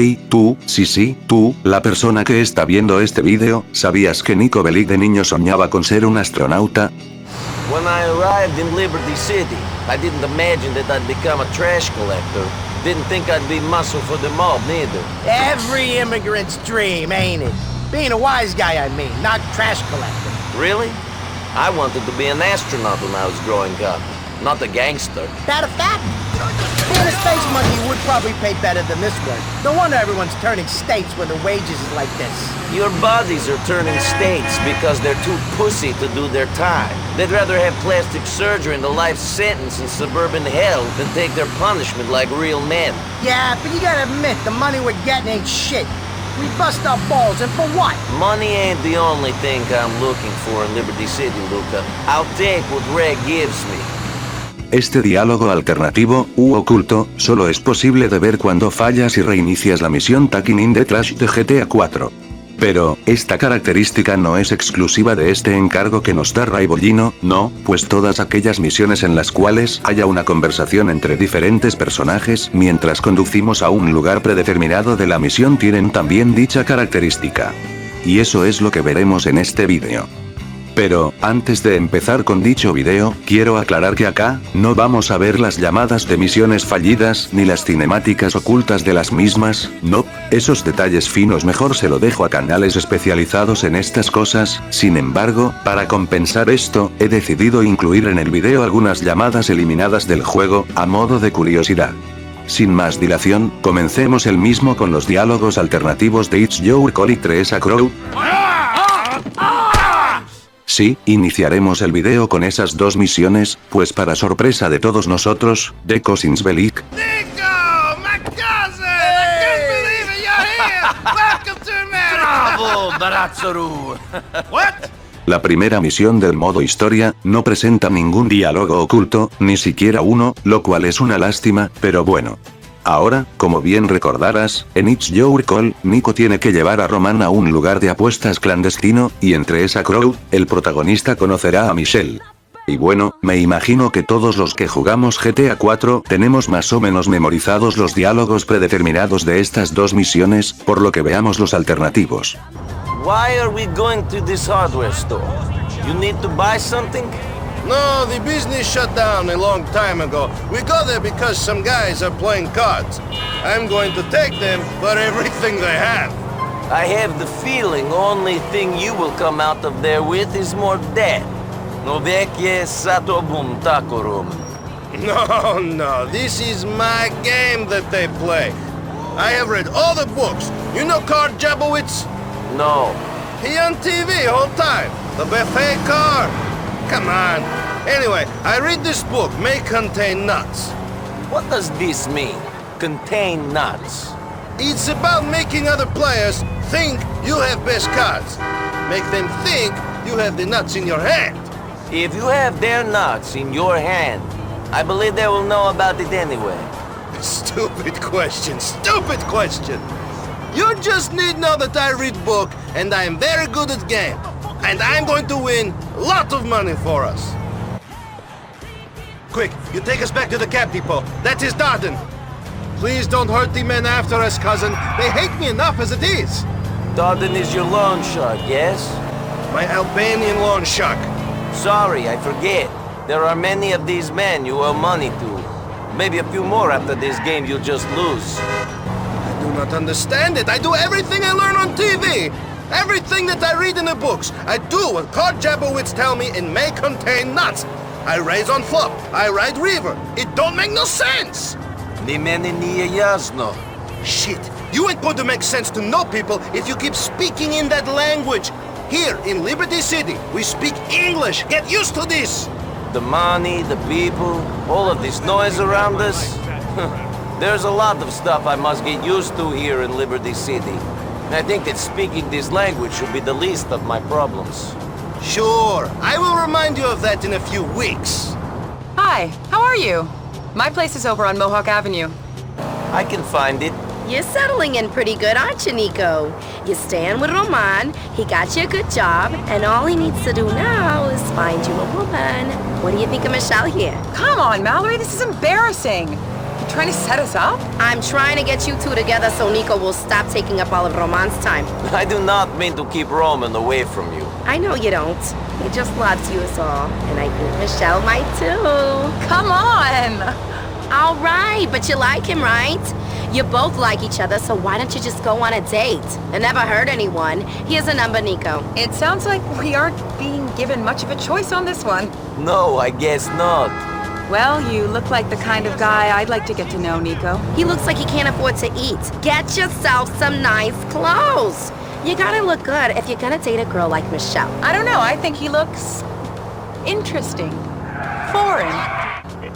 Hey, tú, sí, tú, la persona que está viendo este video, ¿sabías que Niko Bellic de niño soñaba con ser un astronauta? When I arrived in Liberty City, I didn't imagine that I'd become a trash collector. Didn't think I'd be muscle for the mob, neither. Every immigrant's dream, ain't it? Being a wise guy, I mean, not trash collector. Really? I wanted to be an astronaut when I was growing up, not a gangster. That a fact? Being a space monkey would probably pay better than this work. No wonder everyone's turning states when the wages is like this. Your bodies are turning states because they're too pussy to do their time. They'd rather have plastic surgery and a life sentence in suburban hell than take their punishment like real men. Yeah, but you gotta admit, the money we're getting ain't shit. We bust our balls, and for what? Money ain't the only thing I'm looking for in Liberty City, Luca. I'll take what Red gives me. Este diálogo alternativo, u oculto, solo es posible de ver cuando fallas y reinicias la misión Taking in the Trash de GTA 4. Pero, esta característica no es exclusiva de este encargo que nos da Raibollino, no, pues todas aquellas misiones en las cuales haya una conversación entre diferentes personajes mientras conducimos a un lugar predeterminado de la misión tienen también dicha característica. Y eso es lo que veremos en este vídeo. Pero, antes de empezar con dicho video, quiero aclarar que acá, no vamos a ver las llamadas de misiones fallidas, ni las cinemáticas ocultas de las mismas, no, esos detalles finos mejor se lo dejo a canales especializados en estas cosas, sin embargo, para compensar esto, he decidido incluir en el video algunas llamadas eliminadas del juego, a modo de curiosidad. Sin más dilación, comencemos el mismo con los diálogos alternativos de It's Your Call y 3 a Crow. Sí, iniciaremos el video con esas dos misiones, pues para sorpresa de todos nosotros, de Cousins Bellic. Niko, my cousin! I can't believe it, you're here! Welcome to America! Bravo, Barazzaru! What? La primera misión del modo historia, no presenta ningún diálogo oculto, ni siquiera uno, lo cual es una lástima, pero bueno. Ahora, como bien recordarás, en It's Your Call, Niko tiene que llevar a Roman a un lugar de apuestas clandestino, y entre esa crowd, el protagonista conocerá a Michelle. Y bueno, me imagino que todos los que jugamos GTA 4 tenemos más o menos memorizados los diálogos predeterminados de estas dos misiones, por lo que veamos los alternativos. Why are we going to this hardware store? You need to buy something? No, the business shut down a long time ago. We go there because some guys are playing cards. I'm going to take them for everything they have. I have the feeling only thing you will come out of there with is more debt. No vecchie satobum takorum. No, this is my game that they play. I have read all the books. You know Card Jabowitz? No. He on TV whole time. The buffet card. Come on. Anyway, I read this book, May Contain Nuts. What does this mean? Contain nuts. It's about making other players think you have best cards. Make them think you have the nuts in your hand. If you have their nuts in your hand, I believe they will know about it anyway. Stupid question, stupid question. You just need to know that I read book and I am very good at game. And I'm going to win a lot of money for us. Quick, you take us back to the cab depot. That is Darden. Please don't hurt the men after us, cousin. They hate me enough as it is. Darden is your loan shark, yes? My Albanian loan shark. Sorry, I forget. There are many of these men you owe money to. Maybe a few more after this game you'll just lose. I do not understand it. I do everything I learn on TV. Everything that I read in the books, I do what Card Jabowitz tell me and may contain nuts. I raise on flop. I ride river. It don't make no sense. Shit, you ain't going to make sense to no people if you keep speaking in that language. Here in Liberty City, we speak English. Get used to this. The money, the people, all of this noise around us. There's a lot of stuff I must get used to here in Liberty City. I think that speaking this language should be the least of my problems. Sure, I will remind you of that in a few weeks. Hi, how are you? My place is over on Mohawk Avenue. I can find it. You're settling in pretty good, aren't you, Niko? You're staying with Roman, he got you a good job, and all he needs to do now is find you a woman. What do you think of Michelle here? Come on, Mallory, this is embarrassing. You trying to set us up? I'm trying to get you two together so Niko will stop taking up all of Roman's time. I do not mean to keep Roman away from you. I know you don't. He just loves you is all. And I think Michelle might too. Come on! All right, but you like him, right? You both like each other, so why don't you just go on a date? I never hurt anyone. Here's a number, Niko. It sounds like we aren't being given much of a choice on this one. No, I guess not. Well, you look like the kind of guy I'd like to get to know, Niko. He looks like he can't afford to eat. Get yourself some nice clothes. You gotta look good if you're gonna date a girl like Michelle. I don't know, I think he looks interesting. Foreign.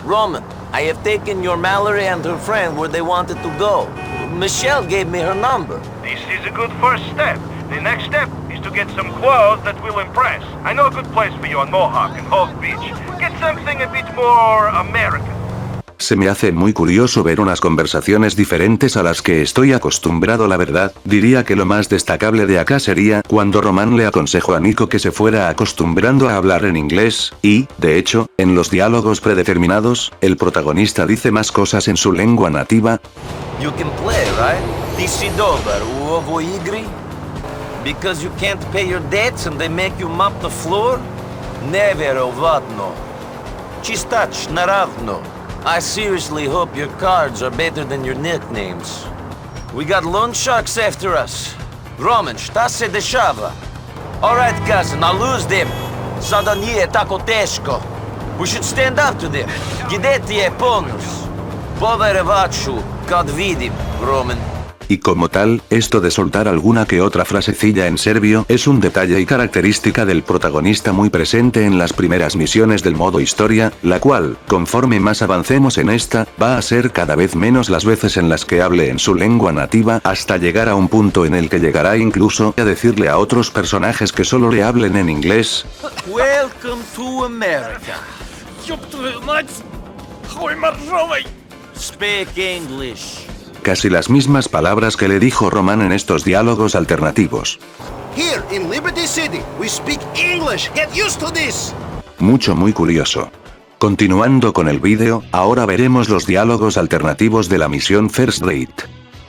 Roman, I have taken your Mallory and her friend where they wanted to go. Michelle gave me her number. This is a good first step. The next step is to get some clothes that will impress. I know a good place for you on Mohawk and Hove Beach. Get something a bit more American. Se me hace muy curioso ver unas conversaciones diferentes a las que estoy acostumbrado. La verdad, diría que lo más destacable de acá sería cuando Roman le aconsejó a Niko que se fuera acostumbrando a hablar en inglés, y, de hecho, en los diálogos predeterminados, el protagonista dice más cosas en su lengua nativa. You can play, right? Ti si dobar u ovoj igri? Because you can't pay your debts and they make you mop the floor? Neverovatno. Čistać naravno. I seriously hope your cards are better than your nicknames. We got loan sharks after us. Roman, šta se dešava? Alright, cousin, I'll lose them. Sada nije tako teško. We should stand up to them. Gde ti je ponos? Poverevaću kad vidim, Roman. Y como tal, esto de soltar alguna que otra frasecilla en serbio es un detalle y característica del protagonista muy presente en las primeras misiones del modo historia, la cual, conforme más avancemos en esta, va a ser cada vez menos las veces en las que hable en su lengua nativa, hasta llegar a un punto en el que llegará incluso a decirle a otros personajes que solo le hablen en inglés. Welcome to America. Speak English. Casi las mismas palabras que le dijo Roman en estos diálogos alternativos. Here in Liberty City, we speak English. Get used to this. Mucho muy curioso. Continuando con el vídeo, ahora veremos los diálogos alternativos de la misión First Date.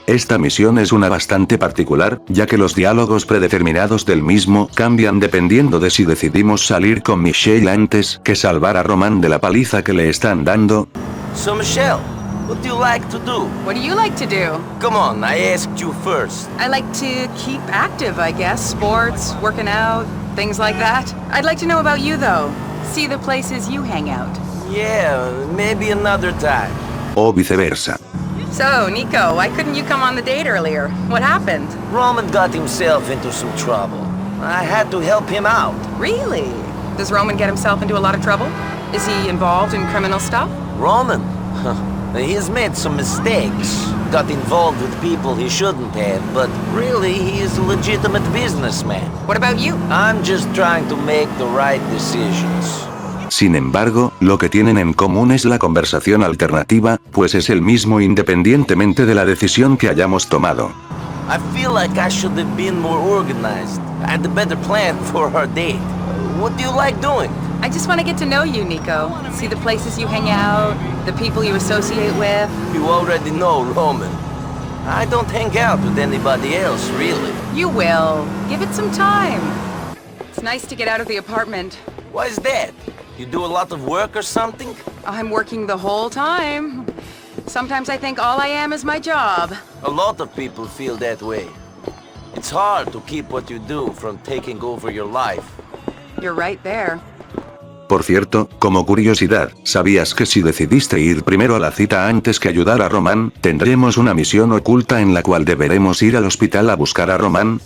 Esta misión es una bastante particular, ya que los diálogos predeterminados del mismo cambian dependiendo de si decidimos salir con Michelle antes que salvar a Roman de la paliza que le están dando. So Michelle, what do you like to do? What do you like to do? Come on, I asked you first. I like to keep active, I guess. Sports, working out, things like that. I'd like to know about you, though. See the places you hang out. Yeah, maybe another time. O viceversa. So, Niko, why couldn't you come on the date earlier? What happened? Roman got himself into some trouble. I had to help him out. Really? Does Roman get himself into a lot of trouble? Is he involved in criminal stuff? Roman? He's made some mistakes. Got involved with people he shouldn't have, but really he is a legitimate businessman. What about you? I'm just trying to make the right decisions. Sin embargo, lo que tienen en común es la conversación alternativa, pues es el mismo independientemente de la decisión que hayamos tomado. I feel like I should have been more organized. I had a better plan for our date. What do you like doing? I just want to get to know you, Niko. See the places you hang out, the people you associate with. You already know, Roman. I don't hang out with anybody else, really. You will. Give it some time. It's nice to get out of the apartment. Why is that? You do a lot of work or something? I'm working the whole time. Sometimes I think all I am is my job. A lot of people feel that way. It's hard to keep what you do from taking over your life. You're right there. Por cierto, como curiosidad, ¿sabías que si decidiste ir primero a la cita antes que ayudar a Roman, tendremos una misión oculta en la cual deberemos ir al hospital a buscar a Roman?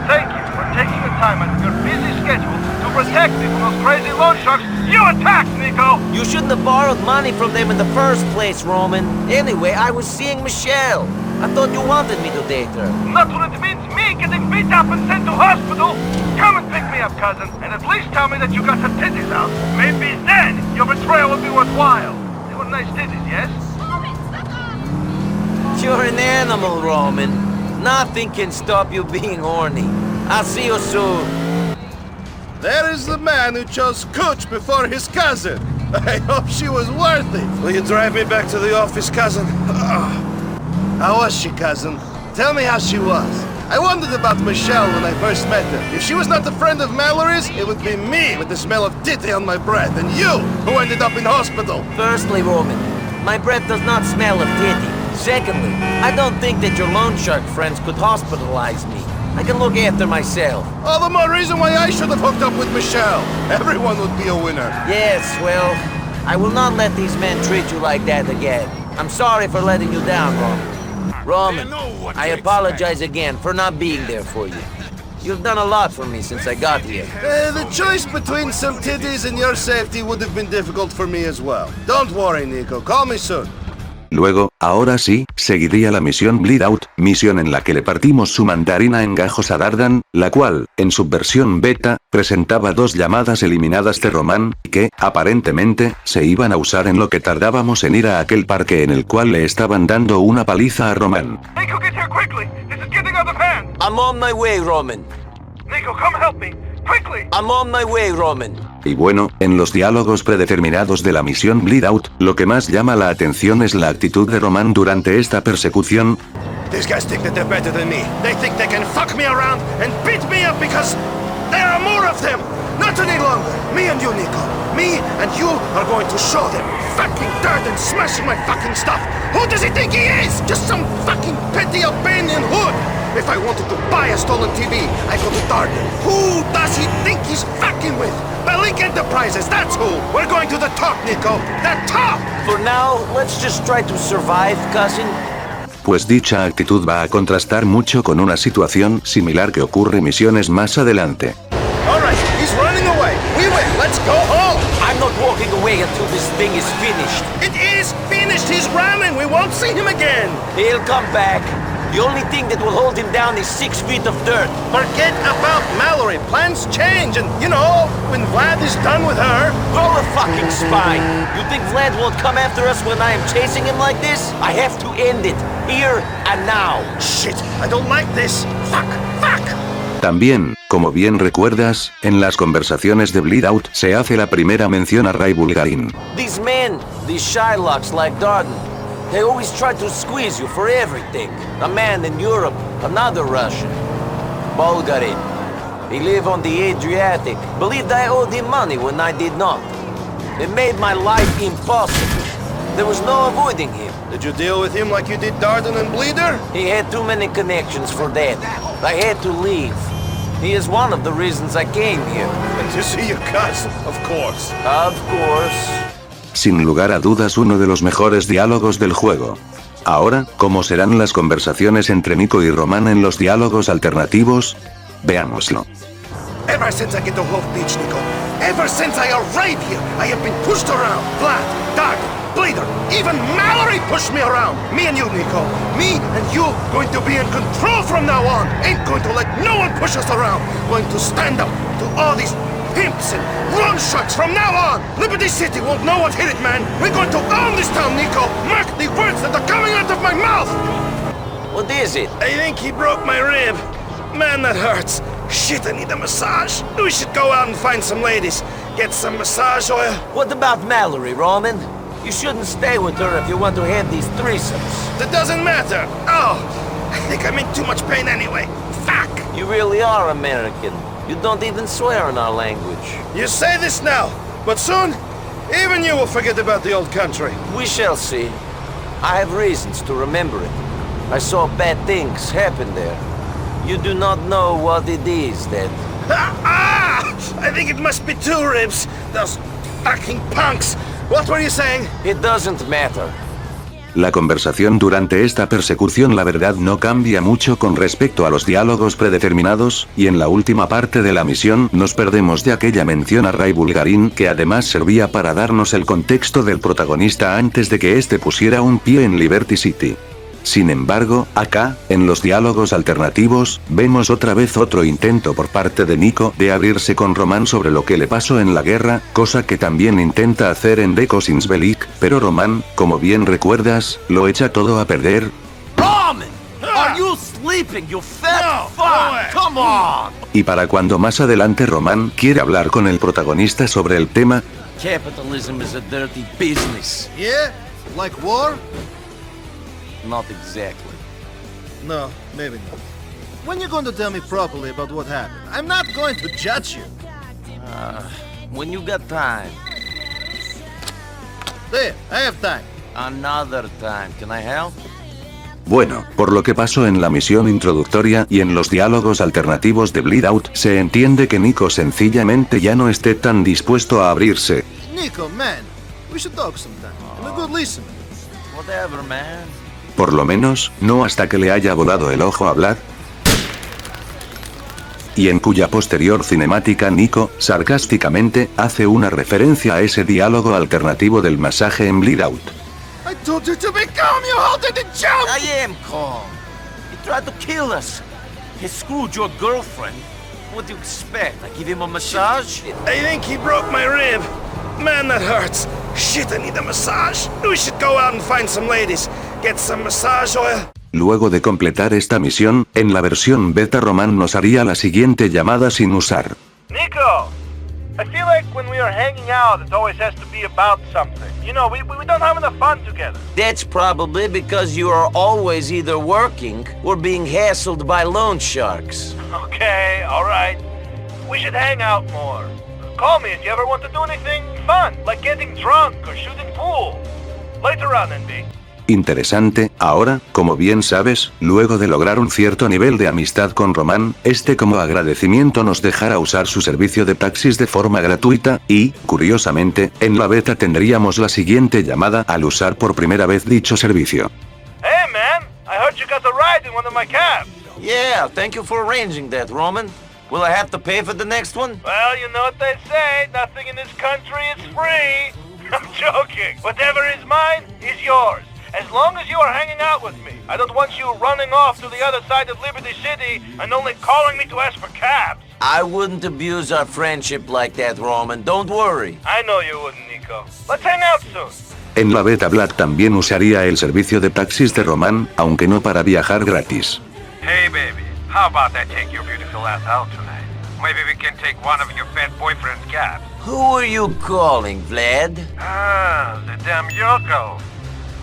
Thank you for taking the time out of your busy schedule to protect me from those crazy loan sharks you attacked, Niko! You shouldn't have borrowed money from them in the first place, Roman. Anyway, I was seeing Michelle. I thought you wanted me to date her. Not when it means me getting beat up and sent to hospital. Come and pick me up, cousin, and at least tell me that you got some titties out. Maybe then your betrayal will be worthwhile. They were nice titties, yes? You're an animal, Roman. Nothing can stop you being horny. I'll see you soon. There is the man who chose Cooch before his cousin. I hope she was worth it. Will you drive me back to the office, cousin? How was she, cousin? Tell me how she was. I wondered about Michelle when I first met her. If she was not a friend of Mallory's, it would be me with the smell of titty on my breath, and you, who ended up in hospital. Firstly, Roman, my breath does not smell of titty. Secondly, I don't think that your loan shark friends could hospitalize me. I can look after myself. All the more reason why I should have hooked up with Michelle. Everyone would be a winner. Yes, well, I will not let these men treat you like that again. I'm sorry for letting you down, Roman. Roman, I apologize again for not being there for you. You've done a lot for me since I got here. The choice between some titties and your safety would have been difficult for me as well. Don't worry, Niko. Call me soon. Luego, ahora sí, seguiría la misión Bleed Out, misión en la que le partimos su mandarina en gajos a Dardan, la cual, en su versión beta, presentaba 2 llamadas eliminadas de Roman, que, aparentemente, se iban a usar en lo que tardábamos en ir a aquel parque en el cual le estaban dando una paliza a Roman. Niko, get here quickly! This is getting out of hand! I'm on my way, Roman. Niko, come help me! Quickly! I'm on my way, Roman. Y bueno, en los diálogos predeterminados de la misión Bleed Out, lo que más llama la atención es la actitud de Roman durante esta persecución. These guys think that they're better than me. They think they can fuck me around and beat me up because there are more of them. Not any longer. Me and you, Niko. Me and you are going to show them. Fucking dirt and smashing my fucking stuff. Who does he think he is? Just some fucking petty Albanian hood. If I wanted to buy a stolen TV, I go to Darden. Who does he think he's fucking with? Bellic Enterprises, that's who! We're going to the top, Niko! The top! For now, let's just try to survive, cousin. Pues dicha actitud va a contrastar mucho con una situación similar que ocurre misiones más adelante. Alright, he's running away. We win, let's go home! I'm not walking away until this thing is finished. It is finished, he's running, we won't see him again! He'll come back. The only thing that will hold him down is 6 feet of dirt. Forget about Mallory, plans change, and you know, when Vlad is done with her... Grow a fucking spine. You think Vlad won't come after us when I am chasing him like this? I have to end it, here and now. Shit, I don't like this. Fuck. También, como bien recuerdas, en las conversaciones de Bleed Out se hace la primera mención a Ray Bulgarin. These men, these Shylocks like Darden, they always try to squeeze you for everything. A man in Europe, another Russian. Bulgarin. He lived on the Adriatic. Believed I owed him money when I did not. It made my life impossible. There was no avoiding him. Did you deal with him like you did Darden and Bleeder? He had too many connections for that. I had to leave. He is one of the reasons I came here. And to see your cousin, of course. Of course. Sin lugar a dudas uno de los mejores diálogos del juego. Ahora, ¿cómo serán las conversaciones entre Niko y Roman en los diálogos alternativos? Veámoslo. Ever since I get to Wolf Beach, Niko, ever since I arrived here, I have been pushed around. Vlad, Darden, Bleeder, even Mallory pushed me around. Me and you, Niko. Me and you going to be in control from now on. Ain't going to let no one push us around. Going to stand up to all these pimps and run sharks from now on! Liberty City won't know what hit it, man! We're going to own this town, Niko! Mark the words that are coming out of my mouth! What is it? I think he broke my rib. Man, that hurts. Shit, I need a massage. We should go out and find some ladies. Get some massage oil. What about Mallory, Roman? You shouldn't stay with her if you want to have these threesomes. That doesn't matter. Oh, I think I'm in too much pain anyway. Fuck! You really are American. You don't even swear in our language. You say this now, but soon, even you will forget about the old country. We shall see. I have reasons to remember it. I saw bad things happen there. You do not know what it is that... I think it must be 2 ribs. Those fucking punks. What were you saying? It doesn't matter. La conversación durante esta persecución la verdad no cambia mucho con respecto a los diálogos predeterminados, y en la última parte de la misión nos perdemos de aquella mención a Ray Bulgarin que además servía para darnos el contexto del protagonista antes de que éste pusiera un pie en Liberty City. Sin embargo, acá, en los diálogos alternativos, vemos otra vez otro intento por parte de Niko de abrirse con Roman sobre lo que le pasó en la guerra, cosa que también intenta hacer en Sony Vegas Pro, pero Roman, como bien recuerdas, lo echa todo a perder. Roman! Are you sleeping, you fat fuck? Come on! Y para cuando más adelante Roman quiere hablar con el protagonista sobre el tema, Capitalism is a dirty business. Yeah? Like war? Not exactly. No, maybe not. When you going to tell me properly about what happened? I'm not going to judge you. When you got time. There, I have time. Another time. Can I help? Bueno, por lo que pasó en la misión introductoria y en los diálogos alternativos de Bleed Out, se entiende que Niko sencillamente ya no esté tan dispuesto a abrirse. Niko, man, we should talk sometime. I'm a good listener. Whatever, man. Por lo menos, no hasta que le haya volado el ojo a Vlad. Y en cuya posterior cinemática Niko, sarcásticamente, hace una referencia a ese diálogo alternativo del masaje en Bleed Out. I told you to be calm, you halted the jump! I am calm. He tried to kill us. He screwed your girlfriend. What do you expect? I give him a massage? I think he broke my rib. Man, that hurts. Shit, I need a massage. We should go out and find some ladies. Get some massage oil. Luego de completar esta misión, en la versión beta Roman nos haría la siguiente llamada sin usar. Niko, I feel like when we are hanging out, it always has to be about something. You know, we don't have enough fun together. That's probably because you are always either working or being hassled by loan sharks. Okay, alright. We should hang out more. Call me if you ever want to do anything fun, like getting drunk or shooting pool. Later on, NB. Interesante, ahora, como bien sabes, luego de lograr un cierto nivel de amistad con Roman, este como agradecimiento nos dejará usar su servicio de taxis de forma gratuita, y, curiosamente, en la beta tendríamos la siguiente llamada al usar por primera vez dicho servicio. Hey man, I heard you got a ride in one of my cabs. Yeah, thank you for arranging that, Roman. Will I have to pay for the next one? Well, you know what they say, nothing in this country is free. I'm joking. Whatever is mine is yours. As long as you are hanging out with me. I don't want you running off to the other side of Liberty City and only calling me to ask for cabs. I wouldn't abuse our friendship like that, Roman. Don't worry. I know you wouldn't, Niko. Let's hang out soon. En la beta Vlad también usaría el servicio de taxis de Roman, aunque no para viajar gratis. Hey, baby. How about I take your beautiful ass out tonight? Maybe we can take one of your fat boyfriend's cabs. Who are you calling, Vlad? Ah, the damn Yoko.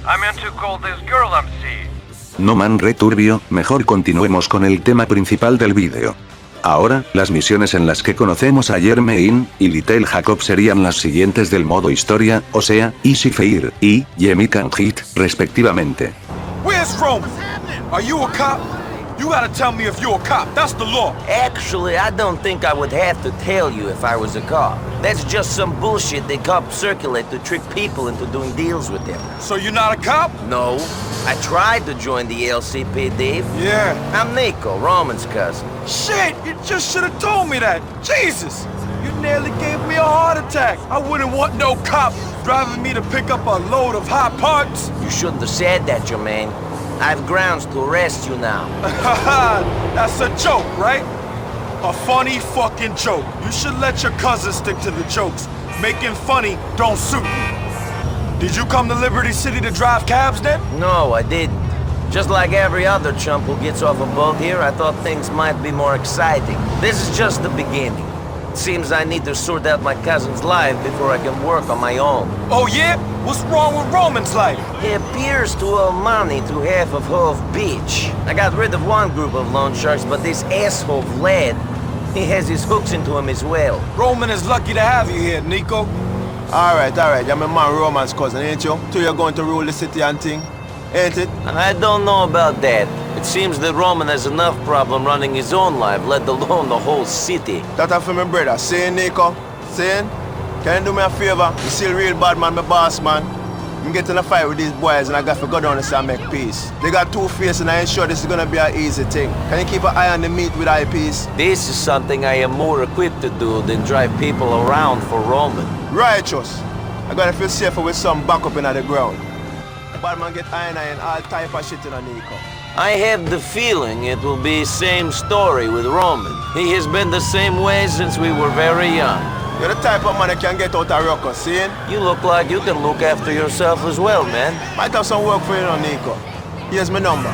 I meant to call this girl I'm seeing. No man returbio, mejor continuemos con el tema principal del vídeo. Ahora, las misiones en las que conocemos a Jermaine y Little Jacob serían las siguientes del modo historia, o sea, Easy Fair y Yemi Can Hit, respectivamente. Where's Roman? Are you a cop? You gotta tell me if you're a cop. That's the law. Actually, I don't think I would have to tell you if I was a cop. That's just some bullshit they cops circulate to trick people into doing deals with them. So you're not a cop? No. I tried to join the LCPD. Yeah. I'm Niko, Roman's cousin. Shit, you just should have told me that. Jesus, you nearly gave me a heart attack. I wouldn't want no cop driving me to pick up a load of hot parts. You shouldn't have said that, Jermaine. I have grounds to arrest you now. That's a joke, right? A funny fucking joke. You should let your cousin stick to the jokes. Making funny don't suit me. Did you come to Liberty City to drive cabs then? No, I didn't. Just like every other chump who gets off a boat here, I thought things might be more exciting. This is just the beginning. It seems I need to sort out my cousin's life before I can work on my own. Oh yeah? What's wrong with Roman's life? He appears to owe money to half of Hove Beach. I got rid of one group of loan sharks, but this asshole Vlad, he has his hooks into him as well. Roman is lucky to have you here, Niko. Alright, you're my man Roman's cousin, ain't you? So you're going to rule the city and thing, ain't it? I don't know about that. It seems that Roman has enough problem running his own life, let alone the whole city. That's for my brother. Saying, Niko, saying, can you do me a favor? You still real bad man, my boss man. I'm getting a fight with these boys and I got to go down and make peace. They got two faces and I ain't sure this is gonna be an easy thing. Can you keep an eye on the meat with eyepiece? This is something I am more equipped to do than drive people around for Roman. Righteous. I gotta feel safer with some backup in the ground. Bad man get iron and all type of shit in a Niko. I have the feeling it will be same story with Roman. He has been the same way since we were very young. You're the type of man that can get out of ruckus, see? You look like you can look after yourself as well, man. Might have some work for you now, Niko. Here's my number.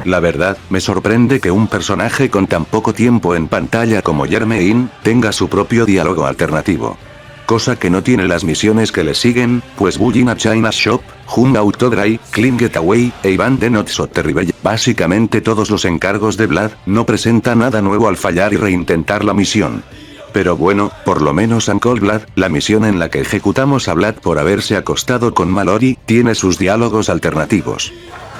La verdad, me sorprende que un personaje con tan poco tiempo en pantalla como Jermaine tenga su propio diálogo alternativo. cosa que no tiene las misiones que le siguen, pues Bullin a China Shop, Jung Autodry, Clean Getaway, e Ivan de Not So Terrible. Básicamente todos los encargos de Vlad, no presenta nada nuevo al fallar y reintentar la misión. Pero bueno, por lo menos Uncle Vlad, la misión en la que ejecutamos a Vlad por haberse acostado con Mallory, tiene sus diálogos alternativos.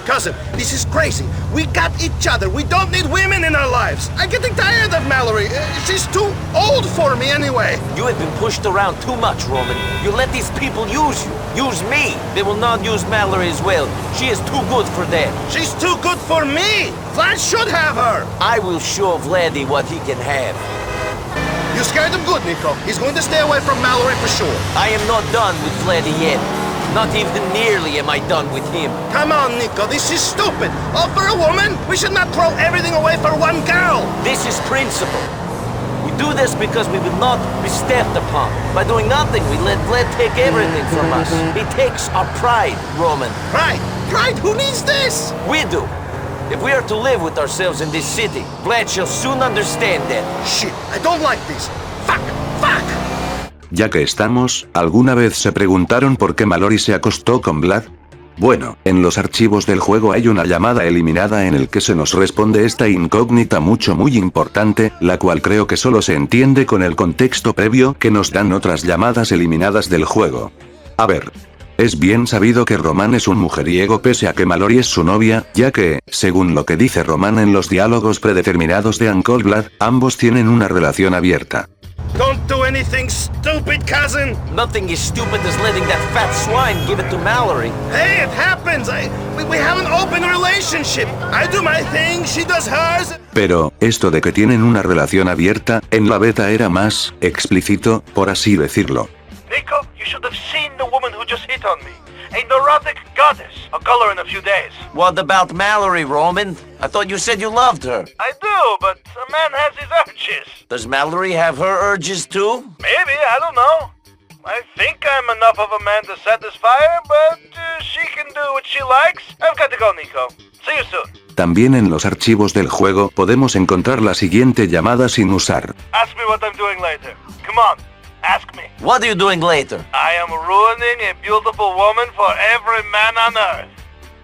Cousin, this is crazy. We got each other. We don't need women in our lives. I'm getting tired of Mallory. She's too old for me anyway. You have been pushed around too much, Roman. You let these people use you. Use me. They will not use Mallory as well. She is too good for that. She's too good for me. Vlad should have her. I will show Vladdy what he can have. You scared him good, Niko. He's going to stay away from Mallory for sure. I am not done with Vladdy yet. Not even nearly am I done with him. Come on, Niko, this is stupid. All for a woman? We should not throw everything away for one girl. This is principle. We do this because we will not be stepped upon. By doing nothing, we let Vlad take everything from us. He takes our pride, Roman. Pride? Pride? Who needs this? We do. If we are to live with ourselves in this city, Vlad shall soon understand that. Shit, I don't like this. Fuck! Fuck! Ya que estamos, ¿alguna vez se preguntaron por qué Mallory se acostó con Vlad? Bueno, en los archivos del juego hay una llamada eliminada en el que se nos responde esta incógnita muy importante, la cual creo que solo se entiende con el contexto previo que nos dan otras llamadas eliminadas del juego. A ver. Es bien sabido que Roman es un mujeriego pese a que Mallory es su novia, ya que, según lo que dice Roman en los diálogos predeterminados de Uncle Vlad, ambos tienen una relación abierta. Don't do anything stupid, cousin. Nothing as stupid as letting that fat swine give it to Mallory. Hey, it happens. We have an open relationship. I do my thing, she does hers. Pero, esto de que tienen una relación abierta, en la beta era más explícito, por así decirlo. Niko, you should have seen the woman who just hit on me. A neurotic goddess. I'll call her in a few days. What about Mallory, Roman? I thought you said you loved her. I do, but a man has his urges. Does Mallory have her urges too? Maybe, I don't know. I think I'm enough of a man to satisfy her, but she can do what she likes. I've got to go, Niko. See you soon. También en los archivos del juego podemos encontrar la siguiente llamada sin usar. Ask me what I'm doing later. Come on. Ask me. What are you doing later? I am ruining a beautiful woman for every man on earth.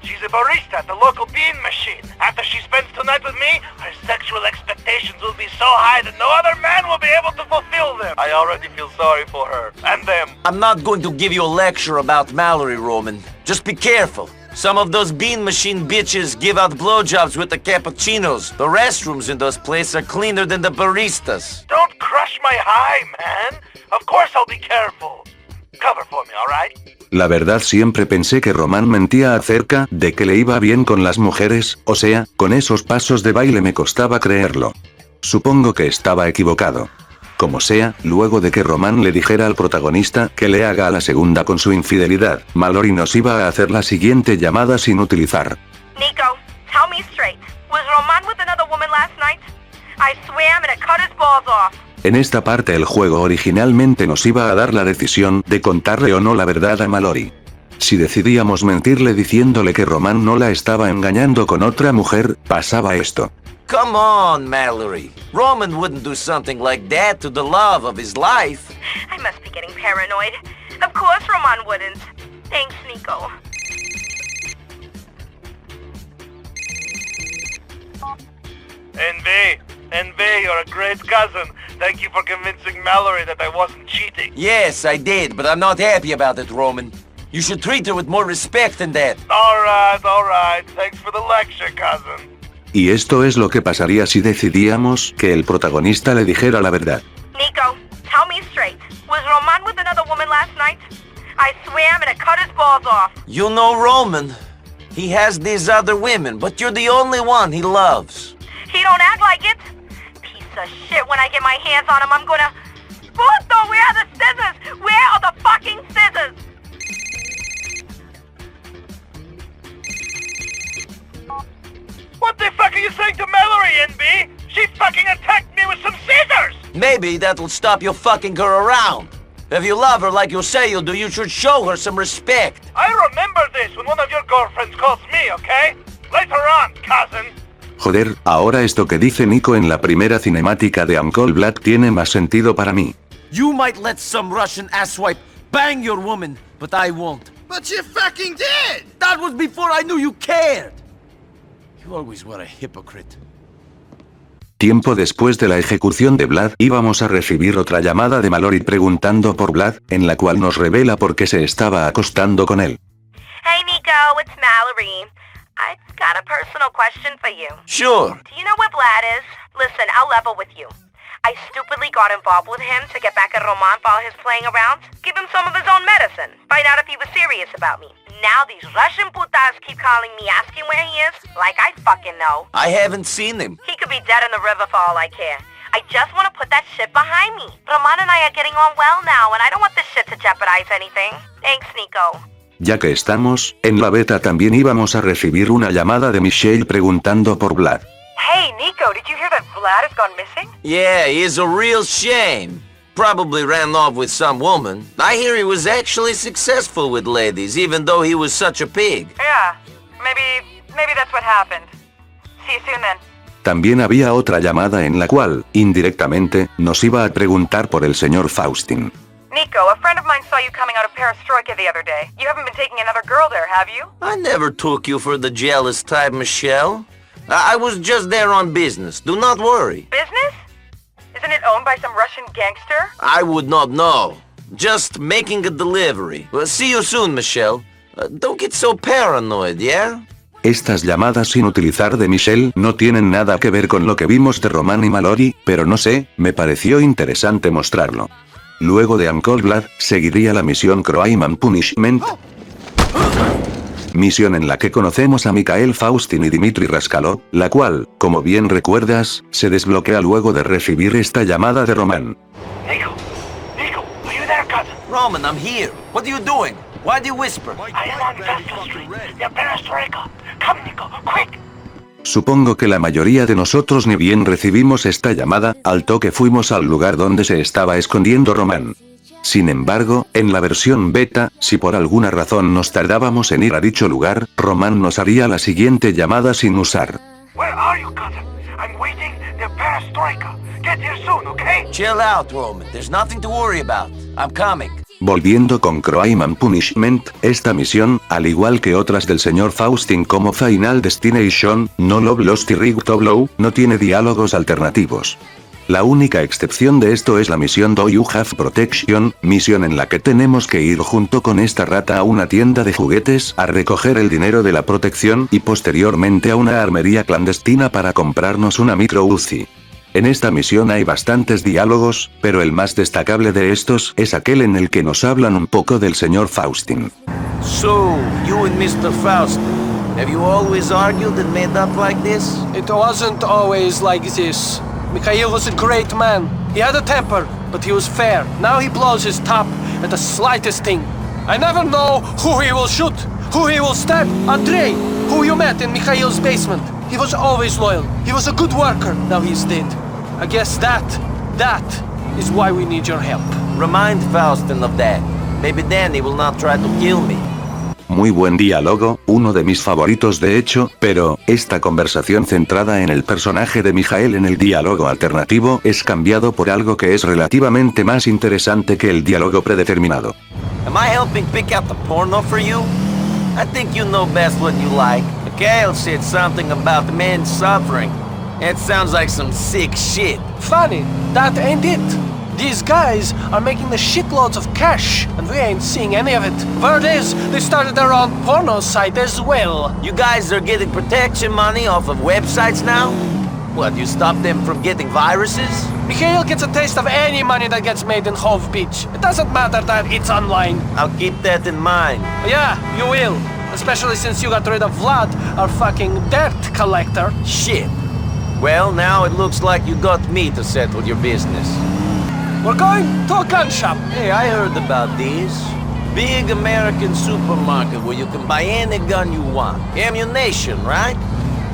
She's a barista at the local bean machine. After she spends tonight with me, her sexual expectations will be so high that no other man will be able to fulfill them. I already feel sorry for her. And them. I'm not going to give you a lecture about Mallory, Roman. Just be careful. Some of those bean machine bitches give out blowjobs with the cappuccinos. The restrooms in those places are cleaner than the baristas. Don't crush my high, man. Of course I'll be careful. Cover for me, alright? La verdad siempre pensé que Roman mentía acerca de que le iba bien con las mujeres, o sea, con esos pasos de baile me costaba creerlo. Supongo que estaba equivocado. Como sea, luego de que Roman le dijera al protagonista que le haga a la segunda con su infidelidad, Mallory nos iba a hacer la siguiente llamada sin utilizar. Niko, tell me straight. Was Roman with another woman last night? I swear I'm gonna cut his balls off. En esta parte el juego originalmente nos iba a dar la decisión de contarle o no la verdad a Mallory. Si decidíamos mentirle diciéndole que Roman no la estaba engañando con otra mujer, pasaba esto. Come on, Mallory. Roman wouldn't do something like that to the love of his life. I must be getting paranoid. Of course Roman wouldn't. Thanks, Niko. NV, you're a great cousin. Thank you for convincing Mallory that I wasn't cheating. Yes, I did, but I'm not happy about it, Roman. You should treat her with more respect than that. Alright. Thanks for the lecture, cousin. Y esto es lo que pasaría si decidíamos que el protagonista le dijera la verdad. Niko, tell me straight. Was Roman with another woman last night? I swear I'm gonna cut his balls off. You know Roman. He has these other women, but you're the only one he loves. He don't act like it. Piece of shit, when I get my hands on him, I'm gonna... Puto, where are the scissors? Where are the fucking scissors? What the fuck are you saying to Mallory, NB? She fucking attacked me with some scissors! Maybe that'll stop you fucking her around. If you love her like you say you do, you should show her some respect. I remember this when one of your girlfriends calls me, okay? Later on, cousin. Joder, ahora esto que dice Niko en la primera cinemática de Uncle Vlad tiene más sentido para mí. You might let some Russian asswipe bang your woman, but I won't. But you fucking did! That was before I knew you cared! You always were a hypocrite. Tiempo después de la ejecución de Vlad, íbamos a recibir otra llamada de Mallory preguntando por Vlad, en la cual nos revela por qué se estaba acostando con él. Hey, Niko, it's Mallory. I've got a personal question for you. Sure. Do you know what Vlad is? Listen, I'll level with you. I stupidly got involved with him to get back at Roman while he's playing around, give him some of his own medicine, find out if he was serious about me. Now these Russian putas keep calling me asking where he is, like I fucking know. I haven't seen him. He could be dead in the river for all I care. I just want to put that shit behind me. Roman and I are getting on well now, and I don't want this shit to jeopardize anything. Thanks, Niko. Ya que estamos, en la beta también íbamos a recibir una llamada de Michelle preguntando por Vlad. Hey, Niko, did you hear that Vlad has gone missing? Yeah, he is a real shame. Probably ran off with some woman. I hear he was actually successful with ladies, even though he was such a pig. Yeah, maybe that's what happened. See you soon then. También había otra llamada en la cual, indirectamente, nos iba a preguntar por el señor Faustin. Niko, a friend of mine saw you coming out of Perestroika the other day. You haven't been taking another girl there, have you? I never took you for the jealous type, Michelle. I was just there on business. Do not worry. Business? Isn't it owned by some Russian gangster? I would not know. Just making a delivery. Well, see you soon, Michelle. Don't get so paranoid, yeah? Estas llamadas sin utilizar de Michelle no tienen nada que ver con lo que vimos de Roman y Mallory, pero no sé, me pareció interesante mostrarlo. Luego de Uncle Vlad, seguiría la misión Crime and Punishment. Misión en la que conocemos a Mikhail Faustin y Dmitry Raskalov, la cual, como bien recuerdas, se desbloquea luego de recibir esta llamada de Roman. Niko, are you there, cousin? Roman, I'm here. What are you doing? Why do you whisper? I am on Vestal Street, near Perestroika. Come, Niko, quick! Supongo que la mayoría de nosotros ni bien recibimos esta llamada, al toque fuimos al lugar donde se estaba escondiendo Roman. Sin embargo, en la versión beta, si por alguna razón nos tardábamos en ir a dicho lugar, Roman nos haría la siguiente llamada sin usar. Where are you, cousin? I'm waiting near Perestroika. Get here soon, okay? Chill out, Roman. There's nothing to worry about. I'm coming. Volviendo con Crime and Punishment, esta misión, al igual que otras del señor Faustin como Final Destination, No Love Lost y Rig to Blow, no tiene diálogos alternativos. La única excepción de esto es la misión Do You Have Protection, misión en la que tenemos que ir junto con esta rata a una tienda de juguetes a recoger el dinero de la protección y posteriormente a una armería clandestina para comprarnos una micro Uzi. En esta misión hay bastantes diálogos, pero el más destacable de estos es aquel en el que nos hablan un poco del señor Faustin. So, you and Mr. Faustin, have you always argued and made up like this? It wasn't always like this. Mikhail was a great man. He had a temper, but he was fair. Now he blows his top at the slightest thing. I never know who he will shoot, who he will stab. Andrei, who you met in Mikhail's basement. He was always loyal. He was a good worker. Now he's dead. I guess that is why we need your help. Remind Faustin of that. Maybe then he will not try to kill me. Muy buen diálogo, uno de mis favoritos de hecho, pero, esta conversación centrada en el personaje de Mikhail en el diálogo alternativo es cambiado por algo que es relativamente más interesante que el diálogo predeterminado. Am I helping pick out the porno for you? I think you know best what you like. Mikhail said something about men suffering. That sounds like some sick shit. Funny, that ain't it. These guys are making the shitloads of cash, and we ain't seeing any of it. Word is, they started their own porno site as well. You guys are getting protection money off of websites now? What, you stop them from getting viruses? Mikhail gets a taste of any money that gets made in Hove Beach. It doesn't matter that it's online. I'll keep that in mind. Yeah, you will. Especially since you got rid of Vlad, our fucking dirt collector. Shit. Well, now it looks like you got me to settle your business. We're going to a gun shop. Hey, I heard about these. Big American supermarket where you can buy any gun you want. Ammunition, right?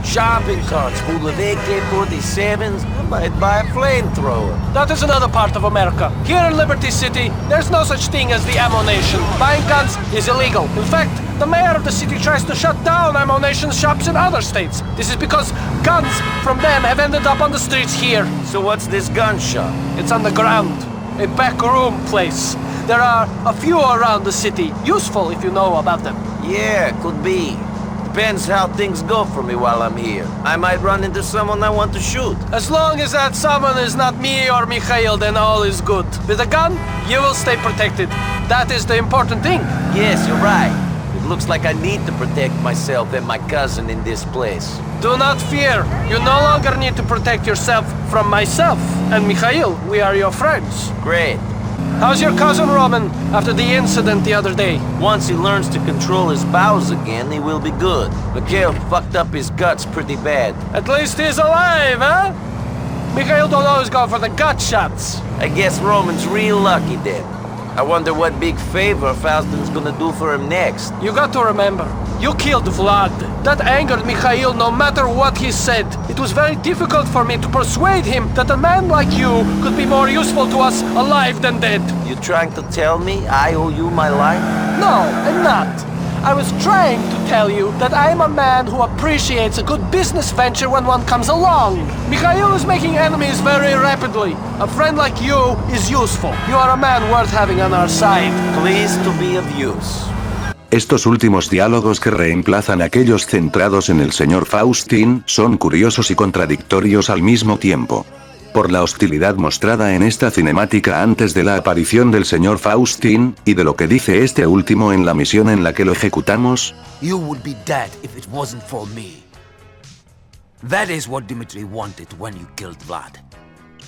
Shopping carts full of AK-47s. I might buy a flamethrower. That is another part of America. Here in Liberty City, there's no such thing as the ammunition. Buying guns is illegal. In fact, the mayor of the city tries to shut down ammunition shops in other states. This is because guns from them have ended up on the streets here. So what's this gun shop? It's underground. a backroom place. There are a few around the city, useful if you know about them. Yeah, could be. Depends how things go for me while I'm here. I might run into someone I want to shoot. As long as that someone is not me or Mikhail, then all is good. With a gun, you will stay protected. That is the important thing. Yes, you're right. It looks like I need to protect myself and my cousin in this place. Do not fear. You no longer need to protect yourself from myself. And Mikhail, we are your friends. Great. How's your cousin Roman after the incident the other day? Once he learns to control his bowels again, he will be good. Mikhail fucked up his guts pretty bad. At least he's alive, huh? Mikhail don't always go for the gut shots. I guess Roman's real lucky then. I wonder what big favor Faustin's gonna do for him next. You got to remember, you killed Vlad. That angered Mikhail no matter what he said. It was very difficult for me to persuade him that a man like you could be more useful to us alive than dead. You trying to tell me I owe you my life? No, I'm not. I was trying to tell you that I'm a man who appreciates a good business venture when one comes along. Mikhail is making enemies very rapidly. A friend like you is useful. You are a man worth having on our side. Pleased to be of use. Estos últimos diálogos que reemplazan aquellos centrados en el señor Faustin son curiosos y contradictorios al mismo tiempo. Por la hostilidad mostrada en esta cinemática antes de la aparición del señor Faustin, y de lo que dice este último en la misión en la que lo ejecutamos. You would be dead if it wasn't for me. That is what Dmitri wanted when you killed Vlad.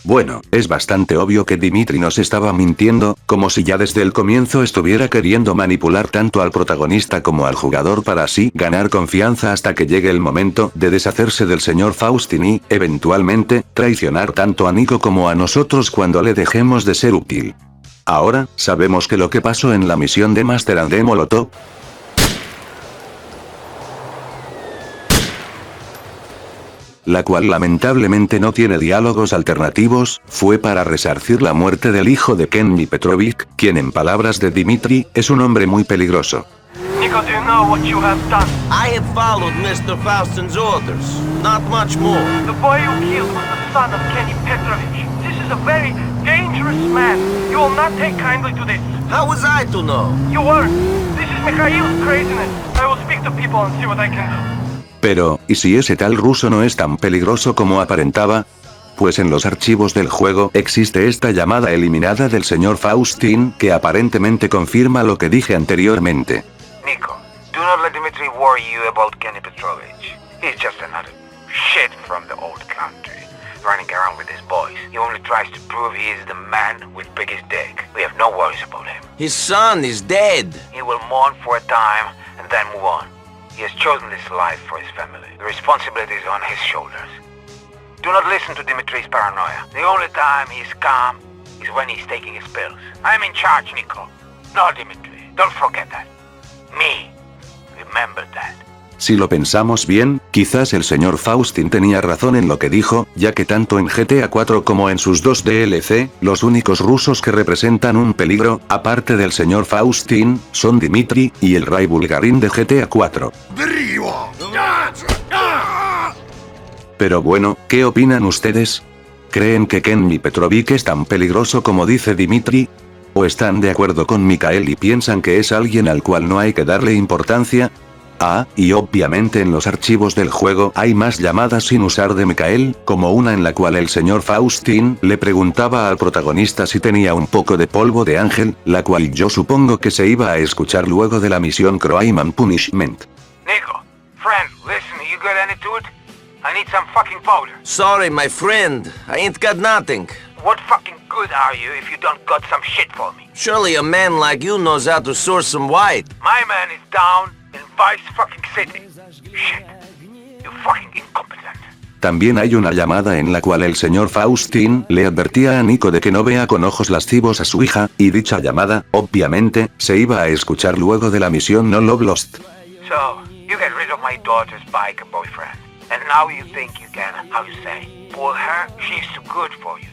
Bueno, es bastante obvio que Dmitri nos estaba mintiendo, como si ya desde el comienzo estuviera queriendo manipular tanto al protagonista como al jugador para así ganar confianza hasta que llegue el momento de deshacerse del señor Faustin y, eventualmente, traicionar tanto a Niko como a nosotros cuando le dejemos de ser útil. Ahora, sabemos que lo que pasó en la misión de Master and Molotov, la cual lamentablemente no tiene diálogos alternativos, fue para resarcir la muerte del hijo de Kenny Petrovic, quien en palabras de Dmitri, es un hombre muy peligroso. Niko, do you know what you have done? I have followed Mr. Faustin's orders. Not much more. The boy you killed was the son of Kenny Petrovich. This is a very dangerous man. You will not take kindly to this. How was I to know? You weren't. This is Mikhail's craziness. I will speak to people and see what I can do. Pero, ¿y si ese tal ruso no es tan peligroso como aparentaba? Pues en los archivos del juego existe esta llamada eliminada del señor Faustin, que aparentemente confirma lo que dije anteriormente. Niko, do not let Dmitri worry you about Kenny Petrovich. He's just another shit from the old country, running around with his boys. He only tries to prove he is the man with biggest dick. We have no worries about him. His son is dead. He will mourn for a time and then move on. He has chosen this life for his family. The responsibility is on his shoulders. Do not listen to Dimitri's paranoia. The only time he's calm is when he's taking his pills. I'm in charge, Niko. No, Dimitri. Don't forget that. Me. Remember that. Si lo pensamos bien, quizás el señor Faustin tenía razón en lo que dijo, ya que tanto en GTA 4 como en sus dos DLC, los únicos rusos que representan un peligro, aparte del señor Faustin, son Dmitri y el Ray Bulgarin de GTA 4. Pero bueno, ¿qué opinan ustedes? ¿Creen que Kenny Petrovic es tan peligroso como dice Dmitri? ¿O están de acuerdo con Mikhail y piensan que es alguien al cual no hay que darle importancia? Ah, y obviamente en los archivos del juego hay más llamadas sin usar de Mikhail, como una en la cual el señor Faustin le preguntaba al protagonista si tenía un poco de polvo de ángel, la cual yo supongo que se iba a escuchar luego de la misión Crime and Punishment. Niko, friend, listen, you got any to it? I need some fucking powder. Sorry, my friend, I ain't got nothing. What fucking good are you if you don't got some shit for me? Surely a man like you knows how to source some white. My man is down in Vice fucking City. Shit. You fucking incompetent. También hay una llamada en la cual el señor Faustin le advertía a Niko de que no vea con ojos lascivos a su hija, y dicha llamada, obviamente, se iba a escuchar luego de la misión No Love Lost. So, you get rid of my daughter's bike boyfriend. And now you think you can, how you say, pull her? She's too good for you.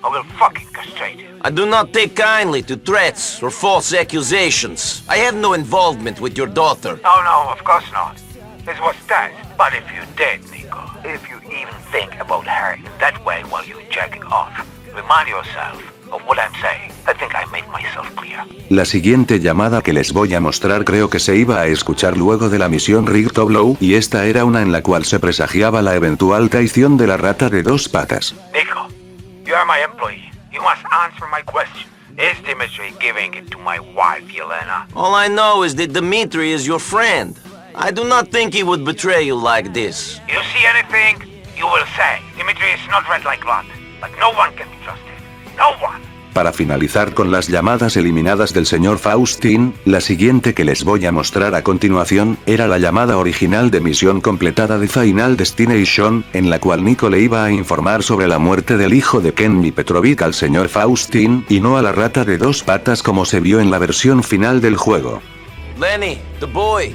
I will fucking castrate you. I do not take kindly to threats or false accusations. I have no involvement with your daughter. Oh no, of course not. This was that. But if you did, Niko, if you even think about her in that way while you're jacking off, remind yourself, of what I'm saying. I think I made myself clear. La siguiente llamada que les voy a mostrar creo que se iba a escuchar luego de la misión Rig to Blow, y esta era una en la cual se presagiaba la eventual traición de la rata de dos patas. Niko, you are my employee. You must answer my question. Is Dimitri giving it to my wife, Yelena? All I know is that Dimitri is your friend. I do not think he would betray you like this. You see anything, you will say. Dimitri is not red like blood, but no one can be trusted. No one. Para finalizar con las llamadas eliminadas del señor Faustin, la siguiente que les voy a mostrar a continuación, era la llamada original de misión completada de Final Destination, en la cual Niko le iba a informar sobre la muerte del hijo de Kenny Petrovic al señor Faustin, y no a la rata de dos patas como se vio en la versión final del juego. Lenny, the boy.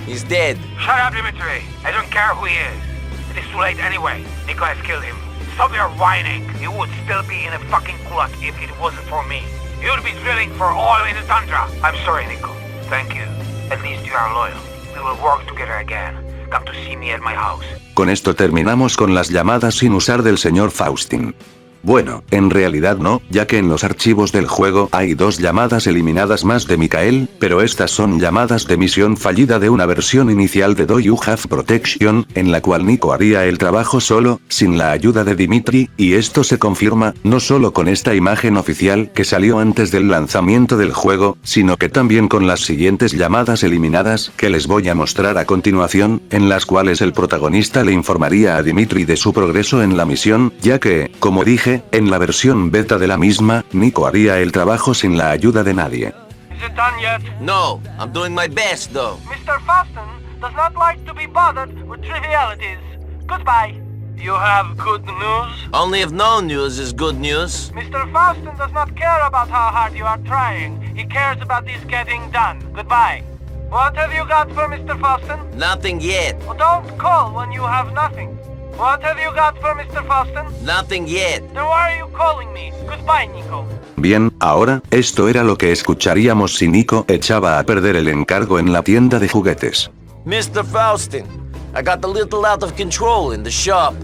He's dead. Shut up, Dimitri. I don't care who he is. It is too late anyway. Niko has killed him. Stop your whining. You would still be in a fucking gulag if it wasn't for me. You would be drilling for oil in the tundra. I'm sorry, Niko. Thank you. At least you are loyal. We will work together again. Come to see me at my house. Con esto terminamos con las llamadas sin usar del señor Faustin. Bueno, en realidad no, ya que en los archivos del juego hay dos llamadas eliminadas más de Mikael, pero estas son llamadas de misión fallida de una versión inicial de Do You Have Protection, en la cual Niko haría el trabajo solo, sin la ayuda de Dimitri, y esto se confirma, no solo con esta imagen oficial que salió antes del lanzamiento del juego, sino que también con las siguientes llamadas eliminadas, que les voy a mostrar a continuación, en las cuales el protagonista le informaría a Dimitri de su progreso en la misión, ya que, como dije, en la versión beta de la misma, Niko haría el trabajo sin la ayuda de nadie. Is it done yet? No, I'm doing my best though. Mr. Faustin does not like to be bothered with trivialities. Goodbye. You have good news? Only if no news is good news. Mr. Faustin does not care about how hard you are trying. He cares about this getting done. Goodbye. What have you got for Mr. Faustin? Nothing yet. Oh, don't call when you have nothing. What have you got for Mr. Faustin? Nothing yet. Then why are you calling me? Goodbye, Niko. Bien, ahora, esto era lo que escucharíamos si Niko echaba a perder el encargo en la tienda de juguetes. Mr. Faustin, I got a little out of control in the shop.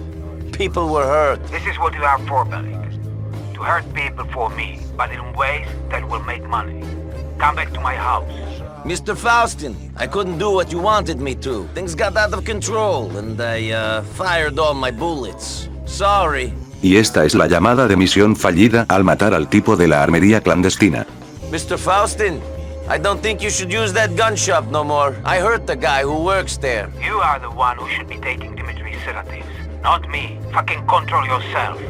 People were hurt. This is what you are for, Bellic. To hurt people for me, but in ways that will make money. Come back to my house. Mr. Faustin, I couldn't do what you wanted me to. Things got out of control, and I, fired all my bullets. Sorry. Y esta es la llamada de misión fallida al matar al tipo de la armería clandestina. Mr. Faustin, I don't think you should use that gun shop no more. I hurt the guy who works there. You are the one who should be taking Dimitri's sedatives, not me. Fucking control yourself.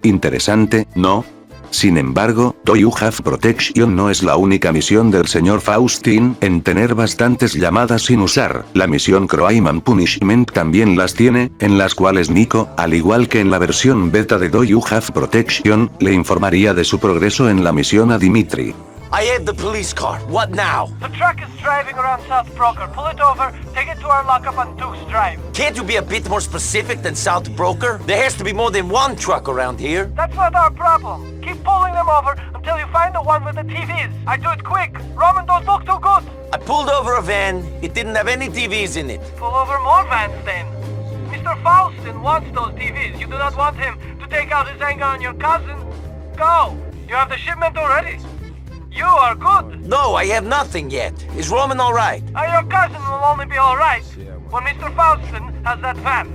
Interesante, ¿no? Sin embargo, Do You Have Protection no es la única misión del señor Faustin en tener bastantes llamadas sin usar. La misión Crime and Punishment también las tiene, en las cuales Niko, al igual que en la versión beta de Do You Have Protection, le informaría de su progreso en la misión a Dimitri. I have the police car. What now? The truck is driving around South Broker. Pull it over, take it to our lockup on Dukes Drive. Can't you be a bit more specific than South Broker? There has to be more than one truck around here. That's not our problem. Keep pulling them over until you find the one with the TVs. I do it quick. Roman, those look too good. I pulled over a van. It didn't have any TVs in it. Pull over more vans then. Mr. Faustin wants those TVs. You do not want him to take out his anger on your cousin. Go. You have the shipment already. You are good. No, I have nothing yet. Is Roman all right? Your cousin will only be all right when Mr. Faustin has that van.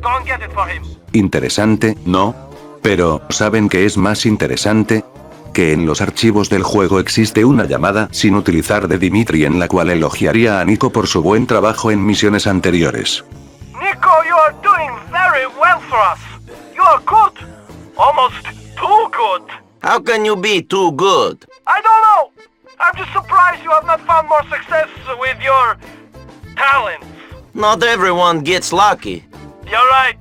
Go and get it for him. Interesante, ¿no? Pero, ¿saben qué es más interesante? Que en los archivos del juego existe una llamada sin utilizar de Dimitri en la cual elogiaría a Niko por su buen trabajo en misiones anteriores. Niko, you are doing very well for us. You are good. Almost too good. How can you be too good? I don't know. I'm just surprised you have not found more success with your talents. Not everyone gets lucky. You're right.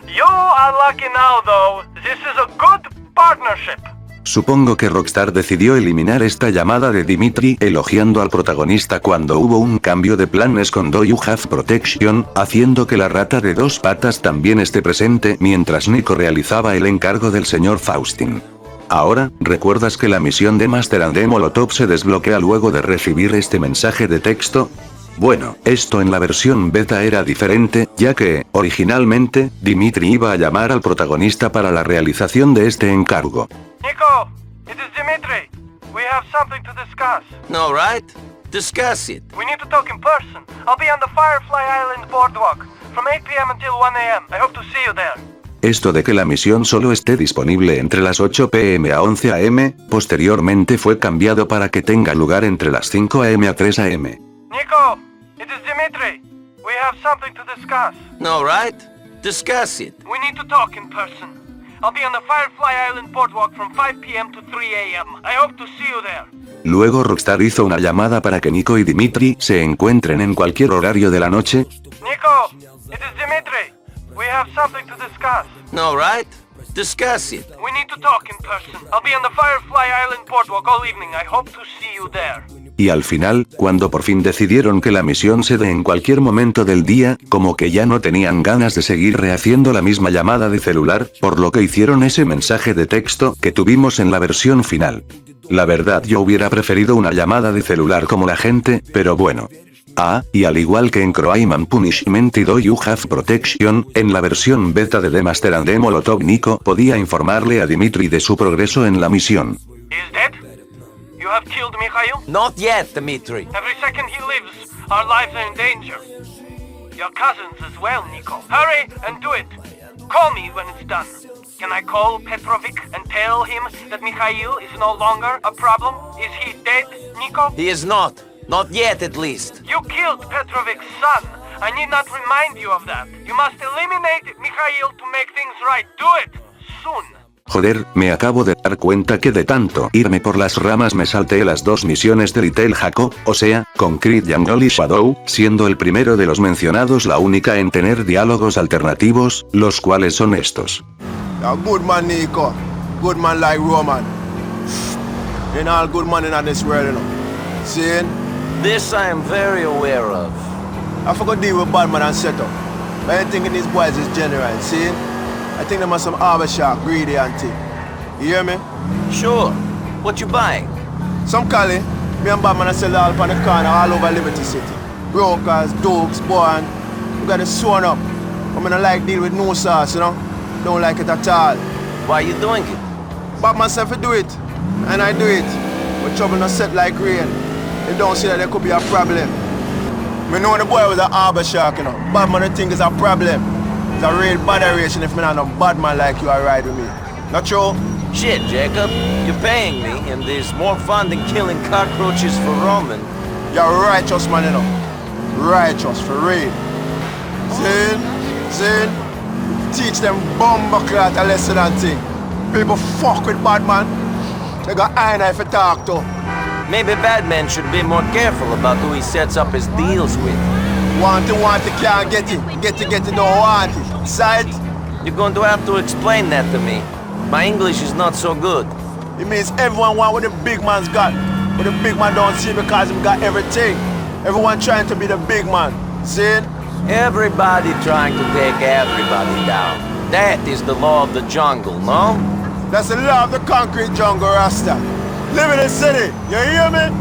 You are lucky now, though. This is a good partnership. Supongo que Rockstar decidió eliminar esta llamada de Dimitri elogiando al protagonista cuando hubo un cambio de planes con Do You Have Protection, haciendo que la rata de dos patas también esté presente mientras Niko realizaba el encargo del señor Faustin. Ahora, ¿recuerdas que la misión de Master and de Molotov se desbloquea luego de recibir este mensaje de texto? Bueno, esto en la versión beta era diferente, ya que, originalmente, Dimitri iba a llamar al protagonista para la realización de este encargo. Niko, it is Dimitri. We have something to discuss. All right. Discuss it. We need to talk in person. I'll be on the Firefly Island boardwalk from 8 p.m. until 1 a.m. I hope to see you there. Esto de que la misión solo esté disponible entre las 8 p.m. a 11 a.m., posteriormente fue cambiado para que tenga lugar entre las 5 a.m. a 3 a.m. Niko, it is Dimitri. We have something to discuss. All right. Discuss it. We need to talk in person. I'll be on the Firefly Island boardwalk from 5 p.m. to 3 a.m. I hope to see you there. Luego Rockstar hizo una llamada para que Niko y Dimitri se encuentren en cualquier horario de la noche. Niko, it is Dimitri. We have something to discuss. All right. Discuss it. We need to talk in person. I'll be on the Firefly Island boardwalk all evening. I hope to see you there. Y al final, cuando por fin decidieron que la misión se dé en cualquier momento del día, como que ya no tenían ganas de seguir rehaciendo la misma llamada de celular, por lo que hicieron ese mensaje de texto que tuvimos en la versión final. La verdad yo hubiera preferido una llamada de celular como la gente, pero bueno. Ah, y al igual que en Crime and Punishment y Do You Have Protection, en la versión beta de The Master and the Molotov Niko podía informarle a Dimitri de su progreso en la misión. Is dead? You have killed Mikhail? Not yet, Dimitri. Every second he lives, our lives are in danger. Your cousins as well, Niko. Hurry and do it. Call me when it's done. Can I call Petrovic and tell him that Mikhail is no longer a problem? Is he dead, Niko? He is not. Not yet, at least. You killed Petrovic's son. I need not remind you of that. You must eliminate Mikhail to make things right. Do it. Soon. Joder, me acabo de dar cuenta que de tanto irme por las ramas me salté las dos misiones de Little Jaco, o sea, con Creed y Angoli Shadow, siendo el primero de los mencionados la única en tener diálogos alternativos, los cuales son estos. A good man, Niko. Good man like Roman. Ain't all good man in this world, you know. See? This I am very aware of. I forgot to deal with bad man and setup. But I think these boys is genuine, see? I think them are some harbor shark, greedy and thing. You hear me? Sure. What you buying? Some Cali. Me and Batman are sell all up on the corner all over Liberty City. Brokers, dukes, boy, we got it sewn up. I mean, I like deal with no sauce, you know? Don't like it at all. Why you doing it? Batman said to do it. And I do it. But trouble not set like rain. They don't see that there could be a problem. Me know the boy was a harbor shark, you know. Batman I think is a problem. It's a real botheration if me not no bad man like you are ride with me. Not true? Shit, Jacob. You're paying me, and there's more fun than killing cockroaches for Roman. You're righteous, man, you know. Righteous, for real. Zin, teach them bumbleclot a lesson and thing. People fuck with bad man. They got eye knife to talk to. Maybe Batman should be more careful about who he sets up his deals with. Want it, can't get it. Get it, don't want it. Sight? You're going to have to explain that to me. My English is not so good. It means everyone want what the big man's got. But the big man don't see because he got everything. Everyone trying to be the big man. See? Everybody trying to take everybody down. That is the law of the jungle, no? That's the law of the concrete jungle, Rasta. Live in the city, you hear me?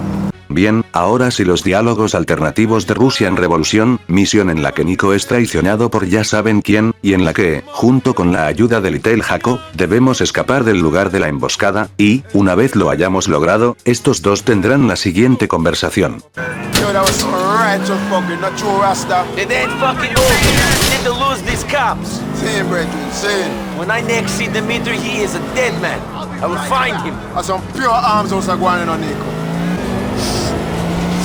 Bien, ahora sí los diálogos alternativos de Russian Revolution, misión en la que Niko es traicionado por ya saben quién, y en la que, junto con la ayuda de Little Jaco, debemos escapar del lugar de la emboscada, y, una vez lo hayamos logrado, estos dos tendrán la siguiente conversación. Yo, that was some righteous fucking, not true, Rasta. It ain't fucking over. We need to lose these cops. Same, brethren, same. When I next see Dimitri, he is a dead man. I will find him. That's some pure arms house are going on, Niko.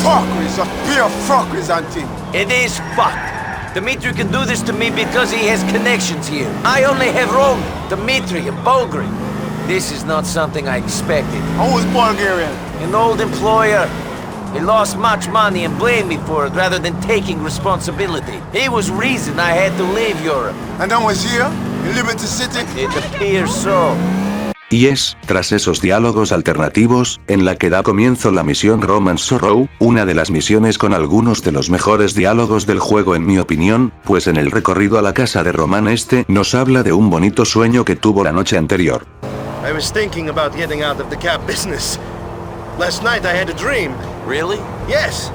Fuckeries, just pure fuckeries and thing. It is fucked. Dimitri can do this to me because he has connections here. I only have Rome, Dimitri, and Bulgarin. This is not something I expected. Who's Bulgarian? An old employer. He lost much money and blamed me for it rather than taking responsibility. He was reason I had to leave Europe. And then was here, in Liberty City? It appears so. Y es, tras esos diálogos alternativos, en la que da comienzo la misión Romance Sorrow, una de las misiones con algunos de los mejores diálogos del juego en mi opinión, pues en el recorrido a la casa de Román nos habla de un bonito sueño que tuvo la noche anterior. I was thinking about getting out of the cab business. Last night I had a dream. Really? Yes.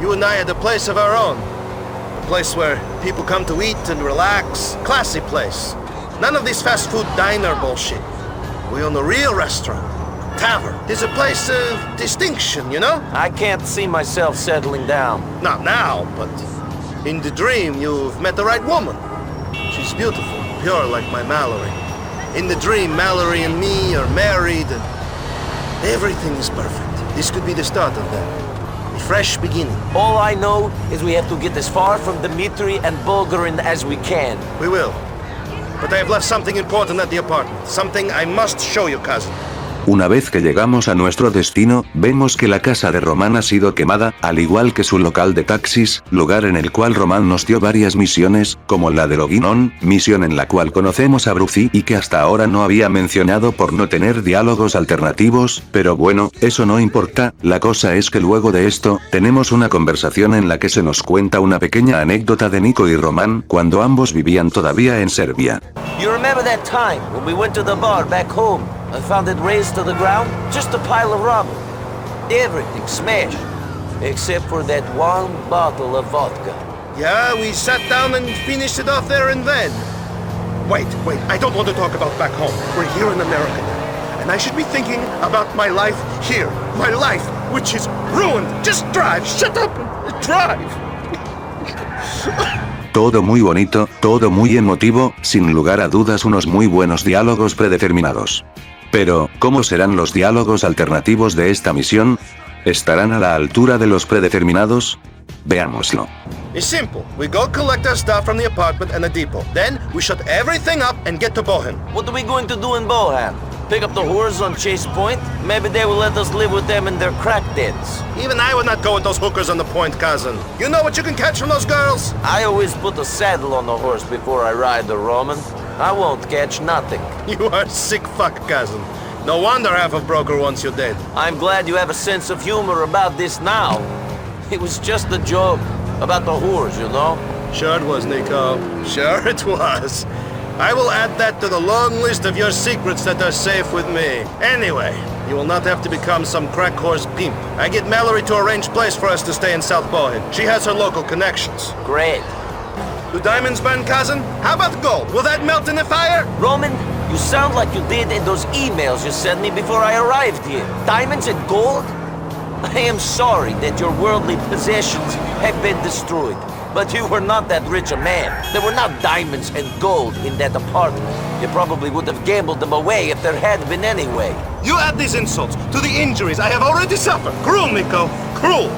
You and I had a place of our own. A place where people come to eat and relax. Classy place. None of this fast food diner bullshit. We own a real restaurant. Tavern. It's a place of distinction, you know? I can't see myself settling down. Not now, but in the dream you've met the right woman. She's beautiful, pure like my Mallory. In the dream, Mallory and me are married and everything is perfect. This could be the start of that. A fresh beginning. All I know is we have to get as far from Dmitri and Bulgarin as we can. We will. But I have left something important at the apartment. Something I must show you, cousin. Una vez que llegamos a nuestro destino, vemos que la casa de Román ha sido quemada, al igual que su local de taxis, lugar en el cual Román nos dio varias misiones, como la de Login On, misión en la cual conocemos a Brucey y que hasta ahora no había mencionado por no tener diálogos alternativos, pero bueno, eso no importa, la cosa es que luego de esto, tenemos una conversación en la que se nos cuenta una pequeña anécdota de Niko y Román, cuando ambos vivían todavía en Serbia. You remember that time when we went to the bar back home? I found it razed to the ground, just a pile of rubble. Everything smashed, except for that one bottle of vodka. Yeah, we sat down and finished it off there and then. Wait, I don't want to talk about back home. We're here in America now, and I should be thinking about my life here. My life, which is ruined. Just drive, shut up and drive. Todo muy bonito, todo muy emotivo, sin lugar a dudas unos muy buenos diálogos predeterminados. Pero, ¿cómo serán los diálogos alternativos de esta misión? ¿Estarán a la altura de los predeterminados? Veámoslo. It's simple. We go collect our stuff from the apartment and the depot. Then, we shut everything up and get to Bohan. What are we going to do in Bohan? Pick up the whores on Chase Point? Maybe they will let us live with them in their crack dens. Even I would not go with those hookers on the point, cousin. You know what you can catch from those girls? I always put a saddle on the horse before I ride the Roman. I won't catch nothing. You are a sick fuck, cousin. No wonder half of broker wants you dead. I'm glad you have a sense of humor about this now. It was just a joke. About the whores, you know? Sure it was, Niko. Sure it was. I will add that to the long list of your secrets that are safe with me. Anyway, you will not have to become some crack horse pimp. I get Mallory to arrange place for us to stay in South Bohan. She has her local connections. Great. Do diamonds burn, cousin? How about gold? Will that melt in the fire? Roman, you sound like you did in those emails you sent me before I arrived here. Diamonds and gold? I am sorry that your worldly possessions have been destroyed. But you were not that rich a man. There were not diamonds and gold in that apartment. You probably would have gambled them away if there had been any way. You add these insults to the injuries I have already suffered. Cruel, Niko. Cruel.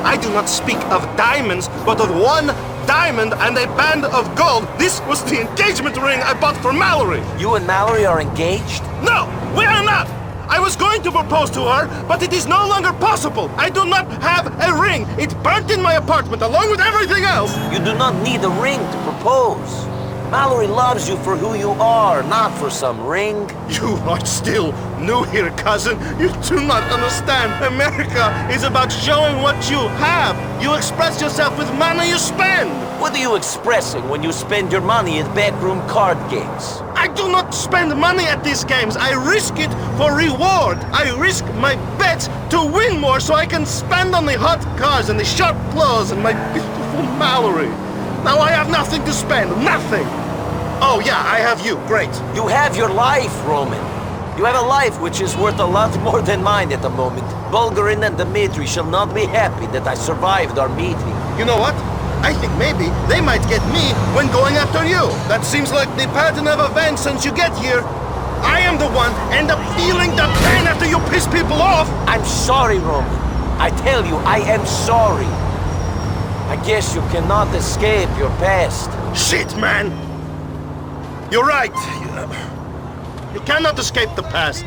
I do not speak of diamonds, but of one diamond and a band of gold. This was the engagement ring I bought for Mallory. You and Mallory are engaged? No, we are not. I was going to propose to her, but it is no longer possible. I do not have a ring. It burnt in my apartment along with everything else. You do not need a ring to propose. Mallory loves you for who you are, not for some ring. You are still new here, cousin. You do not understand. America is about showing what you have. You express yourself with money you spend. What are you expressing when you spend your money at backroom card games? I do not spend money at these games. I risk it for reward. I risk my bets to win more so I can spend on the hot cars and the sharp clothes and my beautiful Mallory. Now I have nothing to spend. Nothing. Oh yeah, I have you. Great. You have your life, Roman. You have a life which is worth a lot more than mine at the moment. Bulgarin and Dmitri shall not be happy that I survived our meeting. You know what? I think maybe they might get me when going after you. That seems like the pattern of events since you get here. I am the one end up feeling the pain after you piss people off. I'm sorry, Roman. I tell you, I am sorry. I guess you cannot escape your past. Shit, man. You're right. You cannot escape the past.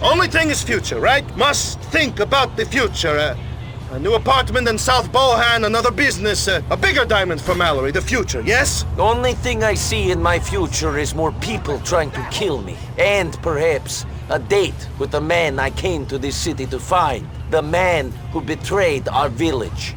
Only thing is future, right? Must think about the future. A new apartment in South Bohan, another business, a bigger diamond for Mallory, the future, yes? The only thing I see in my future is more people trying to kill me. And perhaps a date with the man I came to this city to find. The man who betrayed our village.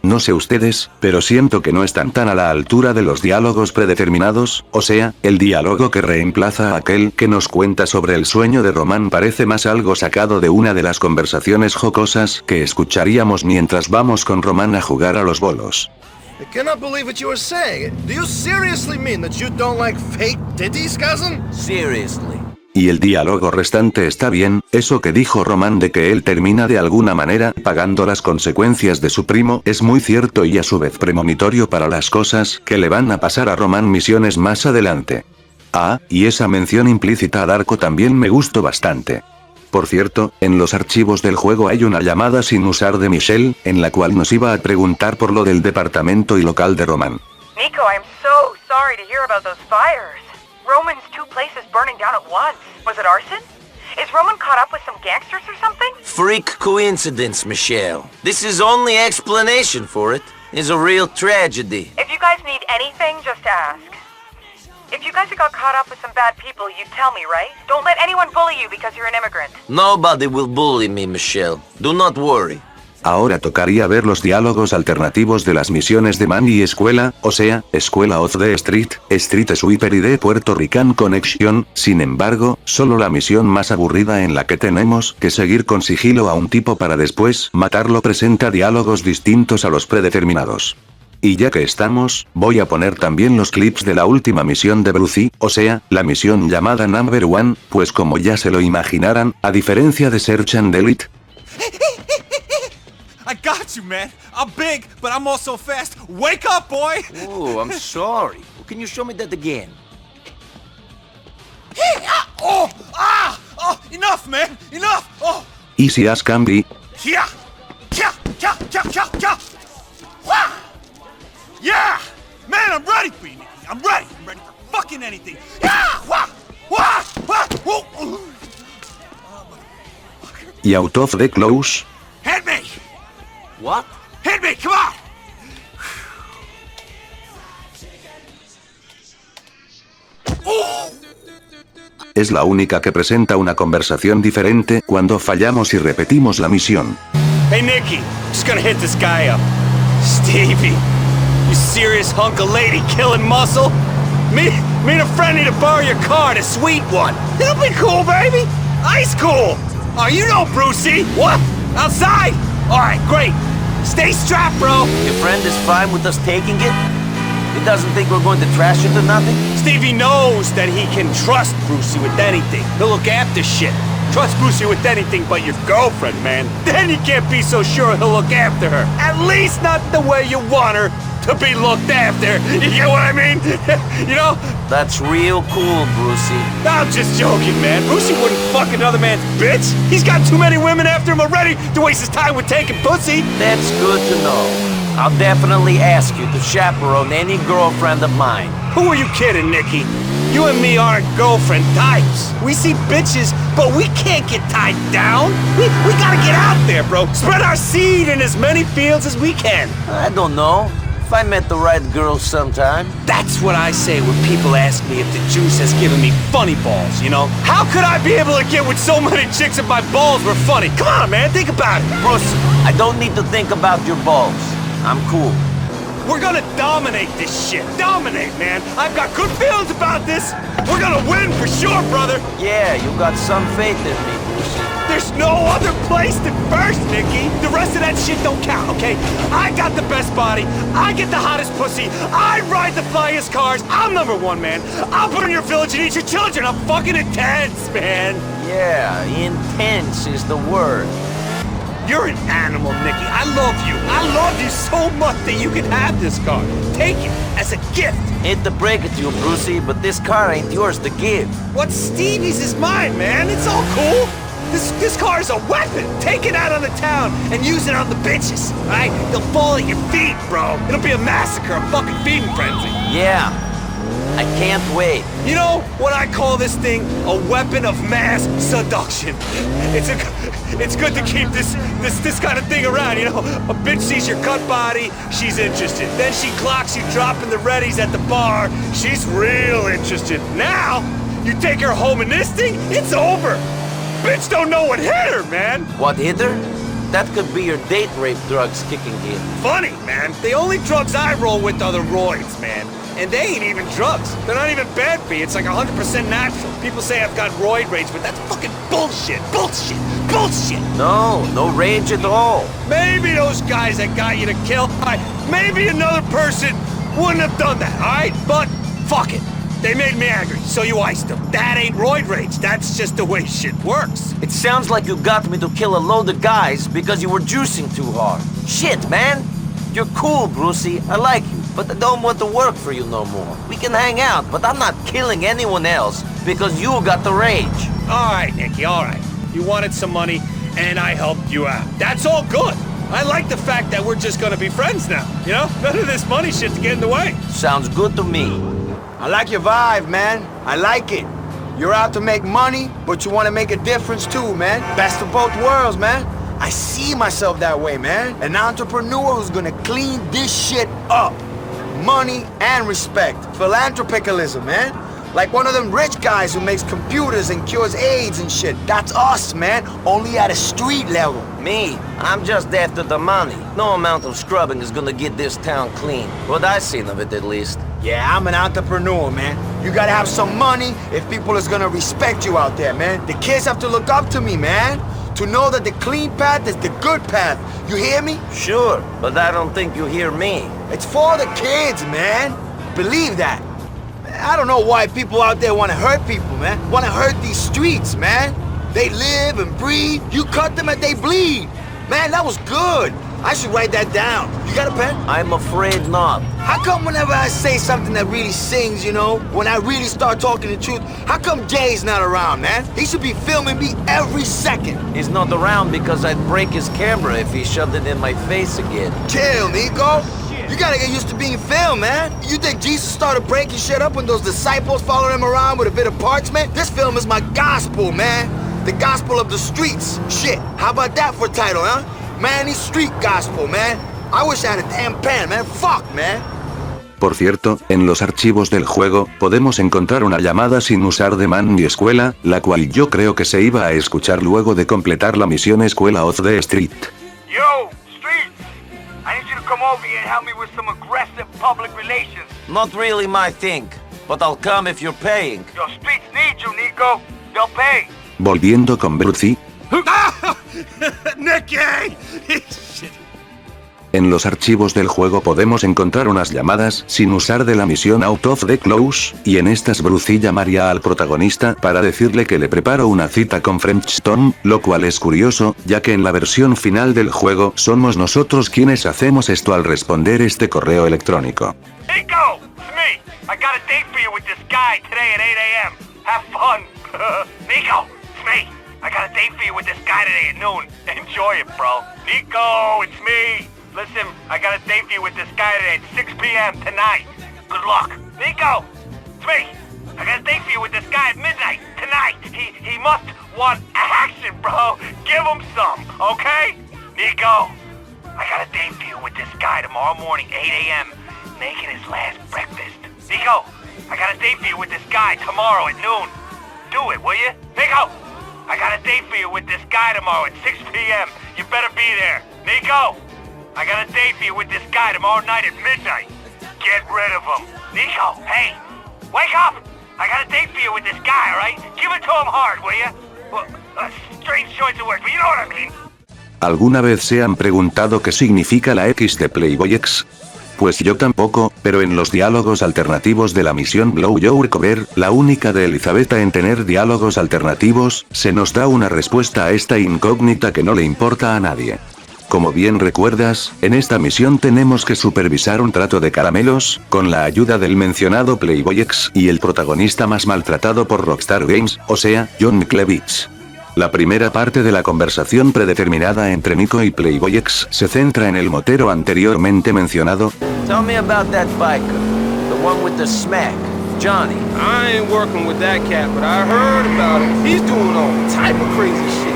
No sé ustedes, pero siento que no están tan a la altura de los diálogos predeterminados, o sea, el diálogo que reemplaza a aquel que nos cuenta sobre el sueño de Román parece más algo sacado de una de las conversaciones jocosas que escucharíamos mientras vamos con Román a jugar a los bolos. I cannot believe what you are saying. Do you seriously mean that you don't like fake titties, cousin? Seriously. Y el diálogo restante está bien, eso que dijo Roman de que él termina de alguna manera pagando las consecuencias de su primo es muy cierto y a su vez premonitorio para las cosas que le van a pasar a Roman misiones más adelante. Ah, y esa mención implícita a Darko también me gustó bastante. Por cierto, en los archivos del juego hay una llamada sin usar de Michelle, en la cual nos iba a preguntar por lo del departamento y local de Roman. Nico, I'm so sorry to hear about those fires. Roman's 2 places burning down at once. Was it arson? Is Roman caught up with some gangsters or something? Freak coincidence, Michelle. This is only explanation for it. It's a real tragedy. If you guys need anything, just ask. If you guys got caught up with some bad people, you'd tell me, right? Don't let anyone bully you because you're an immigrant. Nobody will bully me, Michelle. Do not worry. Ahora tocaría ver los diálogos alternativos de las misiones de Man y Escuela, o sea, Escuela of the Street, Street Sweeper y de Puerto Rican Connection. Sin embargo, solo la misión más aburrida en la que tenemos que seguir con sigilo a un tipo para después matarlo presenta diálogos distintos a los predeterminados. Y ya que estamos, voy a poner también los clips de la última misión de Brucey, o sea, la misión llamada Number 1, pues como ya se lo imaginarán, a diferencia de Search and Delete. I got you, man. I'm big, but I'm also fast. Wake up, boy! Oh, I'm sorry. Well, can you show me that again? Oh! Enough, man! Enough! Oh! Easy as can be. Yeah! Yeah! Man, I'm ready for you, Nicky. I'm ready. I'm ready for fucking anything. Yeah! Y out of the close. Hit me! What? Hit me, come on! Es la única que presenta una conversación diferente cuando fallamos y repetimos la misión. Hey, Nicky, just gonna hit this guy up. Stevie, you serious hunk of lady killing muscle? Me and a friend need to borrow your car, the sweet one. It'll be cool, baby. Ice cool. Oh, you know Brucey. What? Outside? All right, great. Stay strapped, bro. Your friend is fine with us taking it? He doesn't think we're going to trash it or nothing? Stevie knows that he can trust Brucey with anything. He'll look after shit. Trust Brucey with anything but your girlfriend, man. Then you can't be so sure he'll look after her. At least not the way you want her to be looked after. You get what I mean? You know? That's real cool, Brucey. I'm just joking, man. Brucey wouldn't fuck another man's bitch. He's got too many women after him already to waste his time with taking pussy. That's good to know. I'll definitely ask you to chaperone any girlfriend of mine. Who are you kidding, Nicky? You and me aren't girlfriend types. We see bitches, but we can't get tied down. We gotta get out there, bro. Spread our seed in as many fields as we can. I don't know. If I met the right girl sometime. That's what I say when people ask me if the juice has given me funny balls, you know? How could I be able to get with so many chicks if my balls were funny? Come on, man, think about it. Bruce, I don't need to think about your balls. I'm cool. We're gonna dominate this shit. Dominate, man. I've got good feelings about this. We're gonna win for sure, brother. Yeah, you got some faith in me, Brucey. There's no other place than first, Nicky. The rest of that shit don't count, okay? I got the best body. I get the hottest pussy. I ride the flyest cars. I'm number one, man. I'll burn your village and eat your children. I'm fucking intense, man. Yeah, intense is the word. You're an animal, Nicky. I love you. I love you so much that you can have this car. Take it as a gift. Hate to break it to you, Brucey, but this car ain't yours to give. What's Stevie's is mine, man. It's all cool. This car is a weapon. Take it out on the town and use it on the bitches, all right? They'll fall at your feet, bro. It'll be a massacre, a fucking feeding frenzy. Yeah, I can't wait. You know what I call this thing? A weapon of mass seduction. It's good to keep this kind of thing around, you know? A bitch sees your cut body, she's interested. Then she clocks you dropping the readies at the bar, she's real interested. Now, you take her home in this thing, it's over. Bitch don't know what hit her, man. What hit her? That could be your date rape drugs kicking in. Funny, man. The only drugs I roll with are the roids, man. And they ain't even drugs. They're not even bad for you. It's like 100% natural. People say I've got roid rage, but that's fucking bullshit. Bullshit. Bullshit. No rage at all. Maybe those guys that got you to kill, maybe another person wouldn't have done that, all right? But fuck it. They made me angry, so you iced them. That ain't roid rage. That's just the way shit works. It sounds like you got me to kill a load of guys because you were juicing too hard. Shit, man. You're cool, Brucey. I like you, but I don't want to work for you no more. We can hang out, but I'm not killing anyone else because you got the rage. All right, Nicky, all right. You wanted some money, and I helped you out. That's all good. I like the fact that we're just gonna be friends now, you know? None of this money shit to get in the way. Sounds good to me. I like your vibe, man. I like it. You're out to make money, but you want to make a difference too, man. Best of both worlds, man. I see myself that way, man. An entrepreneur who's gonna clean this shit up. Money and respect. Philanthropicalism, man. Like one of them rich guys who makes computers and cures AIDS and shit. That's us, man. Only at a street level. Me? I'm just after the money. No amount of scrubbing is gonna get this town clean. What I seen of it, at least. Yeah, I'm an entrepreneur, man. You gotta have some money if people is gonna respect you out there, man. The kids have to look up to me, man. To know that the clean path is the good path. You hear me? Sure, but I don't think you hear me. It's for the kids, man. Believe that. I don't know why people out there want to hurt people, man. Want to hurt these streets, man. They live and breathe. You cut them and they bleed. Man, that was good. I should write that down. You got a pen? I'm afraid not. How come whenever I say something that really sings, you know, when I really start talking the truth, how come Jay's not around, man? He should be filming me every second. He's not around because I'd break his camera if he shoved it in my face again. Chill, Niko. You gotta get used to being filmed, man. You think Jesus started breaking shit up when those disciples followed him around with a bit of parchment? This film is my gospel, man. The gospel of the streets. Shit, how about that for a title, huh? Manny Street Gospel, man. I wish I had a damn pen, man. Fuck, man. Por cierto, en los archivos del juego, podemos encontrar una llamada sin usar de man ni escuela, la cual yo creo que se iba a escuchar luego de completar la misión Escuela of the Street. Yo, Streets! I need you to come over here and help me with some aggressive public relations. Not really my thing, but I'll come if you're paying. Your Streets need you, Niko. They'll pay. Volviendo con Brucey. Nicky! En los archivos del juego podemos encontrar unas llamadas sin usar de la misión Out of the Close, y en estas Brucey llamaría al protagonista para decirle que le preparo una cita con Frenchstone, lo cual es curioso, ya que en la versión final del juego somos nosotros quienes hacemos esto al responder este correo electrónico. Niko, it's me. I got a date for you with this guy today at 8 a.m. Have fun. Niko, it's me. I got a date for you with this guy today at noon. Enjoy it, bro. Niko, it's me. Listen, I got a date for you with this guy today at 6 p.m. tonight. Good luck. Niko, it's me. I got a date for you with this guy at midnight tonight. He must want action, bro. Give him some, okay? Niko, I got a date for you with this guy tomorrow morning, 8 a.m. making his last breakfast. Niko, I got a date for you with this guy tomorrow at noon. Do it, will you? Niko, I got a date for you with this guy tomorrow at 6 p.m. You better be there. Niko, I got a date for you with this guy tomorrow night at midnight. Get rid of him. Niko, hey, wake up! I got a date for you with this guy, all right? Give it to him hard, will you? Well, strange choice of words, but you know what I mean. ¿Alguna vez se han preguntado qué significa la X de Playboy X? Pues yo tampoco, pero en los diálogos alternativos de la misión Blow Your Cover, la única de Elizabeth en tener diálogos alternativos, se nos da una respuesta a esta incógnita que no le importa a nadie. Como bien recuerdas, en esta misión tenemos que supervisar un trato de caramelos, con la ayuda del mencionado Playboy X y el protagonista más maltratado por Rockstar Games, o sea, John Clevich. La primera parte de la conversación predeterminada entre Niko y Playboy X se centra en el motero anteriormente mencionado. Tell me about that biker, the one with the smack, Johnny. I ain't working with that cat, but I heard about him. He's doing all type of crazy shit.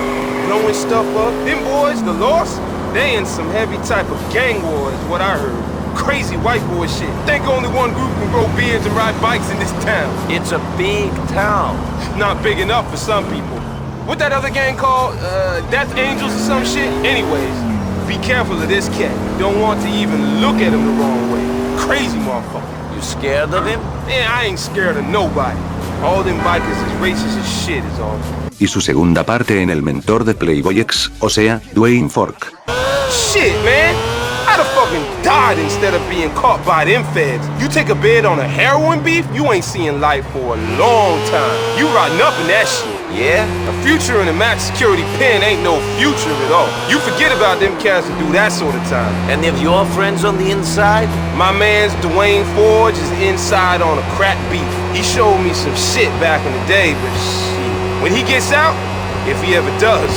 Blowing stuff up. Them boys, the Lost, they in some heavy type of gang war is what I heard. Crazy white boy shit. Think only one group can grow beards and ride bikes in this town. It's a big town. Not big enough for some people. What that other gang called? Death Angels or some shit? Anyways, be careful of this cat. Don't want to even look at him the wrong way. Crazy motherfucker. You scared of him? Man, I ain't scared of nobody. All them bikers is racist as shit is all. Y su segunda parte en el mentor de Playboy X, o sea, Dwayne Fork. Shit, man! I'd have fucking died died instead of being caught by them feds. You take a bed on a heroin beef, you ain't seeing life for a long time. You rotting up in that shit. Yeah? A future in a max security pen ain't no future at all. You forget about them cats that do that sort of time. And if your friends on the inside? My man's Dwayne Forge is inside on a crack beef. He showed me some shit back in the day, but shit. When he gets out, if he ever does,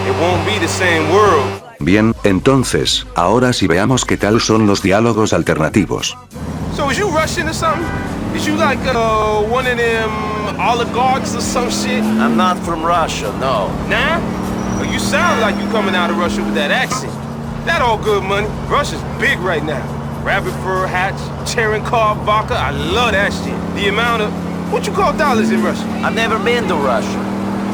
it won't be the same world. Bien, entonces, ahora sí veamos qué tal son los diálogos alternativos. So is you Russian or something? Is you like one of them oligarchs or some shit? I'm not from Russia, no. Nah? Well, you sound like you coming out of Russia with that accent. That all good money. Russia's big right now. Rabbit fur hats, Cherenkov vodka, I love that shit. The amount of... What you call dollars in Russia? I've never been to Russia,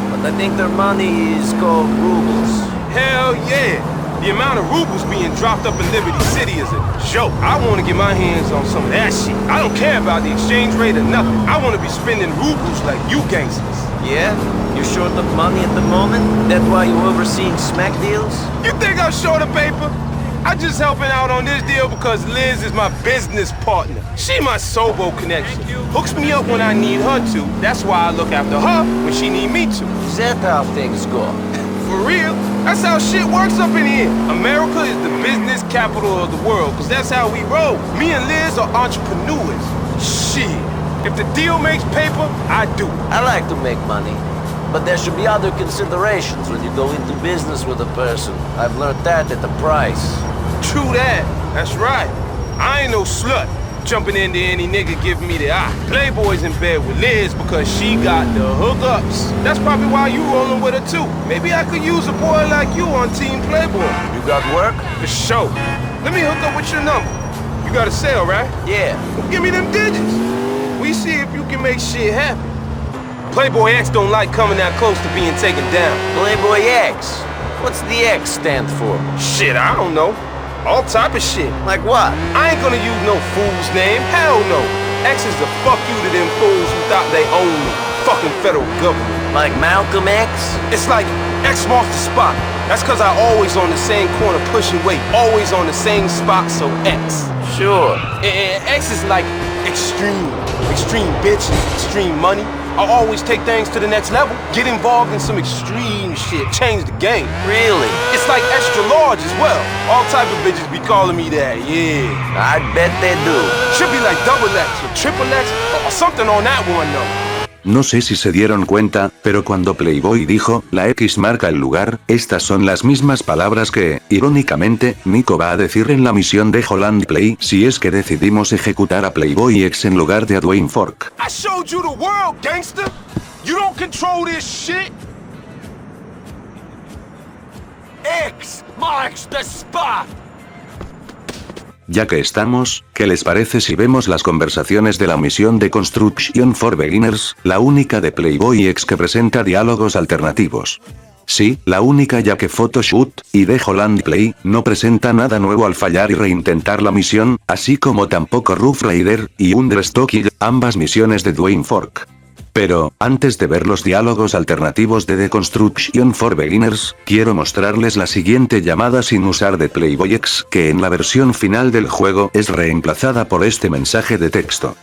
but I think their money is called rubles. Hell yeah! The amount of rubles being dropped up in Liberty City is a joke. I want to get my hands on some of that shit. I don't care about the exchange rate or nothing. I want to be spending rubles like you gangsters. Yeah? You're short of money at the moment? That's why you're overseeing smack deals? You think I'm short of paper? I'm just helping out on this deal because Liz is my business partner. She my Sobo connection. Hooks me up when I need her to. That's why I look after her when she need me to. Is that how things go? For real? That's how shit works up in here. America is the business capital of the world, because that's how we roll. Me and Liz are entrepreneurs. Shit. If the deal makes paper, I do. I like to make money, but there should be other considerations when you go into business with a person. I've learned that at the price. True that. That's right. I ain't no slut. Jumping into any nigga giving me the eye. Playboy's in bed with Liz because she got the hookups. That's probably why you rolling with her too. Maybe I could use a boy like you on Team Playboy. You got work? For sure. Let me hook up with your number. You got a sale, right? Yeah. Well, give me them digits. We see if you can make shit happen. Playboy X don't like coming that close to being taken down. Playboy X? What's the X stand for? Shit, I don't know. All type of shit. Like what? I ain't gonna use no fool's name. Hell no. X is the fuck you to them fools who thought they owned me. Fucking federal government. Like Malcolm X? It's like X marks the spot. That's cause I always on the same corner pushing weight. Always on the same spot, so X. Sure. And X is like extreme. Extreme bitches, extreme money. I always take things to the next level. Get involved in some extreme shit. Change the game. Really? It's like extra large as well. All type of bitches be calling me that, yeah. I bet they do. Should be like double X or triple X or something on that one though. No sé si se dieron cuenta, pero cuando Playboy dijo, la X marca el lugar, estas son las mismas palabras que, irónicamente, Niko va a decir en la misión de Holland Play, si es que decidimos ejecutar a Playboy X en lugar de a Dwayne Fork. I showed you the world, gangster! You don't control this shit! X marks the spot! Ya que estamos, ¿qué les parece si vemos las conversaciones de la misión de Construction for Beginners, la única de Playboy X que presenta diálogos alternativos? Sí, la única ya que Photoshoot, y de Holland Play, no presenta nada nuevo al fallar y reintentar la misión, así como tampoco Rough Rider, y Understock, ambas misiones de Dwayne Fork. Pero, antes de ver los diálogos alternativos de The Construction for Beginners, quiero mostrarles la siguiente llamada sin usar de Playboy X, que en la versión final del juego es reemplazada por este mensaje de texto.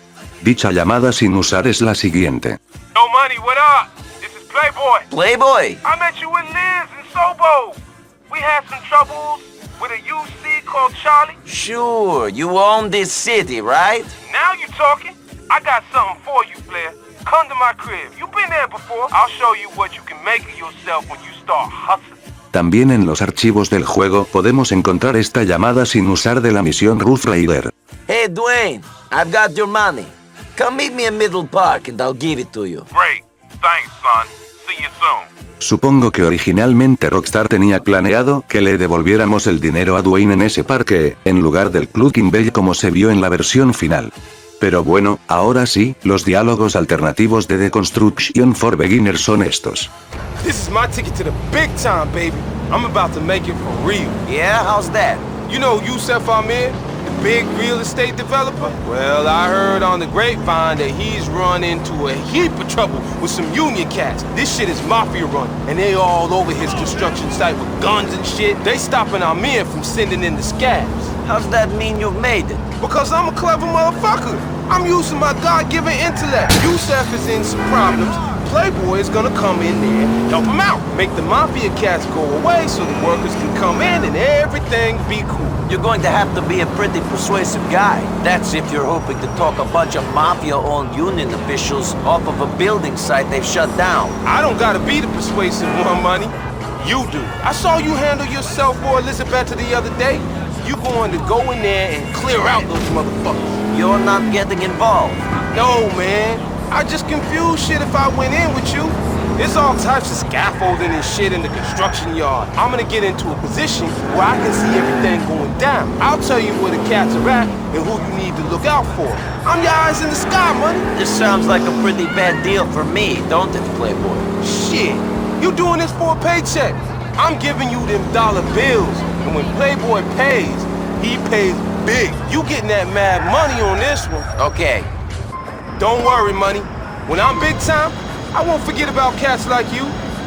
Dicha llamada sin usar es la siguiente. No money, what up? This is Playboy. Playboy? I met you with Liz in Sobo. We had some troubles with a UC called Charlie. Sure, you own this city, right? Now you talking. I got something for you, Blair. Come to my crib. You've been there before. I'll show you what you can make of yourself when you start hustling. También en los archivos del juego podemos encontrar esta llamada sin usar de la misión Rough Rider. Hey Dwayne, I've got your money. Come meet me in Middle Park and I'll give it to you. Great. Thanks, son. See you soon. Supongo que originalmente Rockstar tenía planeado que le devolviéramos el dinero a Dwayne en ese parque, en lugar del Clucking Bell como se vio en la versión final. Pero bueno, ahora sí, los diálogos alternativos de The Construction for Beginners son estos. This is my ticket to the big time, baby. I'm about to make it for real. Yeah, how's that? You know Yusef Amir, the big real estate developer? Well, I heard on the grapevine that he's run into a heap of trouble with some union cats. This shit is mafia run, and they all over his construction site with guns and shit. They stopping Amir from sending in the scabs. How's that mean you've made it? Because I'm a clever motherfucker. I'm using my God-given intellect. Yusef is in some problems. Playboy is gonna come in there, help him out. Make the mafia cats go away so the workers can come in and everything be cool. You're going to have to be a pretty persuasive guy. That's if you're hoping to talk a bunch of mafia-owned union officials off of a building site they've shut down. I don't gotta be the persuasive one, Money. You do. I saw you handle yourself for Elizabeth the other day. You going to go in there and clear out those motherfuckers. You're not getting involved. No, man. I just confuse shit if I went in with you. There's all types of scaffolding and shit in the construction yard. I'm gonna get into a position where I can see everything going down. I'll tell you where the cats are at and who you need to look out for. I'm your eyes in the sky, Money. This sounds like a pretty bad deal for me, don't it, Playboy? Shit. You doing this for a paycheck. I'm giving you them dollar bills. And when Playboy pays, he pays big. You getting that mad money on this one. Okay. Don't worry, Money. When I'm big time, I won't forget about cats like you,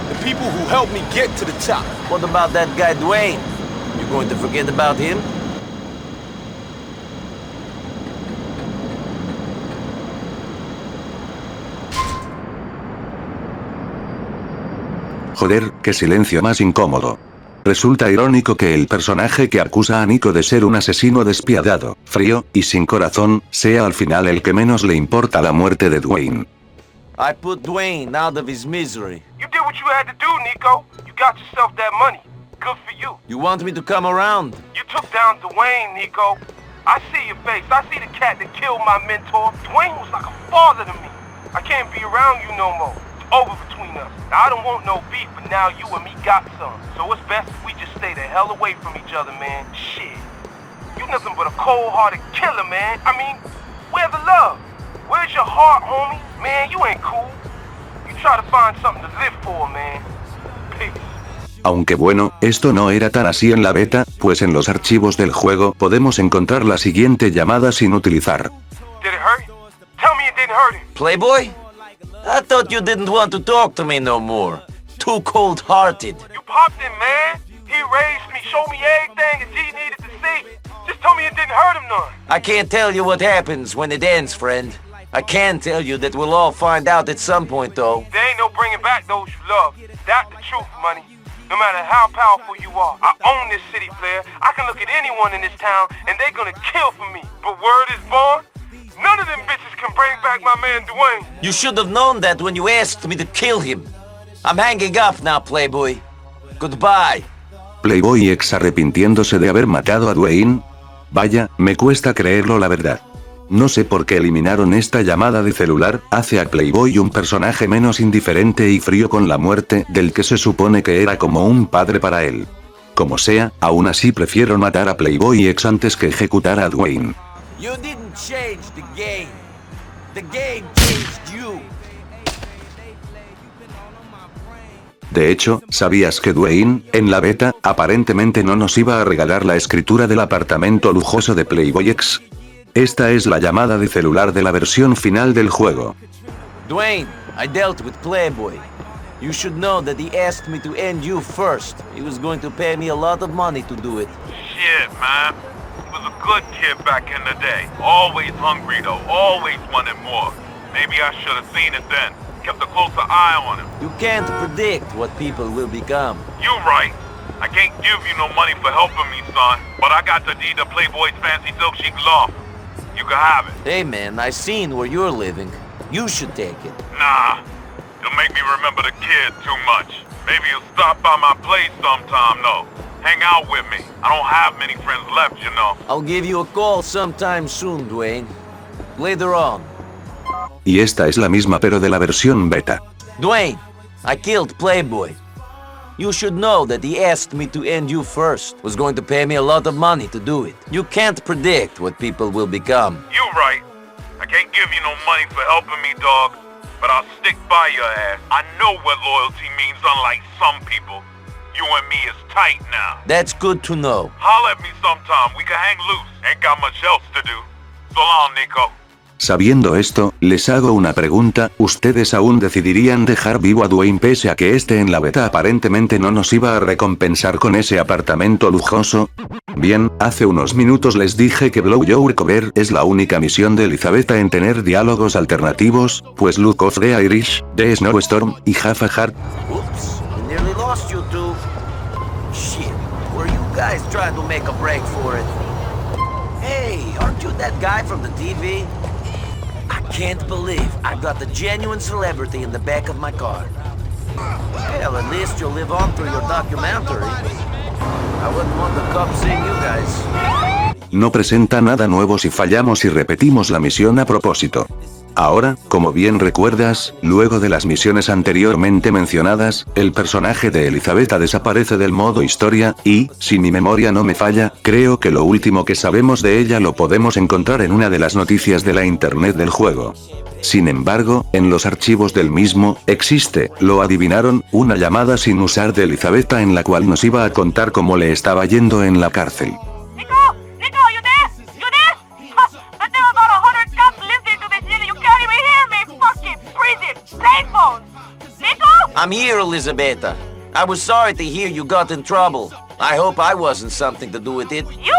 the people who helped me get to the top. What about that guy Dwayne? You going to forget about him? Joder, qué silencio más incómodo. Resulta irónico que el personaje que acusa a Niko de ser un asesino despiadado, frío y sin corazón, sea al final el que menos le importa la muerte de Dwayne. I put Dwayne out of his misery. You did what you had to do, Niko. You got yourself that money. Good for you. You want me to come around? You took down Dwayne, Niko. I see your face. I see the cat that killed my mentor. Dwayne was like a father to me. I can't be around you no more. It's over between us. Now, I don't want no beef, but now you and me got some. So it's best if we just stay the hell away from each other, man. Shit. You nothing but a cold-hearted killer, man. I mean, where's the love? Where's your heart, homie? Man, you ain't cool. You try to find something to live for, man. Peace. Aunque bueno, esto no era tan así en la beta, pues en los archivos del juego podemos encontrar la siguiente llamada sin utilizar. Did it hurt? Tell me it didn't hurt him. Playboy? I thought you didn't want to talk to me no more. Too cold-hearted. You popped him, man. He raised me, showed me everything that G needed to see. Just told me it didn't hurt him none. I can't tell you what happens when it ends, friend. I can tell you that we'll all find out at some point, though. There ain't no bringing back those you love. That's the truth, Money. No matter how powerful you are, I own this city, player. I can look at anyone in this town, and they're gonna kill for me. But word is born, none of them bitches can bring back my man Dwayne. You should have known that when you asked me to kill him. I'm hanging up now, Playboy. Goodbye. Playboy ex arrepintiéndose de haber matado a Dwayne. Vaya, me cuesta creerlo la verdad. No sé por qué eliminaron esta llamada de celular, hace a Playboy un personaje menos indiferente y frío con la muerte del que se supone que era como un padre para él. Como sea, aún así prefiero matar a Playboy ex antes que ejecutar a Dwayne. You didn't change the game. The game changed you. De hecho, ¿sabías que Dwayne, en la beta, aparentemente no nos iba a regalar la escritura del apartamento lujoso de Playboy X? Esta es la llamada de celular de la versión final del juego. Dwayne, I dealt with Playboy. You should know that he asked me to end you first. He was going to pay me a lot of money to do it. Shit, man. He was a good kid back in the day. Always hungry, though. Always wanted more. Maybe I should have seen it then. Kept a closer eye on him. You can't predict what people will become. You're right. I can't give you no money for helping me, son. But I got the deed to Playboy's fancy silk chic loft. You can have it. Hey, man, I seen where you're living. You should take it. Nah. You'll make me remember the kid too much. Maybe you'll stop by my place sometime, though. Hang out with me. I don't have many friends left, you know. I'll give you a call sometime soon, Dwayne. Later on. Y esta es la misma pero de la versión beta. Dwayne, I killed Playboy. You should know that he asked me to end you first. Was going to pay me a lot of money to do it. You can't predict what people will become. You're right. I can't give you no money for helping me, dog. But I'll stick by your ass. I know what loyalty means, unlike some people. You and me is tight now. That's good to know. Holler at me sometime. We can hang loose. Ain't got much else to do. So long, Niko. Sabiendo esto, les hago una pregunta, ¿ustedes aún decidirían dejar vivo a Dwayne pese a que este en la beta aparentemente no nos iba a recompensar con ese apartamento lujoso? Bien, hace unos minutos les dije que Blow Your Cover es la única misión de Elizabeth en tener diálogos alternativos, pues Look of the Irish, The Snowstorm y Half a Heart. Oops, I nearly lost you two. Shit, were you guys trying to make a break for it? Hey, aren't you that guy from the TV? I can't believe I've got the genuine celebrity in the back of my car. Well, at least you'll live on through your documentary. I wouldn't want the cops seeing you guys. No presenta nada nuevo si fallamos y repetimos la misión a propósito. Ahora, como bien recuerdas, luego de las misiones anteriormente mencionadas, el personaje de Elizabeth desaparece del modo historia, y, si mi memoria no me falla, creo que lo último que sabemos de ella lo podemos encontrar en una de las noticias de la internet del juego. Sin embargo, en los archivos del mismo, existe, lo adivinaron, una llamada sin usar de Elizabeth en la cual nos iba a contar cómo le estaba yendo en la cárcel. I'm here, Elizabeth. I was sorry to hear you got in trouble. I hope I wasn't something to do with it. You?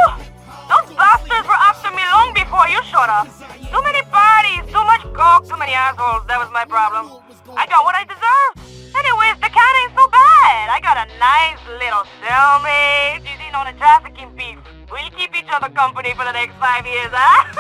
Those bastards were after me long before you showed up. Too many parties, too much coke, too many assholes. That was my problem. I got what I deserved. Anyways, the cat ain't so bad. I got a nice little cellmate. She's in on a trafficking beef. We'll keep each other company for the next 5 years, huh?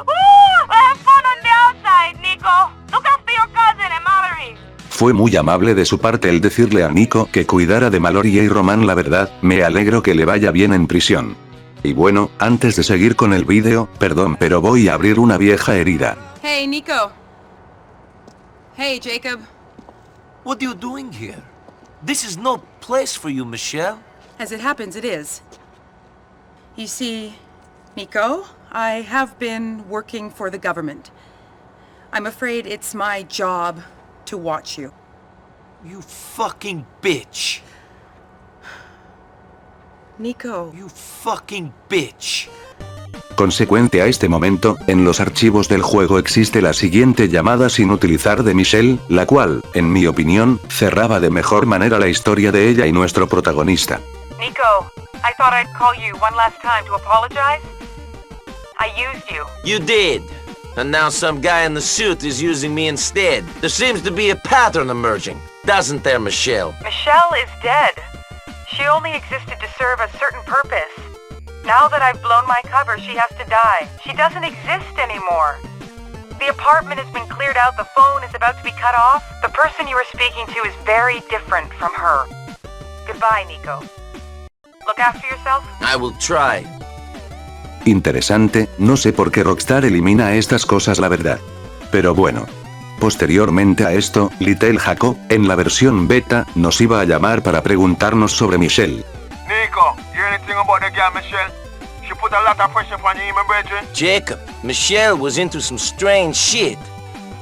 Woo! Have fun on the outside, Niko. Look after your cousin and Mallory. Fue muy amable de su parte el decirle a Niko que cuidara de Mallory y Roman. La verdad, me alegro que le vaya bien en prisión. Y bueno, antes de seguir con el vídeo, perdón, pero voy a abrir una vieja herida. Hey, Niko. Hey, Jacob. What are you doing here? This is no place for you, Michelle. As it happens, it is. You see, Niko, I have been working for the government. I'm afraid it's my job to watch you. You fucking bitch. Niko. You fucking bitch. Consecuente a este momento, en los archivos del juego existe la siguiente llamada sin utilizar de Michelle, la cual, en mi opinión, cerraba de mejor manera la historia de ella y nuestro protagonista. Niko, I thought I'd call you one last time to apologize. I used you. You did. And now some guy in the suit is using me instead. There seems to be a pattern emerging, doesn't there, Michelle? Michelle is dead. She only existed to serve a certain purpose. Now that I've blown my cover, she has to die. She doesn't exist anymore. The apartment has been cleared out, the phone is about to be cut off. The person you were speaking to is very different from her. Goodbye, Niko. Look after yourself. I will try. Interesante, no sé por qué Rockstar elimina estas cosas, la verdad. Pero bueno. Posteriormente a esto, Little Jaco, en la versión beta, nos iba a llamar para preguntarnos sobre Michelle. Niko, you hear anything about the girl Michelle? She put a lot of pressure on you, my brethren. Jacob, Michelle was into some strange shit.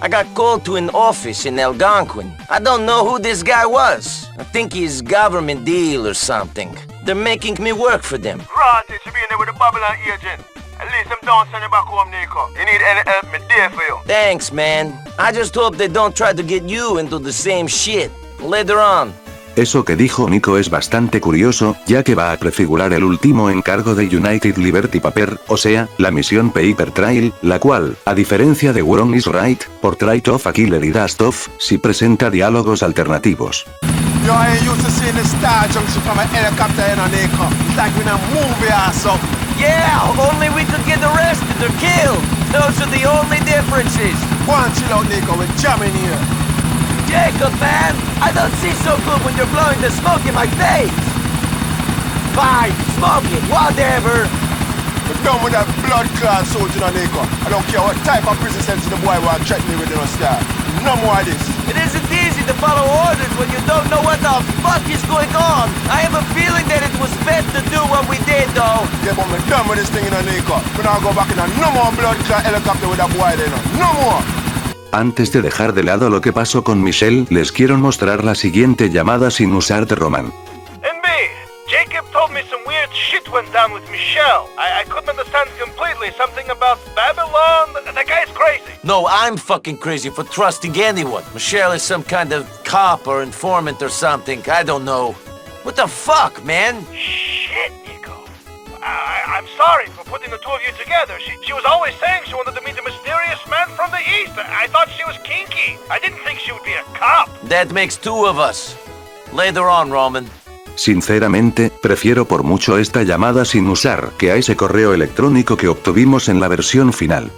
I got called to an office in Algonquin. I don't know who this guy was. I think he's government deal or something. They're making me work for them. Rotty should be in there with the Babylon agent. At least I'm don't send you back home, Niko. You need any help, me there for you. Thanks, man. I just hope they don't try to get you into the same shit later on. Eso que dijo Niko es bastante curioso, ya que va a prefigurar el último encargo de United Liberty Paper, o sea, la misión Paper Trail, la cual, a diferencia de Wrong is Right, Portrait of a Killer y Dust Off, sí presenta diálogos alternativos. Yo, I ain't used to seeing the Star Junction from a helicopter in a Niko. It's like in a movie or something. Yeah, only we could get arrested or killed. Those are the only differences. Go on, chill out, Niko. We're jamming here. Jacob, man, I don't see so good when you're blowing the smoke in my face. Fine, smoke it, whatever. We're done with that blood clot soldier, Niko. I don't care what type of prison sentence the boy will threaten me with, no Star. No more of this. It isn't easy to follow orders when you don't know what the fuck is going on. I have a feeling that it was best to do what we did, though. Yeah, but we're done with this thing, Niko. We're not go back in a no more blood clot helicopter with that boy there, no more. Antes de dejar de lado lo que pasó con Michelle, les quiero mostrar la siguiente llamada sin usar de Roman. And me, Jacob told me some weird shit went down down with Michelle. I couldn't understand completely something about Babylon. That guy's crazy. No, I'm fucking crazy for trusting anyone. Michelle is some kind of cop or informant or something. I don't know. What the fuck, man? Shit, Niko. I'm sorry for putting the two of you together. She was always saying she wanted to meet a mysterious man from the East. I thought she was kinky. I didn't think she would be a cop. That makes two of us. Later on, Roman. Sinceramente, prefiero por mucho esta llamada sin usar que a ese correo electrónico que obtuvimos en la versión final.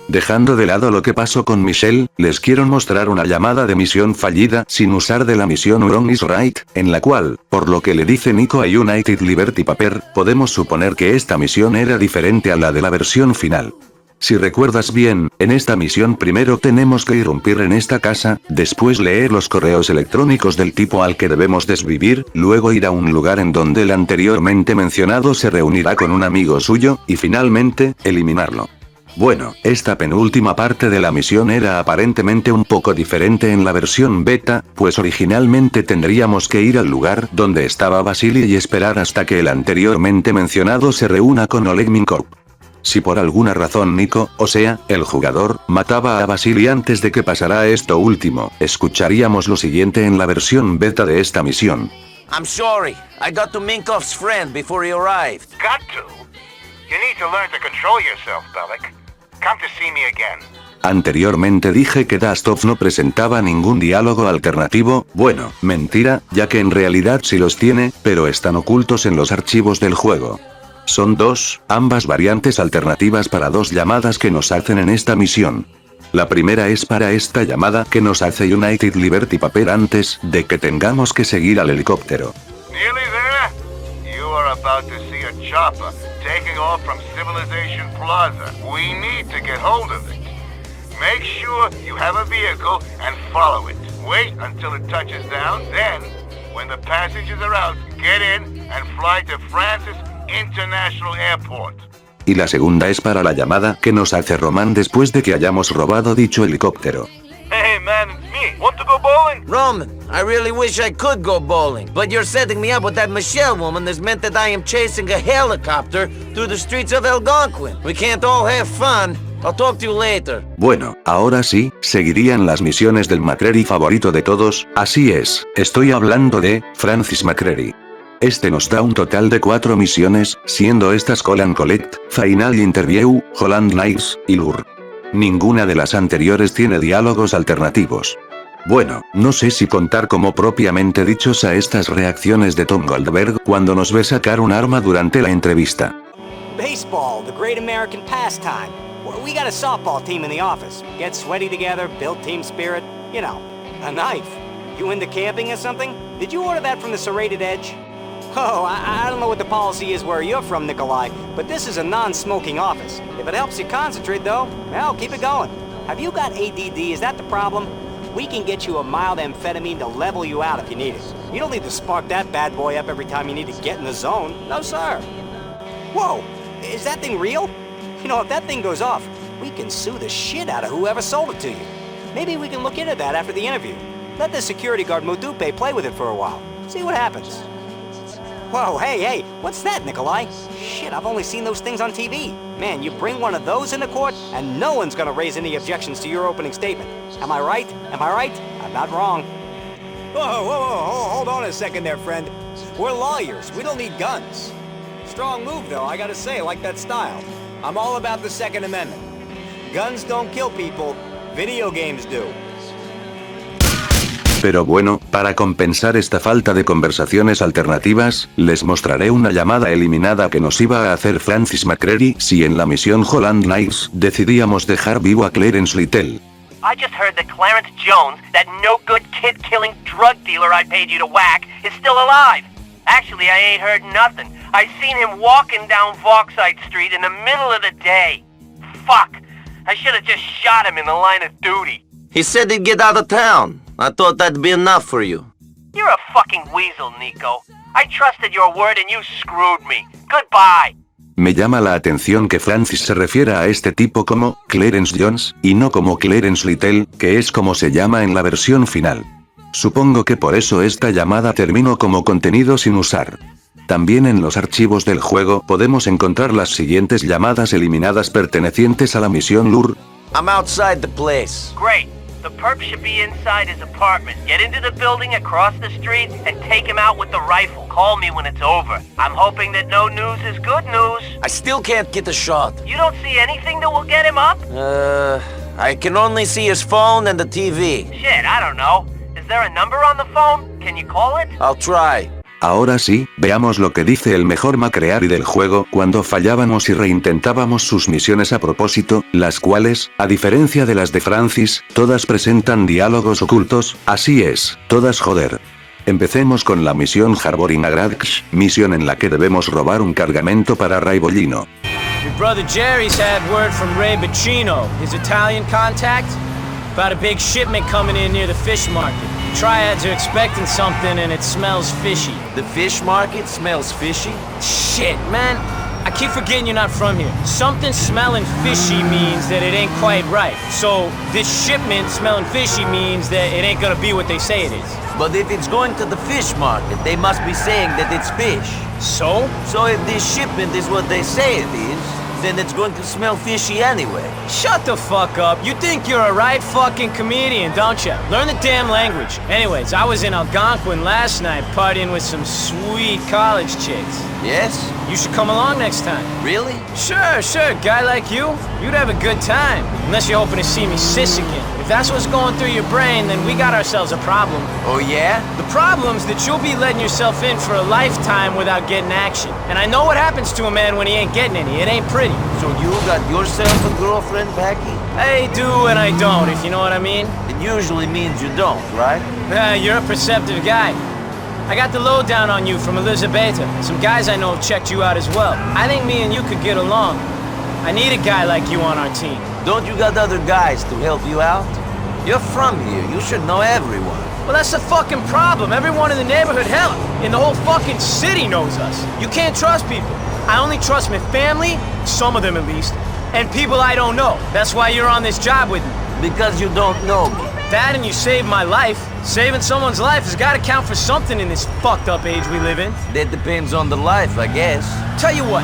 Dejando de lado lo que pasó con Michelle, les quiero mostrar una llamada de misión fallida sin usar de la misión Wrong is Right, en la cual, por lo que le dice Niko a United Liberty Paper, podemos suponer que esta misión era diferente a la de la versión final. Si recuerdas bien, en esta misión primero tenemos que irrumpir en esta casa, después leer los correos electrónicos del tipo al que debemos desvivir, luego ir a un lugar en donde el anteriormente mencionado se reunirá con un amigo suyo, y finalmente, eliminarlo. Bueno, esta penúltima parte de la misión era aparentemente un poco diferente en la versión beta, pues originalmente tendríamos que ir al lugar donde estaba Vasily y esperar hasta que el anteriormente mencionado se reúna con Oleg Minkov. Si por alguna razón Niko, o sea, el jugador, mataba a Vasily antes de que pasara esto último, escucharíamos lo siguiente en la versión beta de esta misión. I'm sorry. I got to Minkov's friend before he arrived. Got to? You need to learn to control yourself, Bellic. Come to see me again. Anteriormente dije que Dastov no presentaba ningún diálogo alternativo, bueno, mentira, ya que en realidad sí los tiene, pero están ocultos en los archivos del juego. Son dos, ambas variantes alternativas para dos llamadas que nos hacen en esta misión. La primera es para esta llamada que nos hace United Liberty Paper antes de que tengamos que seguir al helicóptero. Nearly there? You are about to see a chopper taking off from Civilization Plaza. We need to get hold of it. Make sure you have a vehicle and follow it. Wait until it touches down, then, when the passengers are out, get in and fly to Francis International Airport. Y la segunda es para la llamada que nos hace Roman después de que hayamos robado dicho helicóptero. Hey man, it's me. Want to go bowling? Roman, I really wish I could go bowling, but you're setting me up with that Michelle woman that's meant that I am chasing a helicopter through the streets of Algonquin. We can't all have fun. I'll talk to you later. Bueno, ahora sí, seguirían las misiones del McCreary favorito de todos, así es, estoy hablando de Francis McCreary. Este nos da un total de 4 misiones, siendo estas Call and Collect, Final Interview, Holland Nights, y Lure. Ninguna de las anteriores tiene diálogos alternativos. Bueno, no sé si contar como propiamente dichos a estas reacciones de Tom Goldberg cuando nos ve sacar un arma durante la entrevista. Baseball, the great American pastime. We got a softball team in the office. Get sweaty together, build team spirit, you know. A knife. You into camping or something? Did you order that from the Serrated Edge? Oh, I don't know what the policy is where you're from, Nikolai, but this is a non-smoking office. If it helps you concentrate, though, well, keep it going. Have you got ADD? Is that the problem? We can get you a mild amphetamine to level you out if you need it. You don't need to spark that bad boy up every time you need to get in the zone. No, sir. Whoa, is that thing real? You know, if that thing goes off, we can sue the shit out of whoever sold it to you. Maybe we can look into that after the interview. Let the security guard Mudupe play with it for a while. See what happens. Whoa, hey, what's that, Nikolai? Shit, I've only seen those things on TV. Man, you bring one of those into court, and no one's gonna raise any objections to your opening statement. Am I right? Am I right? I'm not wrong. Whoa, hold on a second there, friend. We're lawyers, we don't need guns. Strong move, though, I gotta say, I like that style. I'm all about the Second Amendment. Guns don't kill people, video games do. Pero bueno, para compensar esta falta de conversaciones alternativas, les mostraré una llamada eliminada que nos iba a hacer Francis McCreary si en la misión Holland Nights decidíamos dejar vivo a Clarence Little. I just heard that Clarence Jones, that no-good kid-killing drug dealer I paid you to whack, is still alive. Actually, I ain't heard nothing. I seen him walking down Vauxhide Street in the middle of the day. Fuck. I should have just shot him in the line of duty. He said he'd get out of town. I thought that'd be enough for you. You're a fucking weasel, Niko. I trusted your word and you screwed me. Goodbye. Me llama la atención que Francis se refiera a este tipo como Clarence Jones, y no como Clarence Little, que es como se llama en la versión final. Supongo que por eso esta llamada terminó como contenido sin usar. También en los archivos del juego podemos encontrar las siguientes llamadas eliminadas pertenecientes a la misión LUR. I'm outside the place. Great. The perp should be inside his apartment. Get into the building across the street and take him out with the rifle. Call me when it's over. I'm hoping that no news is good news. I still can't get the shot. You don't see anything that will get him up? I can only see his phone and the TV. Shit, I don't know. Is there a number on the phone? Can you call it? I'll try. Ahora sí, veamos lo que dice el mejor macreari del juego cuando fallábamos y reintentábamos sus misiones a propósito, las cuales, a diferencia de las de Francis, todas presentan diálogos ocultos, así es, todas joder. Empecemos con la misión Harboring a Gradx, misión en la que debemos robar un cargamento para Ray Bollino. Your brother Jerry's had word from Ray Boccino, his Italian contact, about a big shipment coming in near the fish market. Triads are expecting something and it smells fishy. The fish market smells fishy? Shit, man. I keep forgetting you're not from here. Something smelling fishy means that it ain't quite right. So, this shipment smelling fishy means that it ain't gonna be what they say it is. But if it's going to the fish market, they must be saying that it's fish. So? So if this shipment is what they say it is, then it's going to smell fishy anyway. Shut the fuck up. You think you're a right fucking comedian, don't you? Learn the damn language. Anyways, I was in Algonquin last night partying with some sweet college chicks. Yes? You should come along next time. Really? Sure. Guy like you, you'd have a good time. Unless you're hoping to see me sis again. If that's what's going through your brain, then we got ourselves a problem. Oh yeah? The problem's that you'll be letting yourself in for a lifetime without getting action. And I know what happens to a man when he ain't getting any. It ain't pretty. So you got yourself a girlfriend, Becky? I do and I don't, if you know what I mean. It usually means you don't, right? You're a perceptive guy. I got the lowdown on you from Elizabeta. Some guys I know have checked you out as well. I think me and you could get along. I need a guy like you on our team. Don't you got other guys to help you out? You're from here. You should know everyone. Well, that's the fucking problem. Everyone in the neighborhood, hell, in the whole fucking city knows us. You can't trust people. I only trust my family, some of them at least, and people I don't know. That's why you're on this job with me. Because you don't know me. That and you saved my life. Saving someone's life has got to count for something in this fucked up age we live in. That depends on the life, I guess. Tell you what,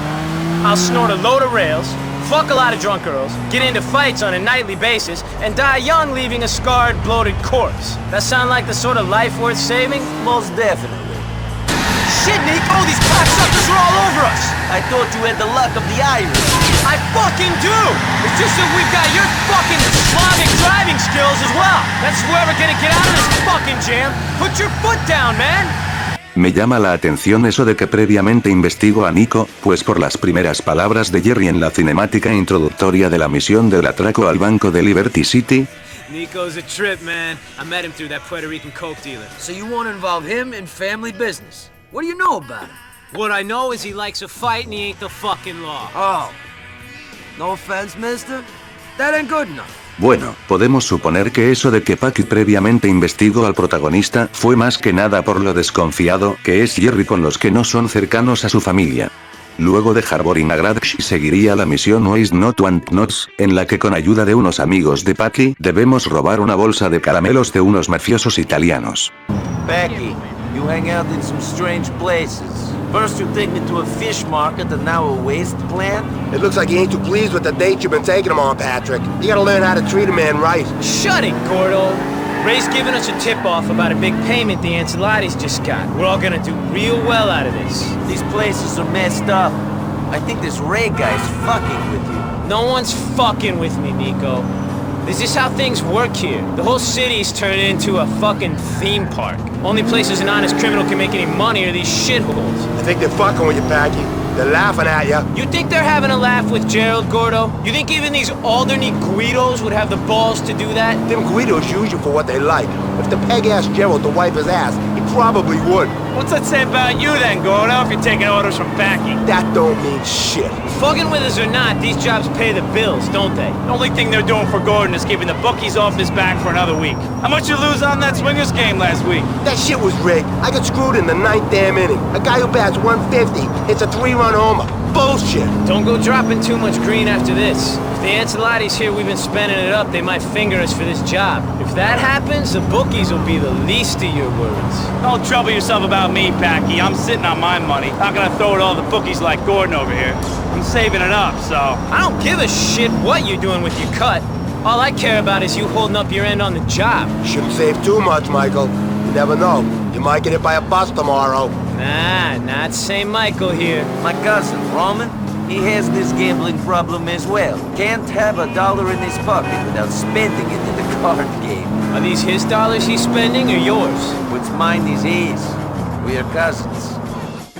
I'll snort a load of rails, fuck a lot of drunk girls, get into fights on a nightly basis, and die young leaving a scarred, bloated corpse. That sound like the sort of life worth saving? Most definitely. Shit, Niko, these cocksuckers are all over us! I thought you had the luck of the Irish. I fucking do! It's just that we've got your fucking Slavic driving skills as well. That's where we're gonna get out of this fucking jam. Put your foot down, man! Me llama la atención eso de que previamente investigo a Niko, pues por las primeras palabras de Jerry en la cinemática introductoria de la misión del atraco al banco de Liberty City. Niko's a trip, man. I met him through that Puerto Rican coke dealer. So you want to involve him in family business? What do you know about him? What I know is he likes a fight and he ain't the fucking law. Oh. No offense, mister. That ain't good enough. Bueno, podemos suponer que eso de que Paki previamente investigó al protagonista fue más que nada por lo desconfiado que es Jerry con los que no son cercanos a su familia. Luego de Harboring a Gradx seguiría la misión Waste Not Want Nots, en la que con ayuda de unos amigos de Paki debemos robar una bolsa de caramelos de unos mafiosos italianos. Becky, you hang out in some strange places. First you take me to a fish market and now a waste plant? It looks like you ain't too pleased with the date you've been taking him on, Patrick. You gotta learn how to treat a man right. Shut it, Gordo. Ray's giving us a tip-off about a big payment the Ancelotti's just got. We're all gonna do real well out of this. These places are messed up. I think this Ray guy's fucking with you. No one's fucking with me, Niko. This is how things work here. The whole city's turned into a fucking theme park. Only places an honest criminal can make any money are these shitholes. I think they're fucking with you, Packy. They're laughing at you. You think they're having a laugh with Gerald, Gordo? You think even these Alderney Guidos would have the balls to do that? Them Guidos use you for what they like. If the peg asked Gerald to wipe his ass, he probably would. What's that say about you then, Gordo, if you're taking orders from Packy? That don't mean shit. Fucking with us or not, these jobs pay the bills, don't they? The only thing they're doing for Gordon is keeping the bookies off his back for another week. How much you lose on that swingers game last week? That shit was rigged. I got screwed in the 9th damn inning. A guy who bats 150 hits a 3-run homer. bullshit. Don't go dropping too much green after this. If the Ancelotti's here, we've been spending it up, they might finger us for this job. If that happens, the bookies will be the least of your worries. Don't trouble yourself about me, Packy. I'm sitting on my money. Not gonna throw it all the bookies like Gordon over here. I'm saving it up, so... I don't give a shit what you're doing with your cut. All I care about is you holding up your end on the job. Shouldn't save too much, Michael. You never know. You might get hit by a bus tomorrow. Nah, not St. Michael here. My cousin, Roman, he has this gambling problem as well. Can't have $1 in his pocket without spending it in the card game. Are these his dollars he's spending or yours? What's mine is his. We are cousins.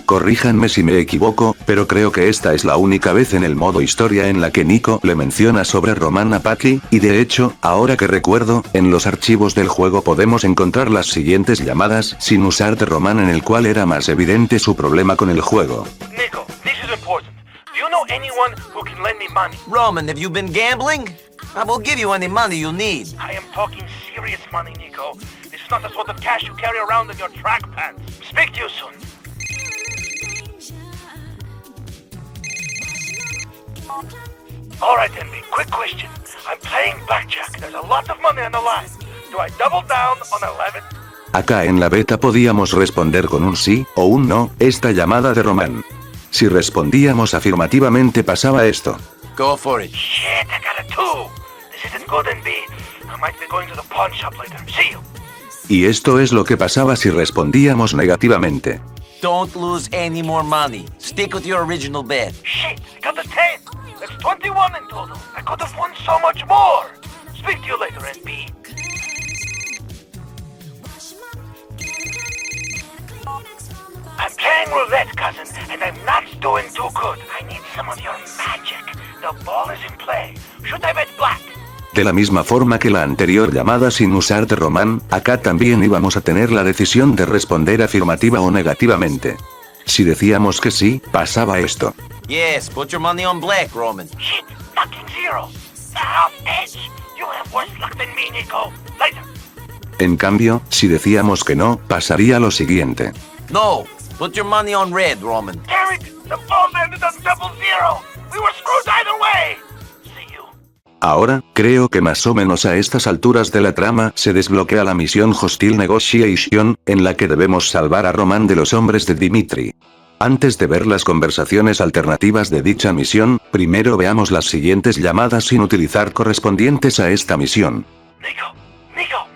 Corríjanme si me equivoco, pero creo que esta es la única vez en el modo historia en la que Niko le menciona sobre Roman a Packy, y de hecho, ahora que recuerdo, en los archivos del juego podemos encontrar las siguientes llamadas sin usar de Roman en el cual era más evidente su problema con el juego. Niko, this is important. Do you know anyone who can lend me money? Roman, have you been gambling? I will give you any money you need. I am talking serious money, Niko. This is not the sort of cash you carry around in your track pants. Speak to you soon. Alright, Envy, quick question. I'm playing blackjack. There's a lot of money on the line. Do I double down on 11? Acá en la beta podíamos responder con un sí, o un no, esta llamada de Roman. Si respondíamos afirmativamente pasaba esto. Go for it. Shit, I got a 2. This isn't good, Envy. I might be going to the pawn shop later. See you. Y esto es lo que pasaba si respondíamos negativamente. Don't lose any more money. Stick with your original bet. Shit, I got the 10. That's 21 in total. I could have won so much more. Speak to you later, NB. I'm playing roulette, cousin, and I'm not doing too good. I need some of your magic. The ball is in play. Should I bet black? De la misma forma que la anterior llamada sin usar de Roman, acá también íbamos a tener la decisión de responder afirmativa o negativamente. Si decíamos que sí, pasaba esto. Yes, put your money on black, Roman. Shit, fucking zero. The half edge. You have worse luck than me, Niko. Later. En cambio, si decíamos que no, pasaría lo siguiente. No, put your money on red, Roman. Damn it, the ball landed on 00. We were screwed either way. Ahora, creo que más o menos a estas alturas de la trama se desbloquea la misión Hostile Negotiation, en la que debemos salvar a Roman de los hombres de Dimitri. Antes de ver las conversaciones alternativas de dicha misión, primero veamos las siguientes llamadas sin utilizar correspondientes a esta misión. Niko,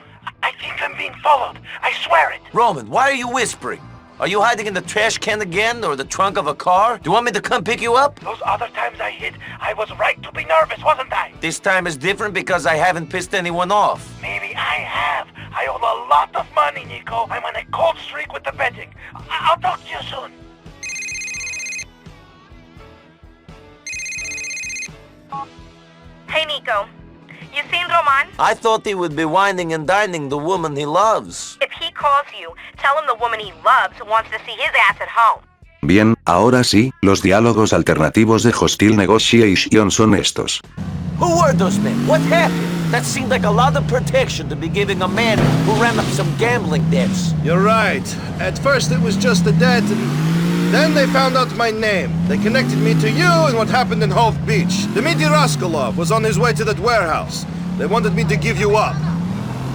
I think I'm being followed. I swear it. Roman, why are you whispering? Are you hiding in the trash can again, or the trunk of a car? Do you want me to come pick you up? Those other times I hid, I was right to be nervous, wasn't I? This time is different because I haven't pissed anyone off. Maybe I have. I owe a lot of money, Niko. I'm on a cold streak with the betting. I'll talk to you soon. Hey, Niko. You seen Roman? I thought he would be whining and dining the woman he loves. If he calls you, tell him the woman he loves wants to see his ass at home. Bien, ahora sí, los diálogos alternativos de Hostile Negotiation son estos. Who were those men? What happened? That seemed like a lot of protection to be giving a man who ran up some gambling debts. You're right. At first it was just a debt, and then they found out my name. They connected me to you and what happened in Hove Beach. Dmitry Raskolov was on his way to that warehouse. They wanted me to give you up.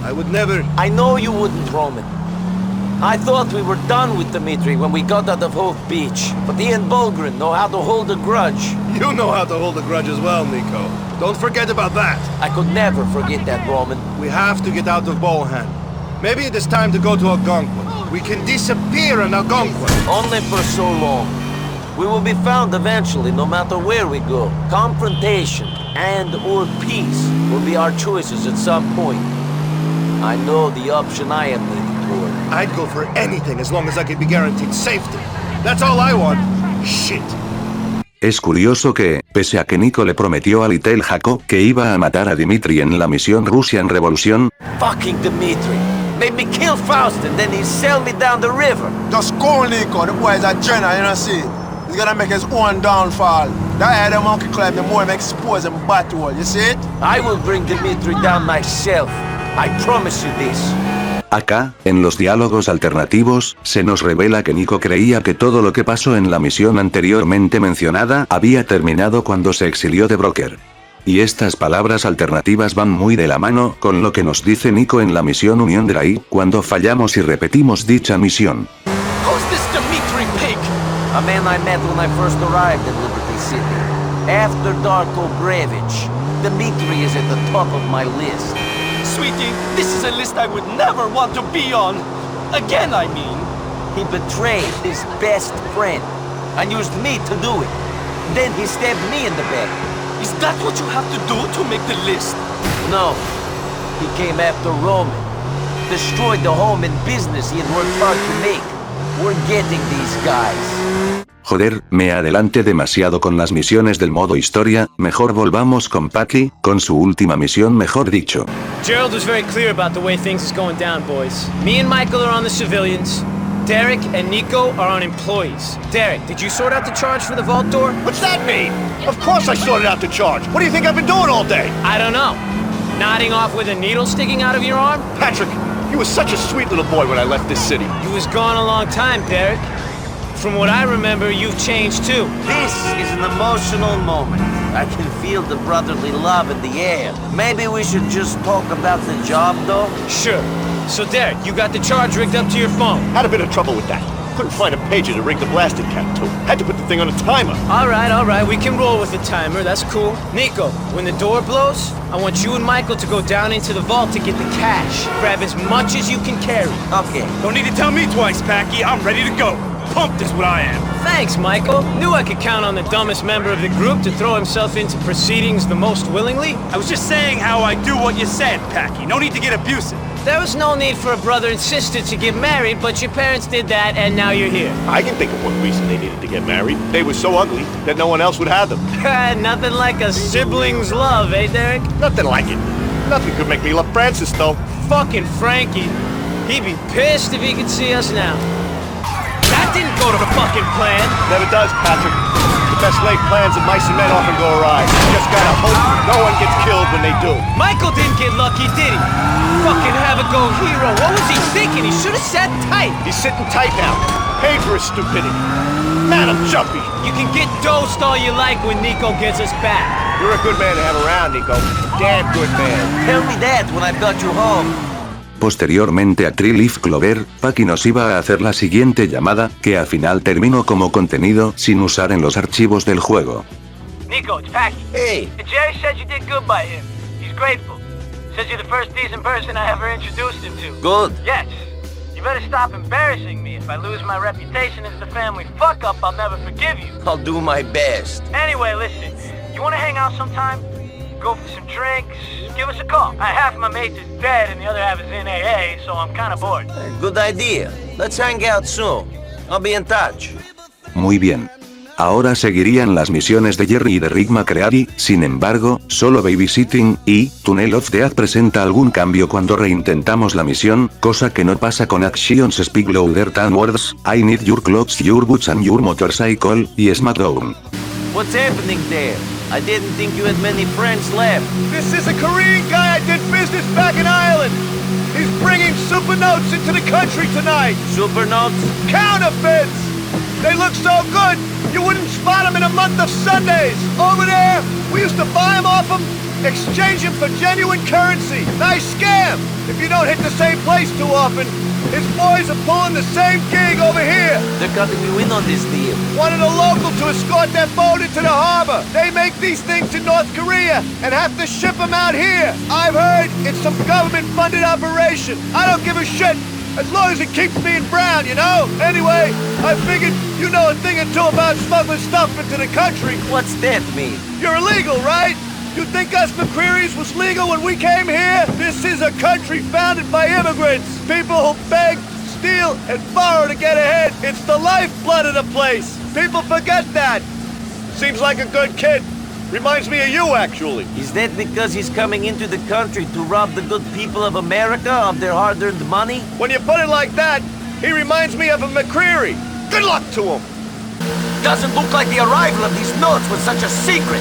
I would never... I know you wouldn't, Roman. I thought we were done with Dmitri when we got out of Hove Beach. But he and Bulgrin know how to hold a grudge. You know how to hold a grudge as well, Niko. Don't forget about that. I could never forget that, Roman. We have to get out of Bohan. Maybe it is time to go to Algonquin. We can disappear in Algonquin. Only for so long. We will be found eventually, no matter where we go. Confrontation and or peace will be our choices at some point. I know the option I am leaning toward. I'd go for anything as long as I could be guaranteed safety. That's all I want. Shit. Es curioso que, pese a que Niko le prometió a Little Jaco que iba a matar a Dimitri en la misión Russian Revolution. Fucking Dimitri. Made me kill Faust and then he sailed me down the river. Just go, Niko. The boy is a general, you know see? He's gonna make his own downfall. That higher the monkey climb, the more him expose him battle, you see it? I will bring Dimitri down myself. I promise you this. Acá, en los diálogos alternativos, se nos revela que Niko creía que todo lo que pasó en la misión anteriormente mencionada había terminado cuando se exilió de Broker. Y estas palabras alternativas van muy de la mano con lo que nos dice Niko en la misión Unión de la I, cuando fallamos y repetimos dicha misión. A man I met when I first arrived in Liberty City. After Darko Brevich. Dmitri is at the top of my list. Sweetie, this is a list I would never want to be on. Again, I mean. He betrayed his best friend and used me to do it. Then he stabbed me in the back. Is that what you have to do to make the list? No. He came after Roman. Destroyed the home and business he had worked hard to make. We're getting these guys. Joder, me adelanté demasiado con las misiones del modo historia, mejor volvamos con Patty, con su última misión mejor dicho. Gerald was very clear about the way things is going down, boys. Me and Michael are on the civilians. Derek and Niko are on employees. Derek, did you sort out the charge for the vault door? What's that mean? Of course I sorted out the charge. What do you think I've been doing all day? I don't know. Nodding off with a needle sticking out of your arm? Patrick, you were such a sweet little boy when I left this city. You was gone a long time, Derek. From what I remember, you've changed too. This is an emotional moment. I can feel the brotherly love in the air. Maybe we should just talk about the job, though? Sure. So, Derek, you got the charge rigged up to your phone. Had a bit of trouble with that. Couldn't find a pager to rig the blasted cap to. Had to put the thing on a timer. All right. We can roll with the timer. That's cool. Niko, when the door blows, I want you and Michael to go down into the vault to get the cash. Grab as much as you can carry. Okay. Don't need to tell me twice, Packy. I'm ready to go. Pumped is what I am. Thanks, Michael. Knew I could count on the dumbest member of the group to throw himself into proceedings the most willingly. I was just saying how I do what you said, Packy. No need to get abusive. There was no need for a brother and sister to get married, but your parents did that, and now you're here. I can think of one reason they needed to get married. They were so ugly that no one else would have them. Nothing like a sibling's love, eh, Derek? Nothing like it. Nothing could make me love Francis, though. Fucking Frankie. He'd be pissed if he could see us now. That didn't go to the fucking plan. Never does, Patrick. The best laid plans of mice and men often go awry. You just gotta hope no one gets killed when they do. Michael didn't get lucky, did he? Fucking have-a-go hero. What was he thinking? He should have sat tight. He's sitting tight now. Paid for his stupidity. Man, I'm jumpy. You can get dosed all you like when Niko gets us back. You're a good man to have around, Niko. Damn good man. Tell me that when I've got you home. Posteriormente a Tree Leaf Clover, Packy nos iba a hacer la siguiente llamada, que al final terminó como contenido sin usar en los archivos del juego. Niko, it's Packy. Hey. Jerry said you did good by him. He's grateful. Says you're the first decent person I ever introduced him to. Good. Yes. You better stop embarrassing me. If I lose my reputation as the family fuck-up, I'll never forgive you. I'll do my best. Anyway, listen. You want to hang out sometime? Go for some drinks? Give us a call. Half of my mates is dead and the other half is in AA, so I'm kind of bored. Good idea. Let's hang out soon. I'll be in touch. Muy bien. Ahora seguirían las misiones de Jerry y de Rick McCready, sin embargo, solo Babysitting y Tunnel of Death presenta algún cambio cuando reintentamos la misión, cosa que no pasa con Actions Speak Louder Than Words, I Need Your Clothes, Your Boots and Your Motorcycle, y SmackDown. What's happening there? I didn't think you had many friends left. This is a Korean guy I did business back in Ireland. He's bringing super notes into the country tonight. Super notes? Counterfeits! They look so good, you wouldn't spot them in a month of Sundays. Over there, we used to buy them off them, exchange them for genuine currency. Nice scam. If you don't hit the same place too often, his boys are pulling the same gig over here. They're cutting you in on this deal. Wanted a local to escort their boat into the harbor. They make these things in North Korea and have to ship them out here. I've heard it's some government-funded operation. I don't give a shit. As long as it keeps me in brown, you know? Anyway, I figured you know a thing or two about smuggling stuff into the country. What's that mean? You're illegal, right? You think us McCreary's was legal when we came here? This is a country founded by immigrants. People who beg, steal, and borrow to get ahead. It's the lifeblood of the place. People forget that. Seems like a good kid. Reminds me of you, actually. Is that because he's coming into the country to rob the good people of America of their hard-earned money? When you put it like that, he reminds me of a McCreary. Good luck to him. Doesn't look like the arrival of these notes was such a secret.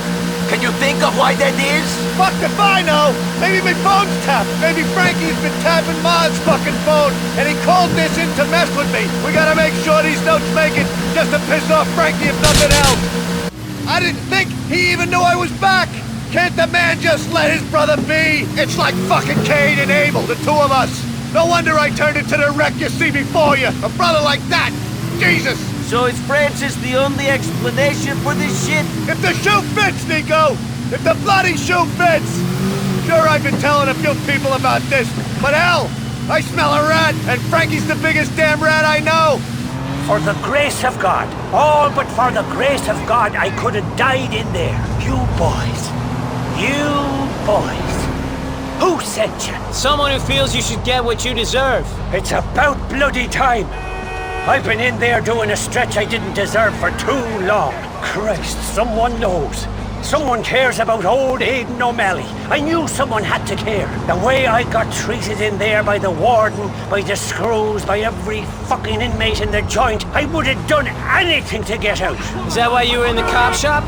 Can you think of why that is? Fuck if I know! Maybe my phone's tapped. Maybe Frankie's been tapping Ma's fucking phone, and he called this in to mess with me. We gotta make sure these notes make it, just to piss off Frankie if nothing else. I didn't think he even knew I was back. Can't the man just let his brother be? It's like fucking Cain and Abel, the two of us. No wonder I turned into the wreck you see before you. A brother like that. Jesus. So is Francis the only explanation for this shit? If the shoe fits, Niko! If the bloody shoe fits! Sure, I've been telling a few people about this, but hell, I smell a rat, and Frankie's the biggest damn rat I know! For the grace of God, all but for the grace of God, I could have died in there. You boys. Who sent you? Someone who feels you should get what you deserve. It's about bloody time. I've been in there doing a stretch I didn't deserve for too long. Christ, someone knows. Someone cares about old Aidan O'Malley. I knew someone had to care. The way I got treated in there by the warden, by the screws, by every fucking inmate in the joint, I would have done anything to get out. Is that why you were in the cop shop?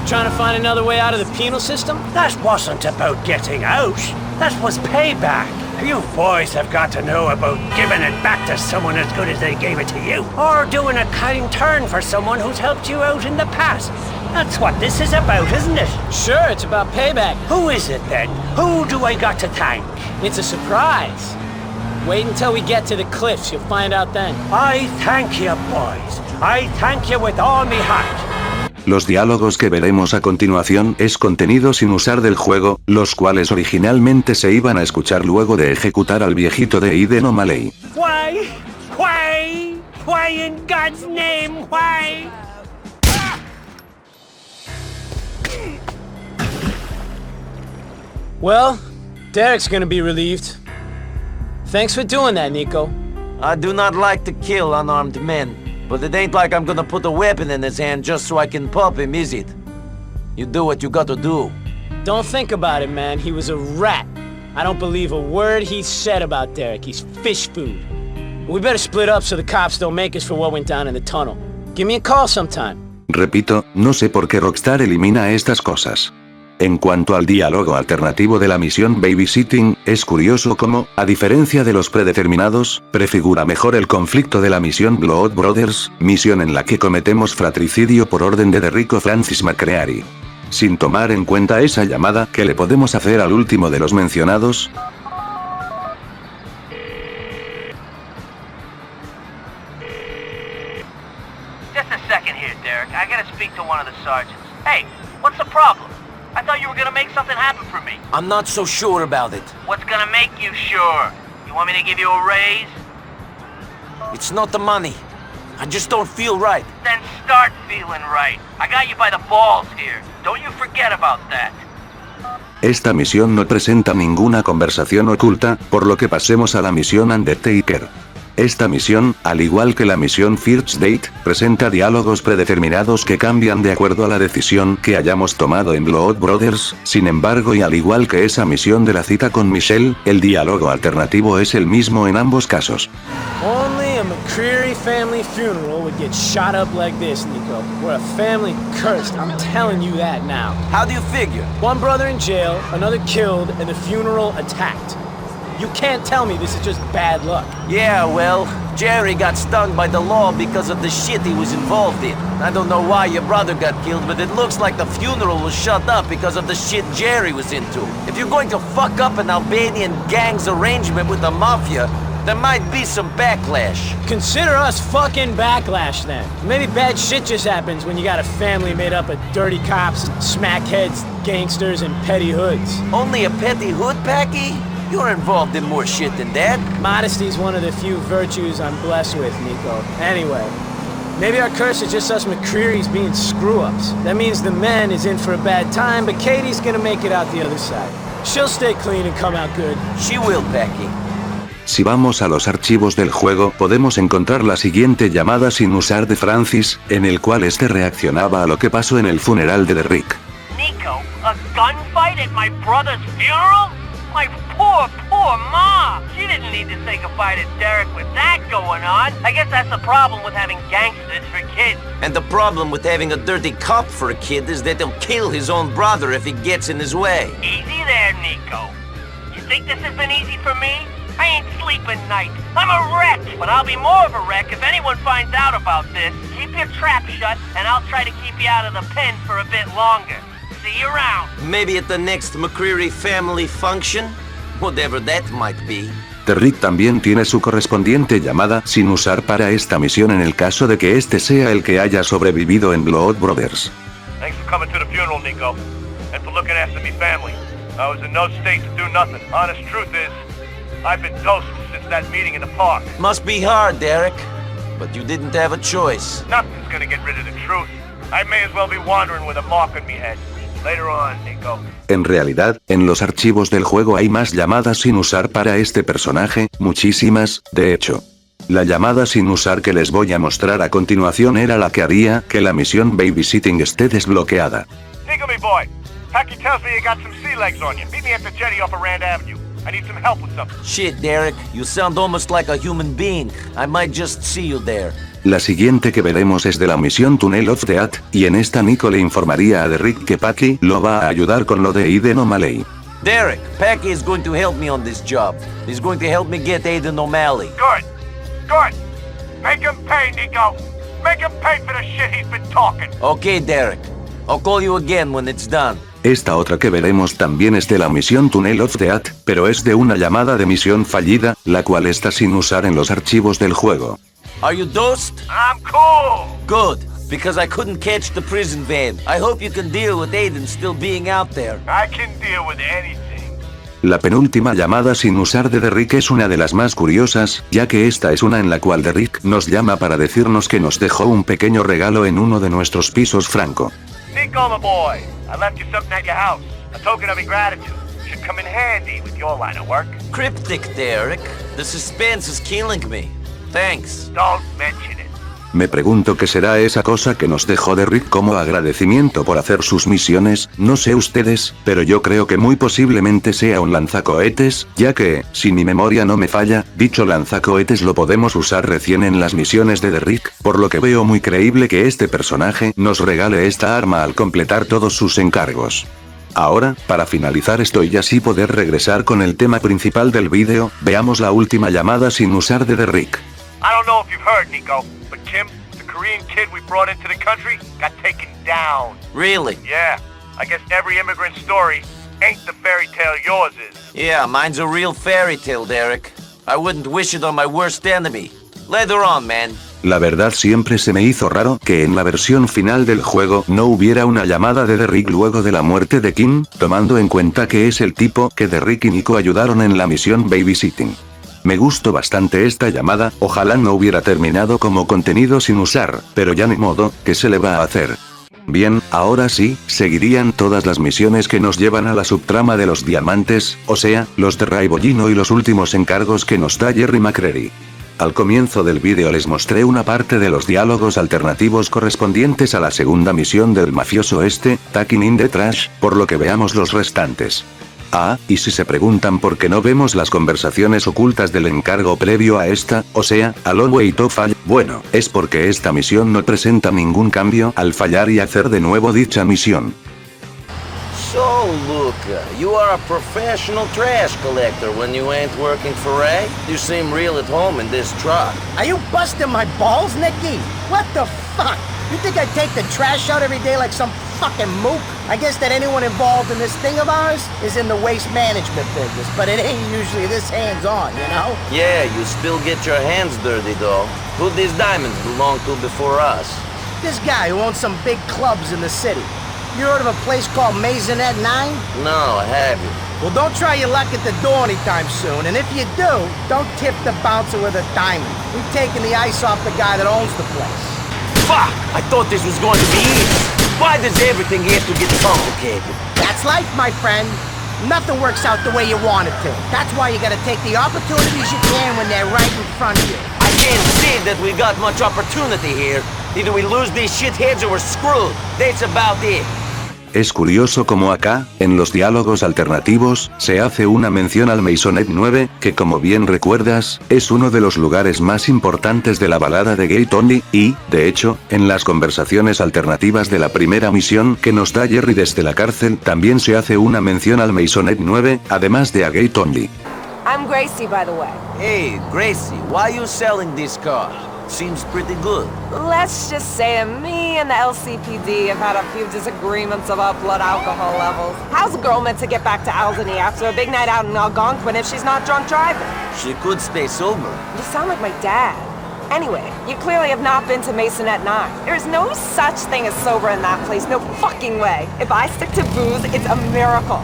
Trying to find another way out of the penal system? That wasn't about getting out. That was payback. You boys have got to know about giving it back to someone as good as they gave it to you. Or doing a kind turn for someone who's helped you out in the past. That's what this is about, isn't it? Sure, it's about payback. Who is it then? Who do I got to thank? It's a surprise. Wait until we get to the cliffs, you'll find out then. I thank you, boys. I thank you with all my heart. Los diálogos que veremos a continuación es contenido sin usar del juego, los cuales originalmente se iban a escuchar luego de ejecutar al viejito de Aidan O'Malley. Why in God's name, why? Well, Derek's gonna be relieved. Thanks for doing that, Niko. I do not like to kill unarmed men. But it ain't like I'm gonna put a weapon in his hand just so I can pop him, is it? You do what you gotta do. Don't think about it, man. He was a rat. I don't believe a word he said about Derek. He's fish food. We better split up so the cops don't make us for what went down in the tunnel. Give me a call sometime. Repito, no sé por qué Rockstar elimina estas cosas. En cuanto al diálogo alternativo de la misión Babysitting, es curioso cómo, a diferencia de los predeterminados, prefigura mejor el conflicto de la misión Blood Brothers, misión en la que cometemos fratricidio por orden de Rico Francis McCreary. Sin tomar en cuenta esa llamada que le podemos hacer al último de los mencionados. Just a second here, Derek. I gotta speak to one of the sergeants. Hey, what's the problem? I thought you were gonna make something happen for me. I'm not so sure about it. What's gonna make you sure? You want me to give you a raise? It's not the money. I just don't feel right. Then start feeling right. I got you by the balls here. Don't you forget about that. Esta misión no presenta ninguna conversación oculta, por lo que pasemos a la misión Undertaker. Esta misión, al igual que la misión First Date, presenta diálogos predeterminados que cambian de acuerdo a la decisión que hayamos tomado en Blood Brothers. Sin embargo, y al igual que esa misión de la cita con Michelle, el diálogo alternativo es el mismo en ambos casos. Only a McCreary family funeral would get shot up like this, Niko. We're a family cursed, I'm telling you that now. How do you figure? One brother in jail, another killed, and the funeral attacked. You can't tell me this is just bad luck. Yeah, well, Jerry got stung by the law because of the shit he was involved in. I don't know why your brother got killed, but it looks like the funeral was shut up because of the shit Jerry was into. If you're going to fuck up an Albanian gang's arrangement with the mafia, there might be some backlash. Consider us fucking backlash then. Maybe bad shit just happens when you got a family made up of dirty cops, smackheads, gangsters, and petty hoods. Only a petty hood, Packy? You're involved in more shit than that. Modesty's one of the few virtues I'm blessed with, Niko. Anyway, maybe our curse is just us McCreary's being screw-ups. That means the men is in for a bad time, but Katie's gonna make it out the other side. She'll stay clean and come out good. She will, Packy. Si vamos a los archivos del juego, podemos encontrar la siguiente llamada sin usar de Francis, en el cual este reaccionaba a lo que pasó en el funeral de Rick. Niko, a gunfight at my brother's funeral? My poor Poor Ma! She didn't need to say goodbye to Derek with that going on. I guess that's the problem with having gangsters for kids. And the problem with having a dirty cop for a kid is that he'll kill his own brother if he gets in his way. Easy there, Niko. You think this has been easy for me? I ain't sleeping nights. I'm a wreck, but I'll be more of a wreck if anyone finds out about this. Keep your trap shut, and I'll try to keep you out of the pen for a bit longer. See you around. Maybe at the next McCreary family function? Whatever that might be. Rick también tiene su correspondiente llamada sin usar para esta misión en el caso de que este sea el que haya sobrevivido en Blood Brothers. Thanks for coming to the funeral, Niko. And for looking after me family. I was in no state to do nothing. Honest truth is, I've been toasted since that meeting in the park. Must be hard, Derek. But you didn't have a choice. Nothing's gonna get rid of the truth. I may as well be wandering with a mark on me head. Later on, Niko. En realidad, en los archivos del juego hay más llamadas sin usar para este personaje, muchísimas, de hecho. La llamada sin usar que les voy a mostrar a continuación era la que haría que la misión babysitting esté desbloqueada. Niko, me boy. Packy tells me you got some sea legs on you. Meet me at the jetty off of Rand Avenue. I need some help with something. Shit, Derek, you sound almost like a human being. I might just see you there. La siguiente que veremos es de la misión Tunnel of Death, y en esta Niko le informaría a Derek que Packy lo va a ayudar con lo de Aiden O'Malley. Derek, Packy is going to help me on this job. He's going to help me get Aiden O'Malley. Good. Good. Make him pay, Niko. Make him pay for the shit he's been talking. Okay, Derek. I'll call you again when it's done. Esta otra que veremos también es de la misión Tunnel of Death, pero es de una llamada de misión fallida, la cual está sin usar en los archivos del juego. Are you dosed? I'm cool. Good, because I couldn't catch the prison van. I hope you can deal with Aiden still being out there. I can deal with anything. La penúltima llamada sin usar de Derrick es una de las más curiosas, ya que esta es una en la cual Derrick nos llama para decirnos que nos dejó un pequeño regalo en uno de nuestros pisos franco. Niko, my boy, I left you something at your house. A token of my gratitude. Should come in handy with your line of work. Cryptic, Derek. The suspense is killing me. Thanks. Don't mention it. Me pregunto qué será esa cosa que nos dejó Derrick como agradecimiento por hacer sus misiones, no sé ustedes, pero yo creo que muy posiblemente sea un lanzacohetes, ya que, si mi memoria no me falla, dicho lanzacohetes lo podemos usar recién en las misiones de Derrick, por lo que veo muy creíble que este personaje nos regale esta arma al completar todos sus encargos. Ahora, para finalizar esto y así poder regresar con el tema principal del vídeo, veamos la última llamada sin usar de Derrick. I don't know if you've heard, Niko, but Kim, the Korean kid we brought into the country, got taken down. Really? Yeah. I guess every immigrant story ain't the fairy tale yours is. Yeah, mine's a real fairy tale, Derek. I wouldn't wish it on my worst enemy. Later on, man. La verdad siempre se me hizo raro que en la versión final del juego no hubiera una llamada de Derrick luego de la muerte de Kim, tomando en cuenta que es el tipo que Derrick y Niko ayudaron en la misión babysitting. Me gustó bastante esta llamada, ojalá no hubiera terminado como contenido sin usar, pero ya ni modo, ¿qué se le va a hacer? Bien, ahora sí, seguirían todas las misiones que nos llevan a la subtrama de los diamantes, o sea, los de Raibolino y los últimos encargos que nos da Jerry McCreary. Al comienzo del vídeo les mostré una parte de los diálogos alternativos correspondientes a la segunda misión del mafioso Taking in the Trash, por lo que veamos los restantes. Ah, y si se preguntan por qué no vemos las conversaciones ocultas del encargo previo a esta, o sea, al Wait of Fall, bueno, es porque esta misión no presenta ningún cambio al fallar y hacer de nuevo dicha misión. So, Luca, you are a professional trash collector when you ain't working for Ray? You seem real at home in this truck. Are you busting my balls, Nicky? What the fuck? You think I take the trash out every day like some fucking mook? I guess that anyone involved in this thing of ours is in the waste management business, but it ain't usually this hands-on, you know? Yeah, you still get your hands dirty, though. Who'd these diamonds belong to before us? This guy who owns some big clubs in the city. You heard of a place called Maisonette 9? No, have you? Well, don't try your luck at the door anytime soon, and if you do, don't tip the bouncer with a diamond. We've taken the ice off the guy that owns the place. Fuck! I thought this was going to be easy. Why does everything have to get complicated? That's life, my friend. Nothing works out the way you want it to. That's why you gotta take the opportunities you can when they're right in front of you. I can't see that we got much opportunity here. Either we lose these shitheads or we're screwed. That's about it. Es curioso como acá, en los diálogos alternativos, se hace una mención al Maisonette 9, que como bien recuerdas, es uno de los lugares más importantes de la balada de Gate Only, y, de hecho, en las conversaciones alternativas de la primera misión que nos da Jerry desde la cárcel también se hace una mención al Maisonette 9, además de a Gate Only. I'm Gracie, by the way. Hey, Gracie, why you selling this car? Seems pretty good. Let's just say me and the LCPD have had a few disagreements about blood alcohol levels. How's a girl meant to get back to Alderney after a big night out in Algonquin if she's not drunk driving? She could stay sober. You sound like my dad. Anyway, you clearly have not been to Masonette 9. There's no such thing as sober in that place, no fucking way. If I stick to booze, it's a miracle.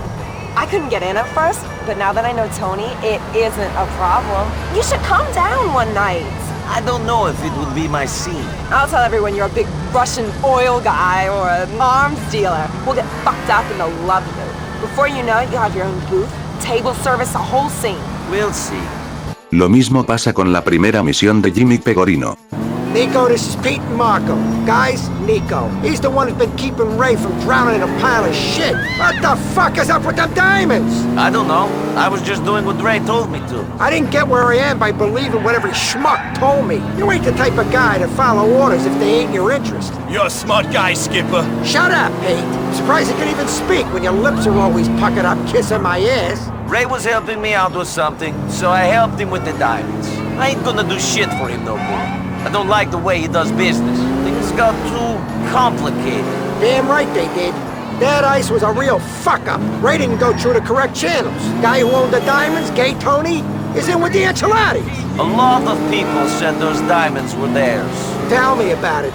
I couldn't get in at first, but now that I know Tony, it isn't a problem. You should come down one night. I don't know if it would be my scene. I'll tell everyone you're a big Russian oil guy or an arms dealer. We'll get fucked up and they'll love you. Before you know it, you'll have your own booth, table service, a whole scene. We'll see. Lo mismo pasa con la primera misión de Jimmy Pegorino. Nico, this is Pete and Marco. Guys, Nico. He's the one who's been keeping Ray from drowning in a pile of shit. What the fuck is up with them diamonds? I don't know. I was just doing what Ray told me to. I didn't get where I am by believing what every schmuck told me. You ain't the type of guy to follow orders if they ain't your interest. You're a smart guy, Skipper. Shut up, Pete. I'm surprised you can even speak when your lips are always puckered up kissing my ass. Ray was helping me out with something, so I helped him with the diamonds. I ain't gonna do shit for him no more. I don't like the way he does business. Things got too complicated. Damn right they did. That ice was a real fuck-up. Ray didn't go through the correct channels. Guy who owned the diamonds, Gay Tony, is in with the enchiladas. A lot of people said those diamonds were theirs. Tell me about it.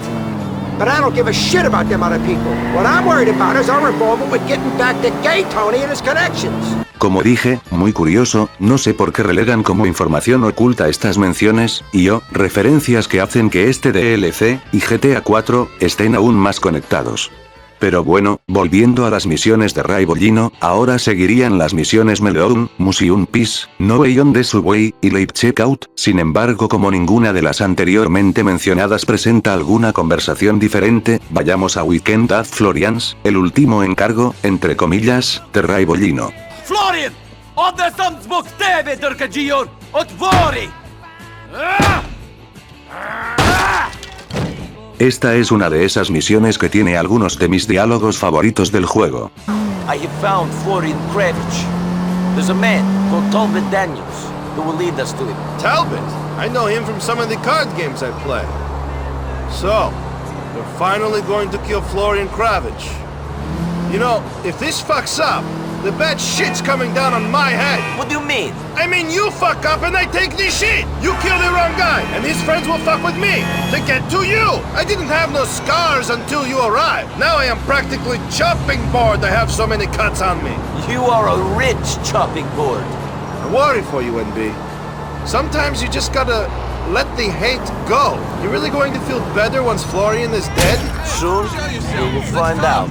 But I don't give a shit about them other people. What I'm worried about is our involvement with getting back to Gay Tony and his connections. Como dije, muy curioso, no sé por qué relegan como información oculta estas menciones, referencias que hacen que este DLC, y GTA 4, estén aún más conectados. Pero bueno, volviendo a las misiones de Ray Bollino, ahora seguirían las misiones Meltdown, Museum Peace, No Way on the Subway, y Late Checkout. Sin embargo, como ninguna de las anteriormente mencionadas presenta alguna conversación diferente, vayamos a Weekend at Florian's, el último encargo, entre comillas, de Ray Bollino. Florian! Oddesams bokstäver, Durkagior! Otvori! Esta es una de esas misiones que tiene algunos de mis diálogos favoritos del juego. I have found Florian Kravich. There's a man called Talbot Daniels who will lead us to him. Talbot? I know him from some of the card games I play. So, you're finally going to kill Florian Kravich. You know, if this fucks up, the bad shit's coming down on my head. What do you mean? I mean you fuck up and I take the shit. You kill the wrong guy and his friends will fuck with me to get to you. I didn't have no scars until you arrived. Now I am practically chopping board to have so many cuts on me. You are a rich chopping board. I worry for you, NB. Sometimes you just gotta let the hate go. You really going to feel better once Florian is dead? Soon, you will find out.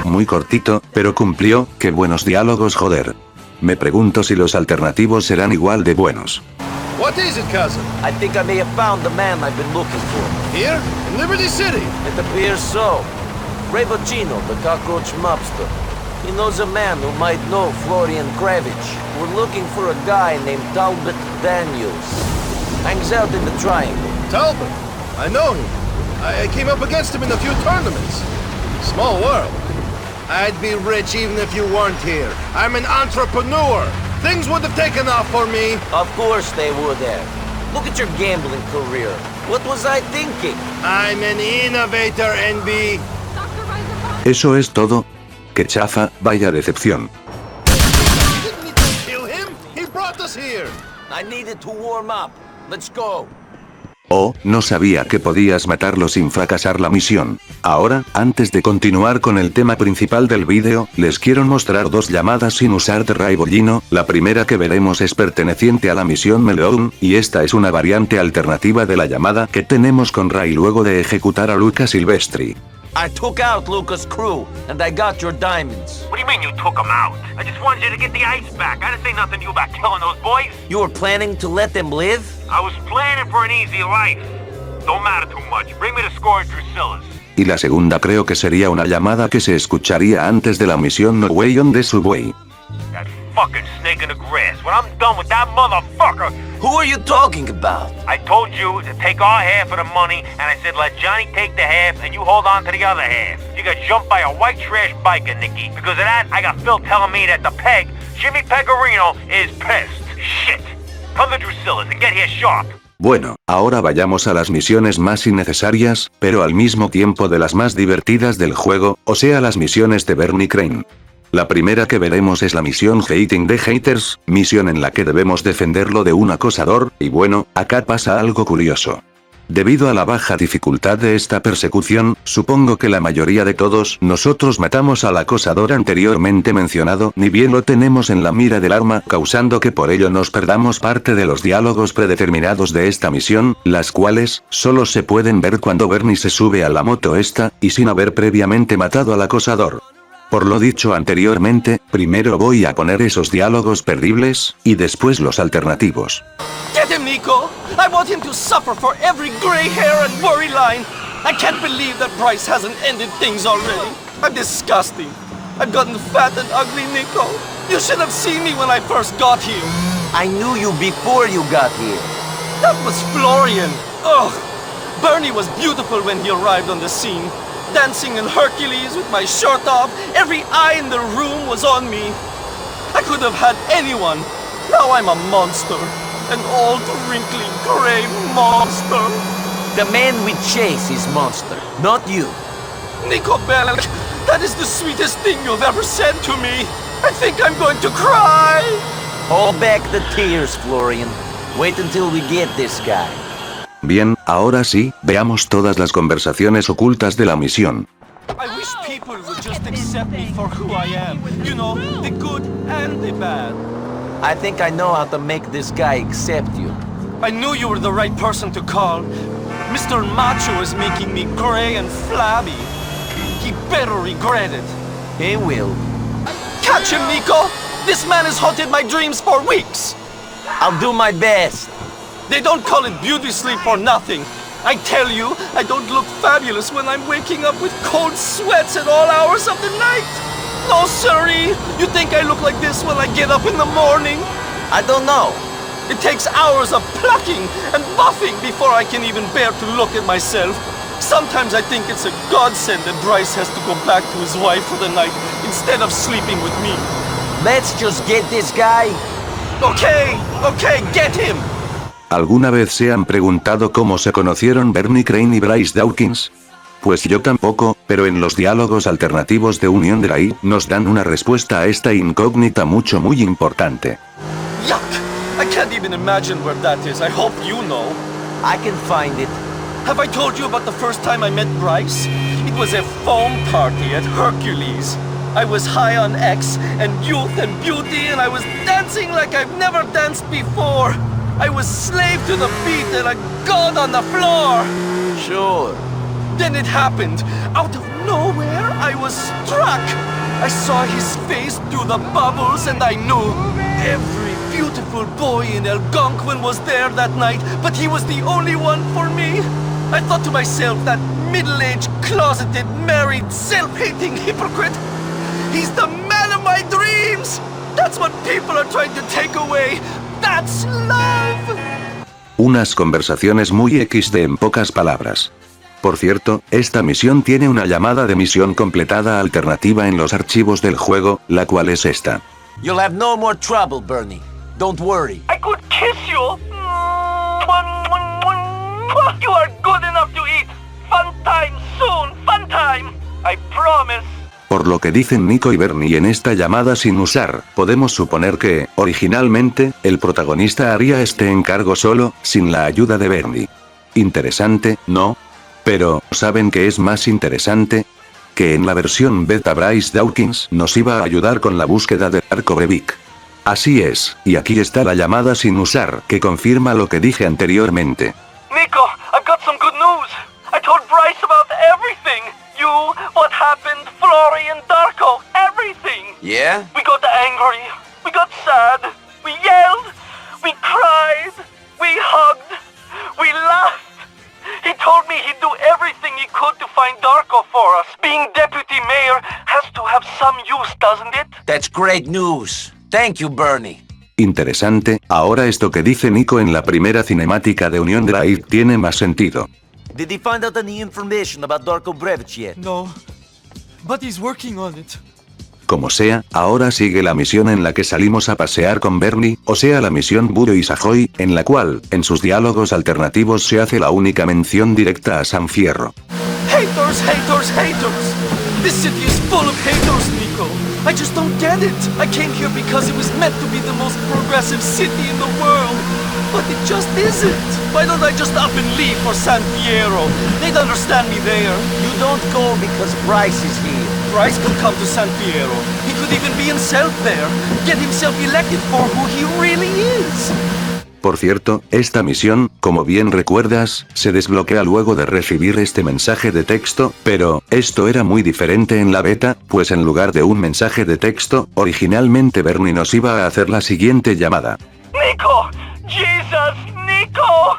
Muy cortito, pero cumplió. Qué buenos diálogos, joder. Me pregunto si los alternativos serán igual de buenos. What is it, cousin? I think I may have found the man I've been looking for. Here? In Liberty City? It appears so. Ray Boccino, the cockroach mobster. He knows a man who might know Florian Kravich. We're looking for a guy named Talbot Daniels. Hangs out in the Triangle. Talbot? I know him. I came up against him in a few tournaments. Small world. I'd be rich even if you weren't here. I'm an entrepreneur. Things would have taken off for me. Of course they would have. Look at your gambling career. What was I thinking? I'm an innovator, NB. Eso es todo. Que chafa, vaya decepción. Didn't need to kill him. He brought us here. I needed to warm up. Let's go. Oh, no sabía que podías matarlo sin fracasar la misión. Ahora, antes de continuar con el tema principal del vídeo, les quiero mostrar dos llamadas sin usar de Ray Bollino. La primera que veremos es perteneciente a la misión Meltdown, y esta es una variante alternativa de la llamada que tenemos con Ray luego de ejecutar a Luca Silvestri. I took out Luca's crew, and I got your diamonds. What do you mean you took them out? I just wanted you to get the ice back. I didn't say nothing to you about killing those boys. You were planning to let them live? I was planning for an easy life. Don't matter too much. Bring me the score at Drusilla's. Y la segunda creo que sería una llamada que se escucharía antes de la misión No Way on the Subway. That fucking snake in the grass. When I'm done with that motherfucker... Who are you talking about? I told you to take our half of the money, and I said let Johnny take the half, and you hold on to the other half. You got jumped by a white trash biker, Nicky. Because of that, I got Phil telling me that the peg, Jimmy Pecorino, is pissed. Shit. Come to Drusilla's and get here sharp. Bueno, ahora vayamos a las misiones más innecesarias, pero al mismo tiempo de las más divertidas del juego, o sea las misiones de Bernie Crane. La primera que veremos es la misión Hating the Haters, misión en la que debemos defenderlo de un acosador, y bueno, acá pasa algo curioso. Debido a la baja dificultad de esta persecución, supongo que la mayoría de todos nosotros matamos al acosador anteriormente mencionado, ni bien lo tenemos en la mira del arma, causando que por ello nos perdamos parte de los diálogos predeterminados de esta misión, las cuales solo se pueden ver cuando Bernie se sube a la moto esta, y sin haber previamente matado al acosador. Por lo dicho anteriormente, primero voy a poner esos diálogos perdibles, y después los alternativos. Get him, Niko! I want him to suffer for every gray hair and worry line! I can't believe that Bryce hasn't ended things already! I'm disgusting! I've gotten fat and ugly, Niko! You should have seen me when I first got here! I knew you before you got here. That was Florian! Ugh! Bernie was beautiful when he arrived on the scene. Dancing in Hercules with my shirt off, every eye in the room was on me. I could have had anyone. Now I'm a monster. An old, wrinkly, gray monster. The man we chase is monster, not you. Niko Bellic, that is the sweetest thing you've ever said to me. I think I'm going to cry. Hold back the tears, Florian. Wait until we get this guy. Bien, ahora sí, veamos todas las conversaciones ocultas de la misión. I wish people would just accept me for who I am. You know, the good and the bad. I think I know how to make this guy accept you. I knew you were the right person to call. Mr. Macho is making me gray and flabby. He better regret it. He will. Catch him, Niko! This man has haunted my dreams for weeks! I'll do my best. They don't call it beauty sleep for nothing. I tell you, I don't look fabulous when I'm waking up with cold sweats at all hours of the night. No, sirree. You think I look like this when I get up in the morning? I don't know. It takes hours of plucking and buffing before I can even bear to look at myself. Sometimes I think it's a godsend that Bryce has to go back to his wife for the night instead of sleeping with me. Let's just get this guy. Okay, get him. ¿Alguna vez se han preguntado cómo se conocieron Bernie Crane y Bryce Dawkins? Pues yo tampoco, pero en los diálogos alternativos de Unión de la I, nos dan una respuesta a esta incógnita muy importante. Yuck! I can't even imagine where that is. I hope you know. I can find it. Have I told you about the first time I met Bryce? It was a foam party at Hercules. I was high on X and youth and beauty, and I was dancing like I've never danced before. I was slave to the beat and a god on the floor. Sure. Then it happened. Out of nowhere, I was struck. I saw his face through the bubbles, and I knew every beautiful boy in Algonquin was there that night, but he was the only one for me. I thought to myself, that middle-aged, closeted, married, self-hating hypocrite. He's the man of my dreams. That's what people are trying to take away. That's love. Unas conversaciones muy XD en pocas palabras. Por cierto, esta misión tiene una llamada de misión completada alternativa en los archivos del juego, la cual es esta. You'll have no more trouble, Bernie. Don't worry. I could kiss you. You are good enough to eat. Fun time soon. Fun time. I promise. Por lo que dicen Niko y Bernie en esta llamada sin usar, podemos suponer que, originalmente, el protagonista haría este encargo solo, sin la ayuda de Bernie. Interesante, ¿no? Pero, ¿saben qué es más interesante? Que en la versión beta Bryce Dawkins nos iba a ayudar con la búsqueda de Niko Bellic. Así es, y aquí está la llamada sin usar, que confirma lo que dije anteriormente. Niko, I've got some good news. I told Bryce about everything. You, what happened, Florian, Darko, everything. Yeah? We got angry. We got sad. We yelled. We cried. We hugged. We laughed. He told me he'd do everything he could to find find Darko for us. Being deputy mayor has to have some use, doesn't it? That's great news. Thank you, Bernie. Interesante, ahora esto que dice Niko en la primera cinemática de Unión Drive tiene más sentido. Did he find out any information about Darko Brevic yet? No, but he's working on it. Como sea, ahora sigue la misión en la que salimos a pasear con Bernie, o sea la misión Budo y Sajoy, en la cual, en sus diálogos alternativos se hace la única mención directa a San Fierro. Haters, haters, haters! This city is full of haters, Niko. I just don't get it. I came here because it was meant to be the most progressive city in the world. But it just isn't. Why don't I just up and leave for San Fierro? They'd understand me there. You don't go because Bryce is here. Bryce could come to San Fierro. He could even be himself there. Get himself elected for who he really is. Por cierto, esta misión, como bien recuerdas, se desbloquea luego de recibir este mensaje de texto, pero, esto era muy diferente en la beta, pues en lugar de un mensaje de texto, originalmente Bernie nos iba a hacer la siguiente llamada. Niko! Jesus! Niko!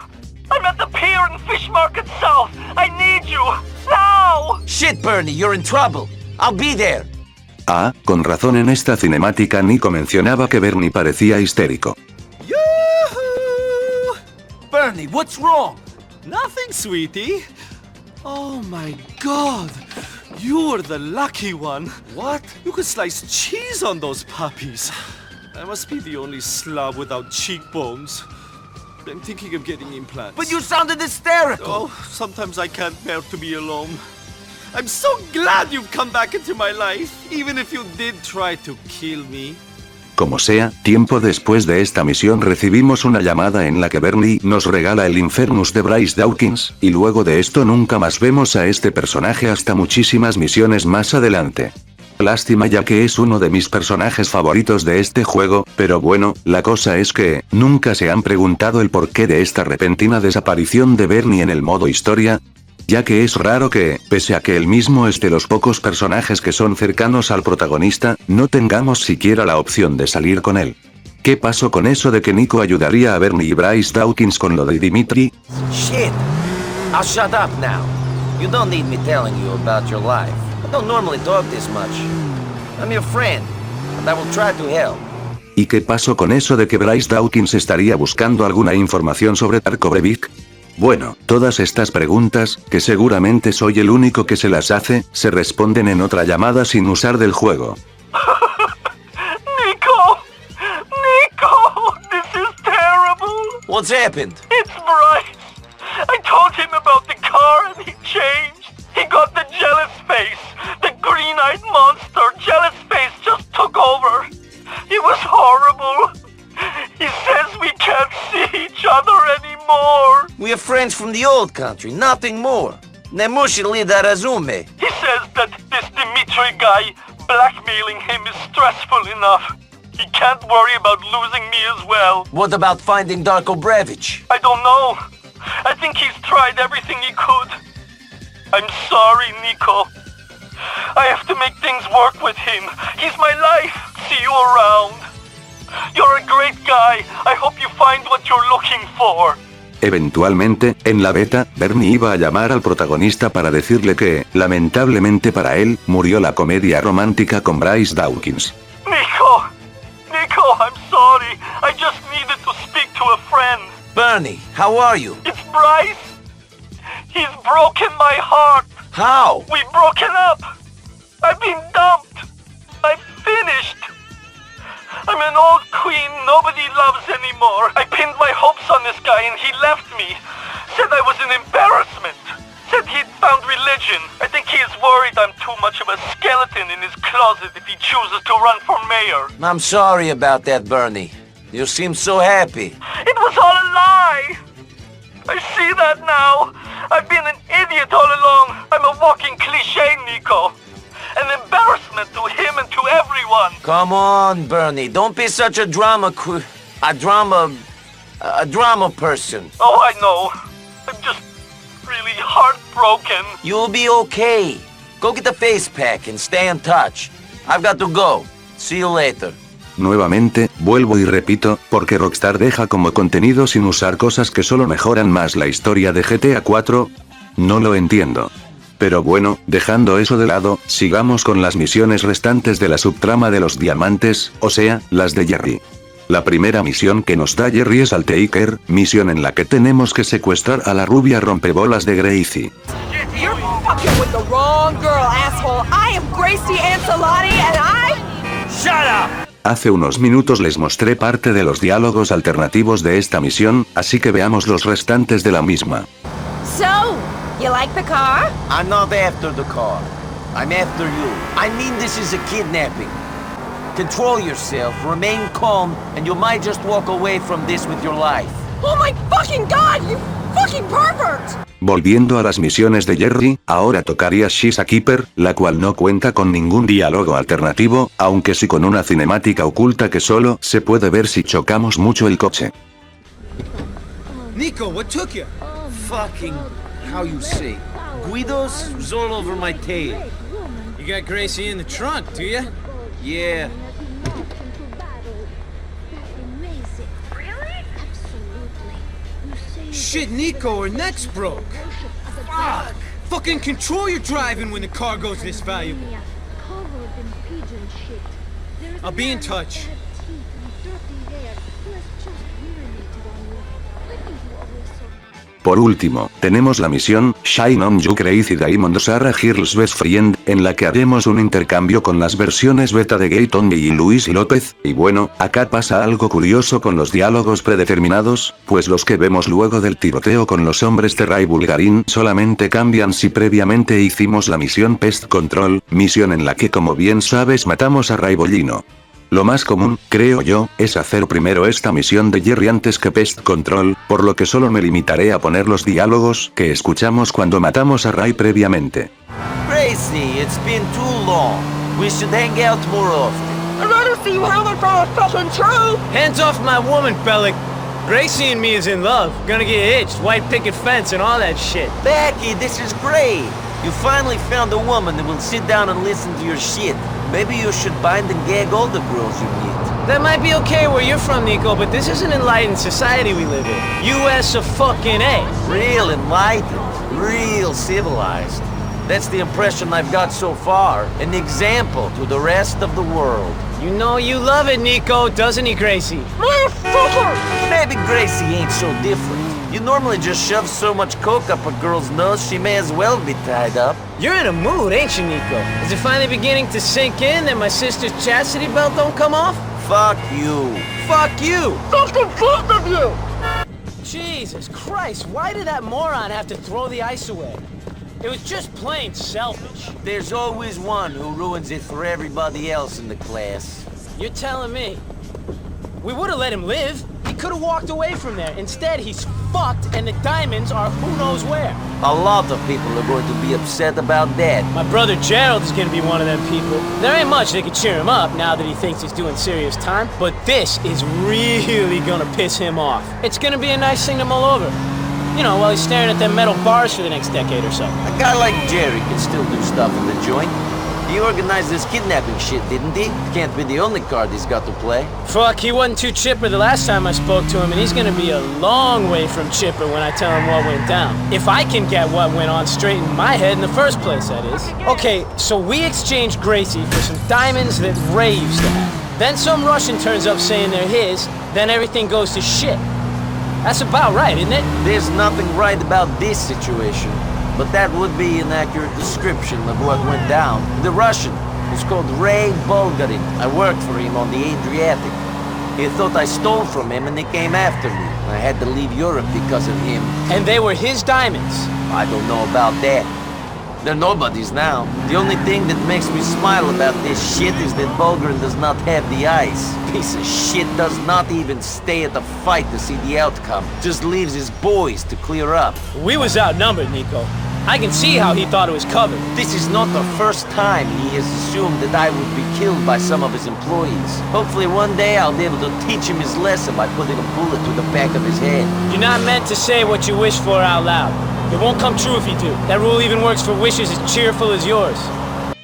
I'm at the pier in Fish Market South. I need you! Now! Shit, Bernie, you're in trouble. I'll be there. Ah, con razón en esta cinemática Niko mencionaba que Bernie parecía histérico. Bernie, what's wrong? Nothing, sweetie. Oh my god. You're the lucky one. What? You could slice cheese on those puppies. I must be the only slob without cheekbones. I'm thinking of getting implants. But you sounded hysterical. Oh, sometimes I can't bear to be alone. I'm so glad you've come back into my life, even if you did try to kill me. Como sea, tiempo después de esta misión recibimos una llamada en la que Bernie nos regala el Infernus de Bryce Dawkins, y luego de esto nunca más vemos a este personaje hasta muchísimas misiones más adelante. Lástima ya que es uno de mis personajes favoritos de este juego, pero bueno, la cosa es que, nunca se han preguntado el porqué de esta repentina desaparición de Bernie en el modo historia, ya que es raro que, pese a que él mismo es de los pocos personajes que son cercanos al protagonista, no tengamos siquiera la opción de salir con él. ¿Qué pasó con eso de que Niko ayudaría a Bernie y Bryce Dawkins con lo de Dimitri? Shit. I'll shut up now. You don't need me telling you about your life. I don't normally talk this much. I'm your friend, and I will try to help. ¿Y qué pasó con eso de que Bryce Dawkins estaría buscando alguna información sobre Darko Brevic? Bueno, todas estas preguntas, que seguramente soy el único que se las hace, se responden en otra llamada sin usar del juego. Niko! Niko! This is terrible! What's happened? It's Bryce! I told him about the car and he changed. He got the jealous face. The green-eyed monster jealous face just took over. It was horrible. He says we can't see each other anymore. We are friends from the old country, nothing more. Nemushili da razume. He says that this Dimitri guy blackmailing him is stressful enough. He can't worry about losing me as well. What about finding Darko Brevic? I don't know. I think he's tried everything he could. I'm sorry, Niko. I have to make things work with him. He's my life. See you around. You're a great guy. I hope you find what you're looking for. Eventualmente, en la beta, Bernie iba a llamar al protagonista para decirle que, lamentablemente para él, murió la comedia romántica con Bryce Dawkins. Niko, I'm sorry. I just needed to speak to a friend. Bernie, how are you? It's Bryce. He's broken my heart. How? We've broken up. I've been dumped. I'm finished. I'm an old queen nobody loves anymore. I pinned my hopes on this guy and he left me. Said I was an embarrassment. Said he'd found religion. I think he is worried I'm too much of a skeleton in his closet if he chooses to run for mayor. I'm sorry about that, Bernie. You seem so happy. It was all a lie. I see that now. I've been an idiot all along. I'm a walking cliché, Niko. An embarrassment to him and to everyone. Come on, Bernie. Don't be such a drama person. Oh, I know. I'm just really heartbroken. You'll be okay. Go get the face pack and stay in touch. I've got to go. See you later. Nuevamente, vuelvo y repito, porque Rockstar deja como contenido sin usar cosas que solo mejoran más la historia de GTA 4. No lo entiendo. Pero bueno, dejando eso de lado, sigamos con las misiones restantes de la subtrama de los diamantes, o sea, las de Jerry. La primera misión que nos da Jerry es Altaker, misión en la que tenemos que secuestrar a la rubia rompebolas de Gracie. You're fucking with the wrong girl, asshole. I am Gracie Ancelotti and I... Shut up! Hace unos minutos les mostré parte de los diálogos alternativos de esta misión, así que veamos los restantes de la misma. So, you like the car? I'm not after the car. I'm after you. I mean, this is a kidnapping. Control yourself, remain calm, and you might just walk away from this with your life. Oh my fucking god, you fucking pervert! Volviendo a las misiones de Jerry, ahora tocaría She's a Keeper, la cual no cuenta con ningún diálogo alternativo, aunque sí con una cinemática oculta que solo se puede ver si chocamos mucho el coche. Niko, what took you? Fucking, how you say, Guidos was all over my tail. You got Gracie in the trunk, do you? Yeah. Shit, Niko, her neck's broke. Fuck! Fucking control your driving when the cargo's this valuable. I'll be in touch. Por último, tenemos la misión, Shine on You Crazy Diamond Sarah Girl's Best Friend, en la que haremos un intercambio con las versiones beta de Gaton y Luis López, y bueno, acá pasa algo curioso con los diálogos predeterminados, pues los que vemos luego del tiroteo con los hombres de Ray Bulgarin solamente cambian si previamente hicimos la misión Pest Control, misión en la que como bien sabes matamos a Ray Bollino. Lo más común, creo yo, es hacer primero esta misión de Jerry antes que Pest Control, por lo que solo me limitaré a poner los diálogos que escuchamos cuando matamos a Ray previamente. Gracie, it's been too long. We should hang out more often. I'd rather see you held for a fucking true! Hands off my woman, Bellic. Gracie and me is in love. Gonna get hitched, white picket fence and all that shit. Becky, this is great. You finally found a woman that will sit down and listen to your shit. Maybe you should bind and gag all the girls you meet. That might be okay where you're from, Niko, but this is an enlightened society we live in. US of fucking A. Real enlightened. Real civilized. That's the impression I've got so far. An example to the rest of the world. You know you love it, Niko, doesn't he, Gracie? Motherfucker! Maybe Gracie ain't so different. You normally just shove so much coke up a girl's nose, she may as well be tied up. You're in a mood, ain't you, Niko? Is it finally beginning to sink in that my sister's chastity belt don't come off? Fuck you. Fuck you! That's the truth of you! Jesus Christ, why did that moron have to throw the ice away? It was just plain selfish. There's always one who ruins it for everybody else in the class. You're telling me. We would have let him live. He could have walked away from there. Instead, he's fucked and the diamonds are who knows where. A lot of people are going to be upset about that. My brother Gerald is going to be one of them people. There ain't much that can cheer him up now that he thinks he's doing serious time. But this is really going to piss him off. It's going to be a nice thing to mull over. You know, while he's staring at them metal bars for the next decade or so. A guy like Jerry can still do stuff in the joint. He organized this kidnapping shit, didn't he? Can't be the only card he's got to play. Fuck, he wasn't too chipper the last time I spoke to him, and he's gonna be a long way from chipper when I tell him what went down. If I can get what went on straight in my head in the first place, that is. Okay, so we exchanged Gracie for some diamonds that Ray used to have. Then some Russian turns up saying they're his, then everything goes to shit. That's about right, isn't it? There's nothing right about this situation. But that would be an accurate description of what went down. The Russian was called Ray Bulgarin. I worked for him on the Adriatic. He thought I stole from him and he came after me. I had to leave Europe because of him. And they were his diamonds? I don't know about that. They're nobody's now. The only thing that makes me smile about this shit is that Bulgarin does not have the ice. Piece of shit does not even stay at the fight to see the outcome. Just leaves his boys to clear up. We was outnumbered, Niko. I can see how he thought it was covered. This is not the first time he has assumed that I would be killed by some of his employees. Hopefully one day I'll be able to teach him his lesson by putting a bullet to the back of his head. You're not meant to say what you wish for out loud. It won't come true if you do. That rule even works for wishes as cheerful as yours.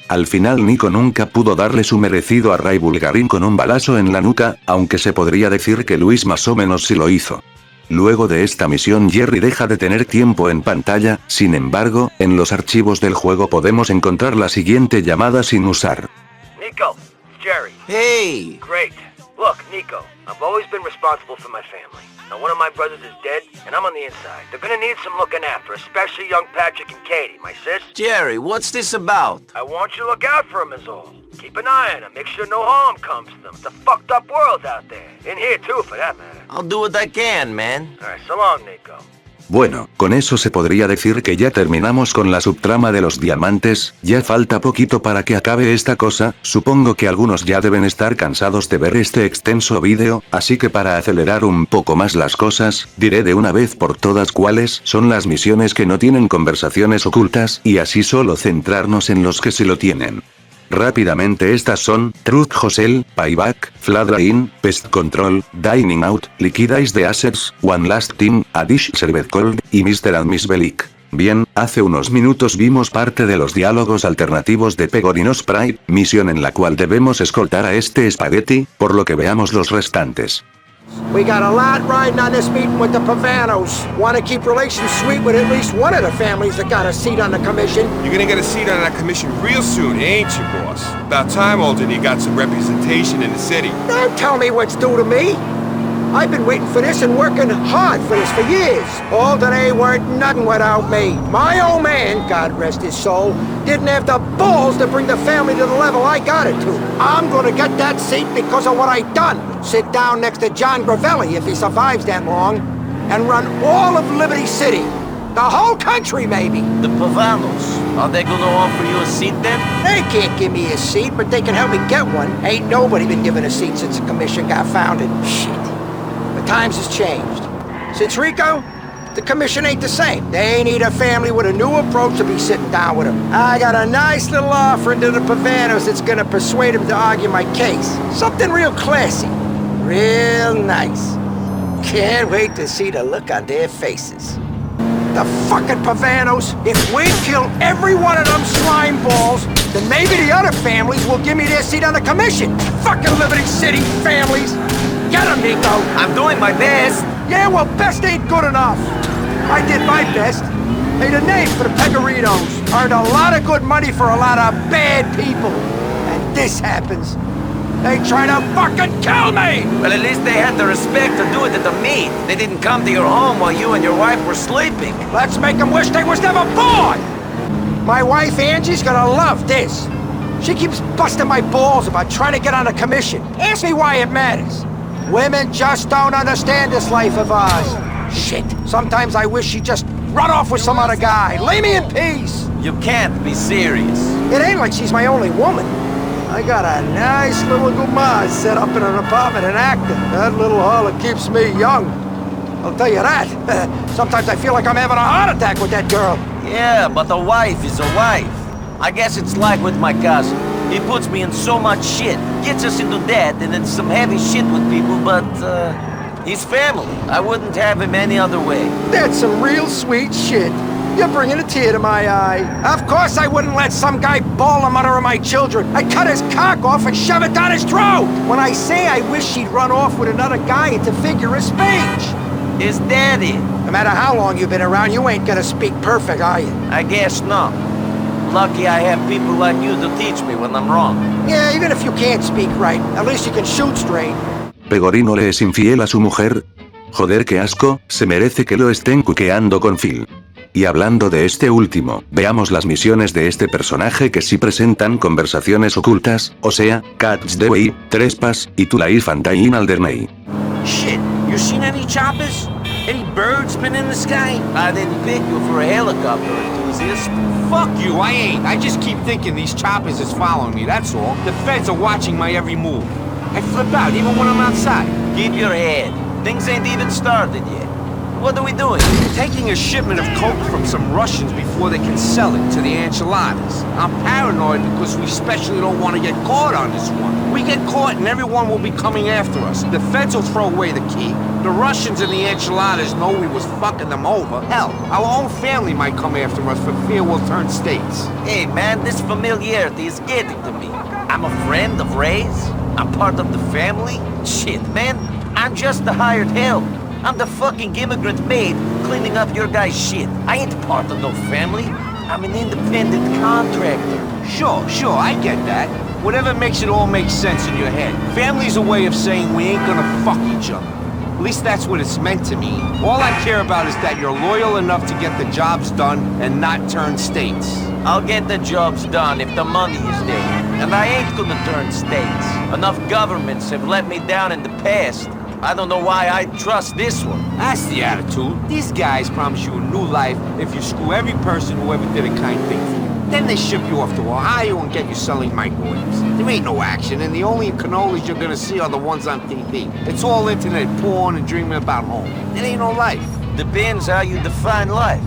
Al final Niko nunca pudo darle su merecido a Ray Bulgarin con un balazo en la nuca, aunque se podría decir que Luis más o menos sí lo hizo. Luego de esta misión Jerry deja de tener tiempo en pantalla, sin embargo, en los archivos del juego podemos encontrar la siguiente llamada sin usar. Niko, it's Jerry. Hey! Great. Look, Niko, I've always been responsible for my family. Now one of my brothers is dead, and I'm on the inside. They're gonna need some looking after, especially young Patrick and Katie, my sis. Jerry, what's this about? I want you to look out for them is all. Keep an eye on them, make sure no harm comes to them. It's a fucked up world out there. In here too, for that matter. I'll do what I can, man. Alright, so long, Niko. Bueno, con eso se podría decir que ya terminamos con la subtrama de los diamantes, ya falta poquito para que acabe esta cosa, supongo que algunos ya deben estar cansados de ver este extenso vídeo, así que para acelerar un poco más las cosas, diré de una vez por todas cuáles son las misiones que no tienen conversaciones ocultas, y así solo centrarnos en los que sí lo tienen. Rápidamente estas son, Truth Hostel, Payback, Fladrain, Pest Control, Dining Out, Liquidize the Assets, One Last Team, A Dish Served Cold, y Mr. and Miss Bellic. Bien, hace unos minutos vimos parte de los diálogos alternativos de Pegorino's Pride, misión en la cual debemos escoltar a este espagueti, por lo que veamos los restantes. We got a lot riding on this meeting with the Pavanos. Want to keep relations sweet with at least one of the families that got a seat on the commission. You're gonna get a seat on that commission real soon, ain't you, boss? About time, Alden, you got some representation in the city. Don't tell me what's due to me. I've been waiting for this and working hard for this for years. All today weren't nothing without me. My old man, God rest his soul, didn't have the balls to bring the family to the level I got it to. I'm gonna get that seat because of what I done. Sit down next to John Gravelli if he survives that long, and run all of Liberty City. The whole country, maybe. The Pavanos, are they gonna offer you a seat then? They can't give me a seat, but they can help me get one. Ain't nobody been given a seat since the commission got founded. Shit. The times has changed. Since Rico, the commission ain't the same. They need a family with a new approach to be sitting down with them. I got a nice little offering to the Pavanos that's gonna persuade them to argue my case. Something real classy. Real nice. Can't wait to see the look on their faces. The fucking Pavanos, if we kill every one of them slime balls, then maybe the other families will give me their seat on the commission. Fucking Liberty City families. Get him, Niko! I'm doing my best! Yeah, well, best ain't good enough. I did my best. Made a name for the Pegorinos. Earned a lot of good money for a lot of bad people. And this happens. They try to fucking kill me! Well, at least they had the respect to do it at the meet. They didn't come to your home while you and your wife were sleeping. Let's make them wish they was never born! My wife, Angie's gonna love this. She keeps busting my balls about trying to get on a commission. Ask me why it matters. Women just don't understand this life of ours. Shit. Sometimes I wish she'd just run off with some other guy. Leave me in peace. You can't be serious. It ain't like she's my only woman. I got a nice little gumaz set up in an apartment in Acton. That little harlot keeps me young. I'll tell you that. Sometimes I feel like I'm having a heart attack with that girl. Yeah, but a wife is a wife. I guess it's like with my cousin. He puts me in so much shit, gets us into debt, and then some heavy shit with people, but, he's family. I wouldn't have him any other way. That's some real sweet shit. You're bringing a tear to my eye. Of course I wouldn't let some guy bawl the mother of my children. I'd cut his cock off and shove it down his throat. When I say I wish she'd run off with another guy, it's a figure of speech. His daddy. No matter how long you've been around, you ain't gonna speak perfect, are you? I guess not. Lucky I have people like you to teach me when I'm wrong. Yeah, even if you can't speak right, at least you can shoot straight. ¿Pegorino le es infiel a su mujer? Joder, qué asco, se merece que lo estén cuqueando con Phil. Y hablando de este último, veamos las misiones de este personaje que sí presentan conversaciones ocultas, o sea, Catch the Way, Trespass, y To Life and Die in Alderney. Shit, you seen any choppers? Any birds been in the sky? I didn't pick you for a helicopter enthusiast. Fuck you, I ain't. I just keep thinking these choppers is following me, that's all. The feds are watching my every move. I flip out even when I'm outside. Keep your head. Things ain't even started yet. What are we doing? Taking a shipment of coke from some Russians before they can sell it to the enchiladas. I'm paranoid because we especially don't want to get caught on this one. We get caught and everyone will be coming after us. The feds will throw away the key. The Russians and the enchiladas know we was fucking them over. Hell, our own family might come after us for fear we'll turn states. Hey man, this familiarity is getting to me. I'm a friend of Ray's. I'm part of the family. Shit, man, I'm just the hired help. I'm the fucking immigrant maid cleaning up your guy's shit. I ain't part of no family. I'm an independent contractor. Sure, I get that. Whatever makes it all make sense in your head. Family's a way of saying we ain't gonna fuck each other. At least that's what it's meant to mean. All I care about is that you're loyal enough to get the jobs done and not turn states. I'll get the jobs done if the money is there. And I ain't gonna turn states. Enough governments have let me down in the past. I don't know why I trust this one. That's the attitude. These guys promise you a new life if you screw every person who ever did a kind thing for you. Then they ship you off to Ohio and get you selling microwaves. There ain't no action, and the only cannolis you're gonna see are the ones on TV. It's all internet porn and dreaming about home. It ain't no life. Depends how you define life.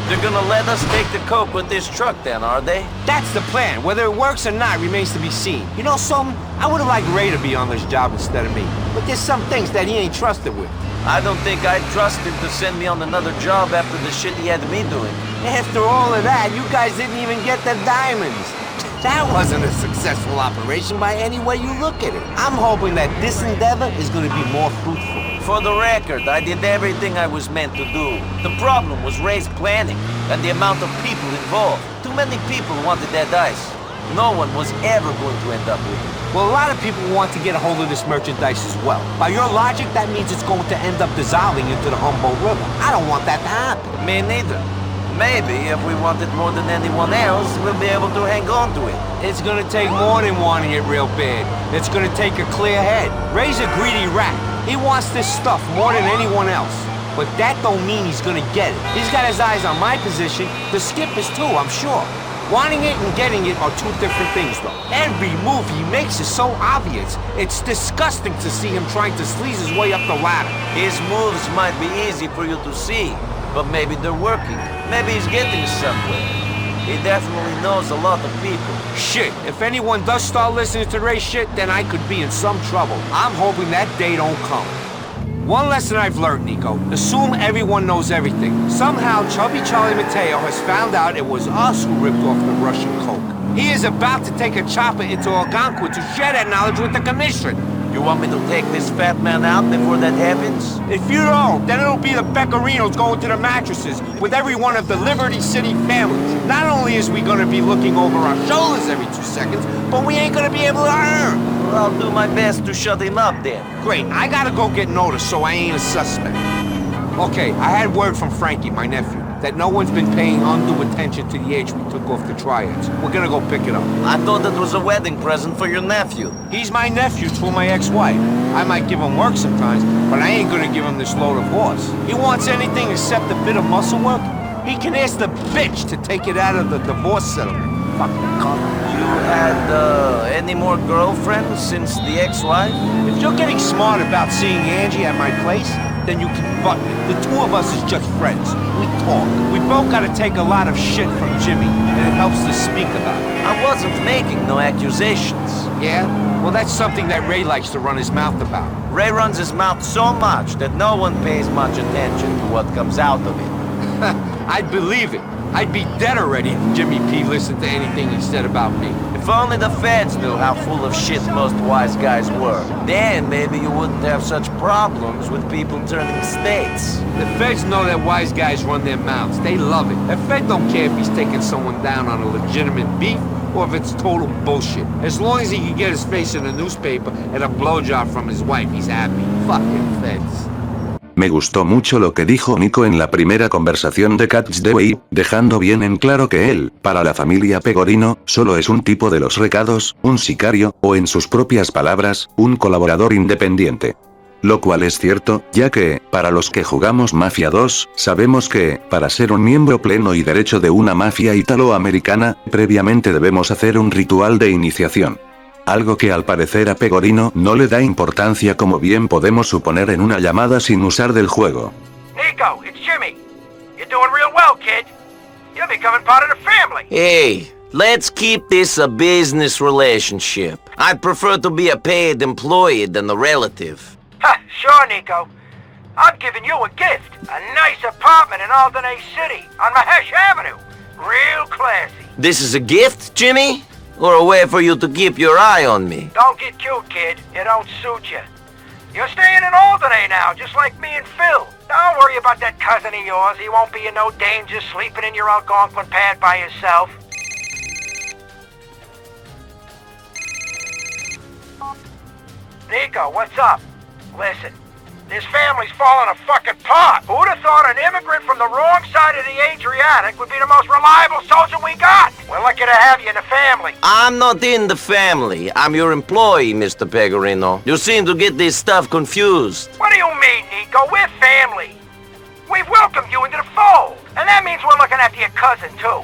They're gonna let us take the coke with this truck then, are they? That's the plan. Whether it works or not remains to be seen. You know something? I would've liked Ray to be on this job instead of me. But there's some things that he ain't trusted with. I don't think I'd trust him to send me on another job after the shit he had me doing. After all of that, you guys didn't even get the diamonds. That wasn't a successful operation by any way you look at it. I'm hoping that this endeavor is gonna be more fruitful. For the record, I did everything I was meant to do. The problem was Ray's planning and the amount of people involved. Too many people wanted that ice. No one was ever going to end up with it. Well, a lot of people want to get a hold of this merchandise as well. By your logic, that means it's going to end up dissolving into the Humboldt River. I don't want that to happen. Me neither. Maybe if we want it more than anyone else, we'll be able to hang on to it. It's gonna take more than wanting it real bad. It's gonna take a clear head. Ray's a greedy rat. He wants this stuff more than anyone else. But that don't mean he's gonna get it. He's got his eyes on my position. The skip is too, I'm sure. Wanting it and getting it are two different things, though. Every move he makes is so obvious. It's disgusting to see him trying to sleaze his way up the ladder. His moves might be easy for you to see, but maybe they're working. Maybe he's getting somewhere. He definitely knows a lot of people. Shit, if anyone does start listening to Ray's shit, then I could be in some trouble. I'm hoping that day don't come. One lesson I've learned, Niko. Assume everyone knows everything. Somehow, Chubby Charlie Mateo has found out it was us who ripped off the Russian coke. He is about to take a chopper into Algonquin to share that knowledge with the commission. You want me to take this fat man out before that happens? If you don't, then it'll be the Peccarinos going to the mattresses with every one of the Liberty City families. Not only is we gonna be looking over our shoulders every 2 seconds, but we ain't gonna be able to earn. Well, I'll do my best to shut him up then. Great, I gotta go get noticed so I ain't a suspect. Okay, I had word from Frankie, my nephew, that no one's been paying undue attention to the age we took off the triads. We're gonna go pick it up. I thought that was a wedding present for your nephew. He's my nephew through my ex-wife. I might give him work sometimes, but I ain't gonna give him this load of horse. He wants anything except a bit of muscle work? He can ask the bitch to take it out of the divorce settlement. Fucking cunt. You had, any more girlfriends since the ex-wife? If you're getting smart about seeing Angie at my place, then you can button it. The two of us is just friends. We talk. We both gotta take a lot of shit from Jimmy, and it helps to speak about it. I wasn't making no accusations. Yeah? Well, that's something that Ray likes to run his mouth about. Ray runs his mouth so much that no one pays much attention to what comes out of it. I'd believe it. I'd be dead already if Jimmy P listened to anything he said about me. If only the feds knew how full of shit most wise guys were. Then maybe you wouldn't have such problems with people turning states. The feds know that wise guys run their mouths. They love it. The fed don't care if he's taking someone down on a legitimate beef or if it's total bullshit. As long as he can get his face in the newspaper and a blowjob from his wife, he's happy. Fucking feds. Me gustó mucho lo que dijo Niko en la primera conversación de Catch the Way, dejando bien en claro que él, para la familia Pegorino, solo es un tipo de los recados, un sicario, o en sus propias palabras, un colaborador independiente. Lo cual es cierto, ya que, para los que jugamos Mafia 2, sabemos que, para ser un miembro pleno y derecho de una mafia italoamericana, previamente debemos hacer un ritual de iniciación. Algo que al parecer a Pegorino no le da importancia como bien podemos suponer en una llamada sin usar del juego. Niko, it's Jimmy. You're doing real well, kid. You're becoming part of the family. Hey, let's keep this a business relationship. I'd prefer to be a paid employee than a relative. Ha, sure, Niko. I'm giving you a gift. A nice apartment in Aldernate City on Mahesh Avenue. Real classy. This is a gift, Jimmy? Or a way for you to keep your eye on me? Don't get cute, kid. It don't suit you. You're staying in Alderney now, just like me and Phil. Don't worry about that cousin of yours. He won't be in no danger sleeping in your Algonquin pad by yourself. Niko, what's up? Listen, this family's falling fucking apart. Who'd have thought an immigrant from the wrong side of the Adriatic would be the most reliable soldier we got? We're lucky to have you in the family. I'm not in the family. I'm your employee, Mr. Pecorino. You seem to get this stuff confused. What do you mean, Niko? We're family. We've welcomed you into the fold. And that means we're looking after your cousin, too.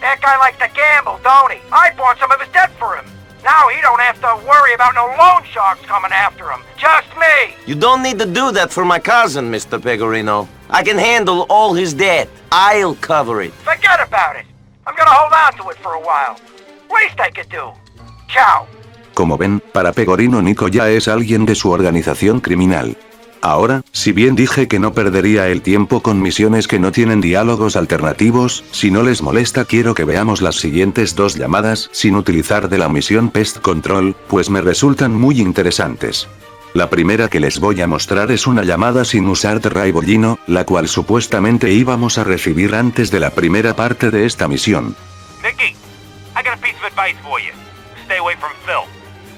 That guy likes to gamble, don't he? I bought some of his debt for him. Now he don't have to worry about no loan sharks coming after him. Just me. You don't need to do that for my cousin, Mr. Pecorino. I can handle all his debt. I'll cover it. Forget about it. I'm gonna hold on to it for a while. Least I could do. Ciao. Como ven, para Pecorino Niko ya es alguien de su organización criminal. Ahora, si bien dije que no perdería el tiempo con misiones que no tienen diálogos alternativos, si no les molesta quiero que veamos las siguientes dos llamadas sin utilizar de la misión Pest Control, pues me resultan muy interesantes. La primera que les voy a mostrar es una llamada sin usar de Raibollino, la cual supuestamente íbamos a recibir antes de la primera parte de esta misión. Nicky, I got a piece of advice for you. Stay away from Phil.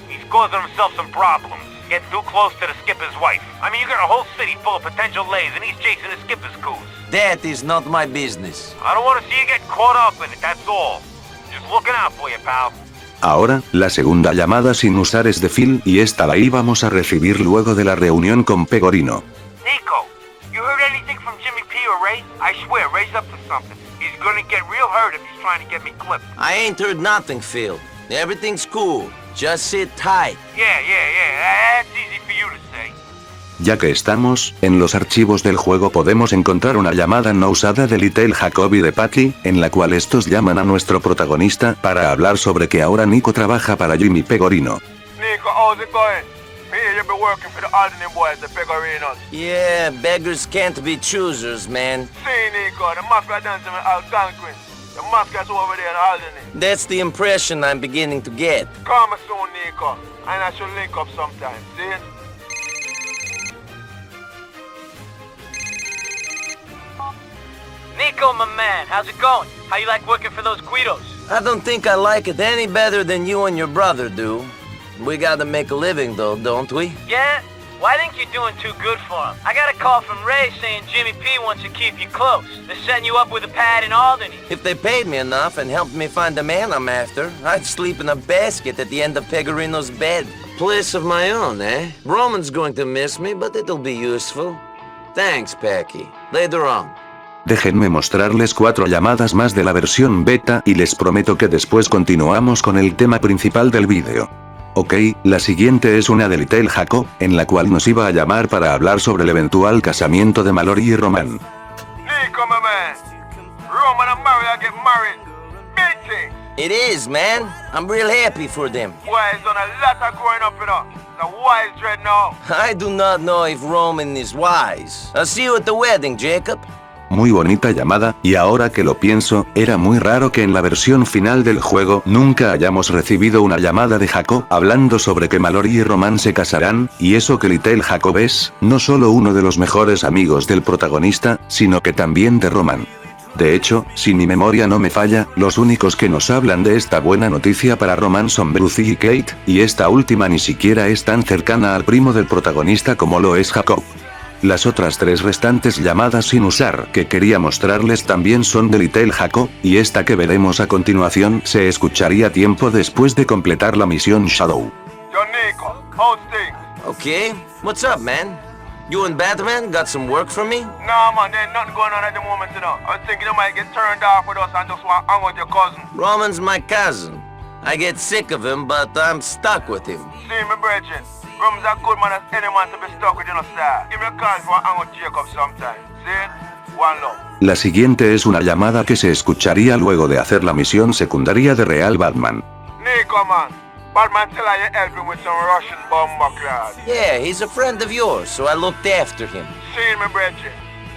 He's causing himself some problems. Getting too close to the skipper's wife. I mean, you got a whole city full of potential lays, and he's chasing the skipper's coos. That is not my business. I don't want to see you get caught up in it, that's all. Just looking out for you, pal. Ahora, la segunda llamada sin usar es de Phil, y esta la íbamos a recibir luego de la reunión con Pecorino. Nico, you heard anything from Jimmy P or Ray? I swear, Ray's up to something. He's gonna get real hurt if he's trying to get me clipped. I ain't heard nothing, Phil. Everything's cool. Just sit tight. Yeah, that's easy for you to say. Ya que estamos, en los archivos del juego podemos encontrar una llamada no usada de Little Jacob y de Patty, en la cual estos llaman a nuestro protagonista para hablar sobre que ahora Niko trabaja para Jimmy Pecorino. Nico, how's it going? Me hear you be working for the Alderney boys, the Pecorinos. Yeah, beggars can't be choosers, man. See, Nico, the mascot dancing with Algonquin. The mascot's over there in Alderney. That's the impression I'm beginning to get. Call me soon, Nico, and I should link up sometime, see? Niko, my man, how's it going? How you like working for those Guidos? I don't think I like it any better than you and your brother do. We gotta make a living though, don't we? Yeah? Well, I think you're doing too good for him. I got a call from Ray saying Jimmy P wants to keep you close. They're setting you up with a pad in Alderney. If they paid me enough and helped me find the man I'm after, I'd sleep in a basket at the end of Pecorino's bed. Place of my own, eh? Roman's going to miss me, but it'll be useful. Thanks, Packy. Later on. Déjenme mostrarles 4 llamadas más de la versión beta y les prometo que después continuamos con el tema principal del vídeo. Ok, la siguiente es una de Little Jacob, en la cual nos iba a llamar para hablar sobre el eventual casamiento de Mallory y Roman. Nico, my man. Roman and Mary get married. Big thing. It is, man. I'm real happy for them. Boy, he's done a lot of growing up, you know. The wise dread now. I do not know if Roman is wise. I'll see you at the wedding, Jacob. Muy bonita llamada, y ahora que lo pienso, era muy raro que en la versión final del juego nunca hayamos recibido una llamada de Jacob hablando sobre que Mallory y Roman se casarán, y eso que Little Jacob es, no solo uno de los mejores amigos del protagonista, sino que también de Roman. De hecho, si mi memoria no me falla, los únicos que nos hablan de esta buena noticia para Roman son Bruce y Kate, y esta última ni siquiera es tan cercana al primo del protagonista como lo es Jacob. Las otras 3 restantes llamadas sin usar que quería mostrarles también son de Little Jacob, y esta que veremos a continuación se escucharía tiempo después de completar la misión Shadow. Yo, Nico, how's things? Okay, what's up, man? You and Batman got some work for me? Nah, man, there's nothing going on at the moment, you know. I was thinking you might get turned off with us and just want to hang with your cousin. Roman's my cousin. I get sick of him, but I'm stuck with him. See me, brethren. Roman's a good man as any man to be stuck with, you know, sir. Give me a call for hang with Jacob sometime. See? One love. La siguiente es una llamada que se escucharía luego de hacer la misión secundaria de Real Batman. Nico, man. Batman tell her you help him with some Russian bomber class. Yeah, he's a friend of yours, so I looked after him. See me, brethren.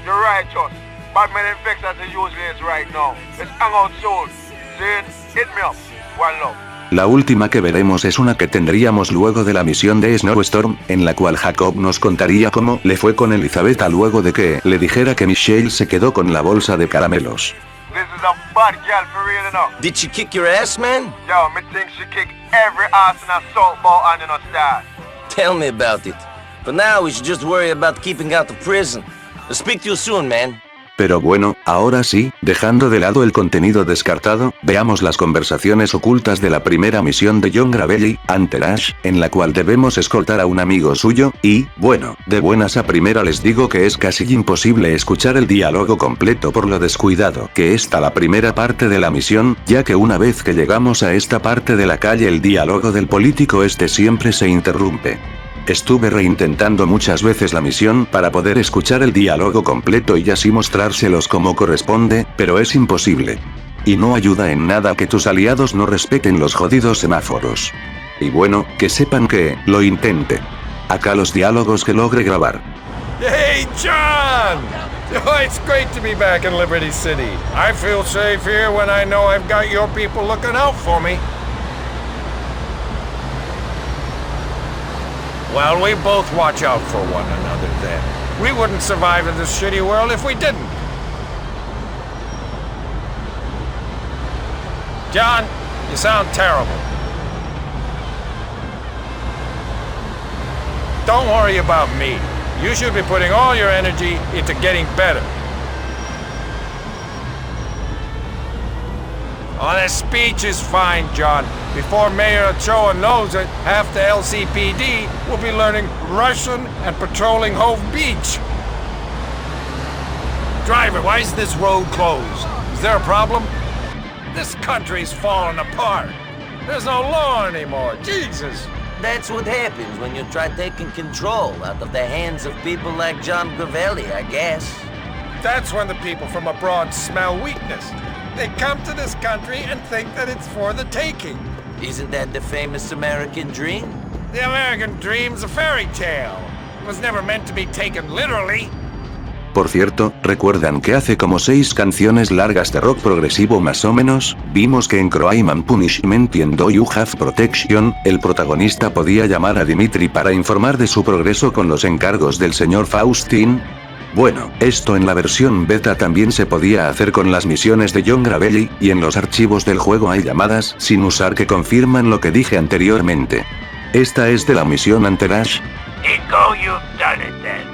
You're righteous. Batman infects as he usually is right now. Let's hang out soon. See? Hit me up. One love. La última que veremos es una que tendríamos luego de la misión de Snowstorm, en la cual Jacob nos contaría cómo le fue con Elizabeth luego de que le dijera que Michelle se quedó con la bolsa de caramelos. This is a bad girl for real enough. Did she kick your ass, man? Yo, me think she kick every ass in a salt ball and in a star. Tell me about it. For now, we should just worry about keeping out of prison. I'll speak to you soon, man. Pero bueno, ahora sí, dejando de lado el contenido descartado, veamos las conversaciones ocultas de la primera misión de John Bellic, Entourage, en la cual debemos escoltar a un amigo suyo, y, bueno, de buenas a primera les digo que es casi imposible escuchar el diálogo completo por lo descuidado que está la primera parte de la misión, ya que una vez que llegamos a esta parte de la calle el diálogo del político siempre se interrumpe. Estuve reintentando muchas veces la misión para poder escuchar el diálogo completo y así mostrárselos como corresponde, pero es imposible. Y no ayuda en nada que tus aliados no respeten los jodidos semáforos. Y bueno, que sepan que, lo intente. Acá los diálogos que logre grabar. Hey, John! Oh, it's great to be back in Liberty City. I feel safe here when I know I've got your people looking out for me. Well, we both watch out for one another then. We wouldn't survive in this shitty world if we didn't. John, you sound terrible. Don't worry about me. You should be putting all your energy into getting better. Oh, that speech is fine, John. Before Mayor Ochoa knows it, half the LCPD will be learning Russian and patrolling Hove Beach. Driver, why is this road closed? Is there a problem? This country's falling apart. There's no law anymore. Jesus. That's what happens when you try taking control out of the hands of people like John Bellic, I guess. That's when the people from abroad smell weakness. They come to this country and think that it's for the taking. Isn't that the famous American dream? The American dream's a fairy tale. It was never meant to be taken literally. Por cierto, ¿recuerdan que hace como 6 canciones largas de rock progresivo más o menos, vimos que en Crime and Punishment y en Do You Have Protection, el protagonista podía llamar a Dimitri para informar de su progreso con los encargos del señor Faustin? Bueno, esto en la versión beta también se podía hacer con las misiones de John Bellic, y en los archivos del juego hay llamadas sin usar que confirman lo que dije anteriormente. Esta es de la misión Entourage. Niko, you've done it then.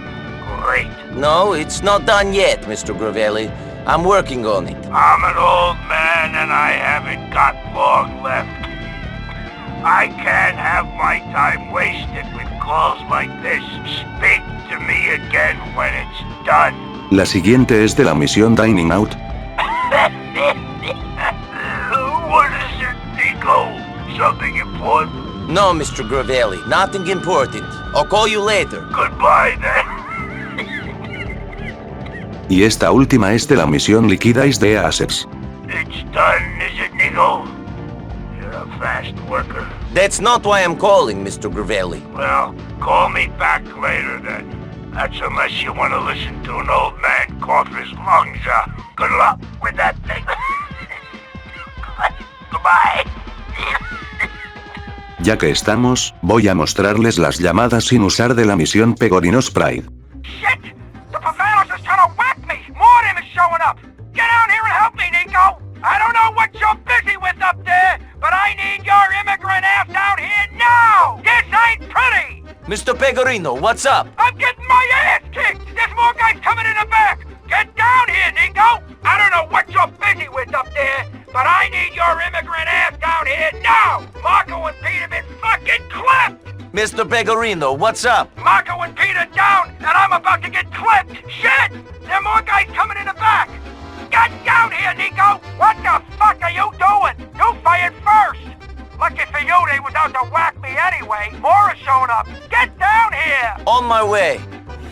Great. No, it's not done yet, Mr. Bellic. I'm working on it. I'm an old man and I haven't got long left. I can't have my time wasted with calls like this. Speak to me again when it's done. La siguiente es de la misión Dining Out. What is it, Niko? Something important? No, Mr. Bellic, nothing important. I'll call you later. Goodbye then. Y esta última es de la misión Liquidize the Assets. It's done, is it, Niko? You're a fast worker. That's not why I'm calling, Mr. Bellic. Well, call me back later then. That's unless you want to listen to an old man cough his lungs out. Good luck with that thing. Goodbye. Ya que estamos, voy a mostrarles las llamadas sin usar de la misión Pegorinos Pride. Shit! The Pavalos is trying to whack me! More of them is showing up! Get down here and help me, Niko! I don't know what you're busy with up there, but I need your immigrant ass down here now! This ain't pretty! Mr. Pegorino, what's up? I'm getting my ass kicked! There's more guys coming in the back! Get down here, Niko! I don't know what you're busy with up there, but I need your immigrant ass down here now! Marco and Pete have been fucking clipped! Mr. Pegorino, what's up? Marco and Pete are down, and I'm about to get clipped! Shit! There are more guys coming in the back! Get down here, Niko! What the fuck are you doing? You fired first! Lucky for you, they was out to whack me anyway. More are showing up. Get down here! On my way.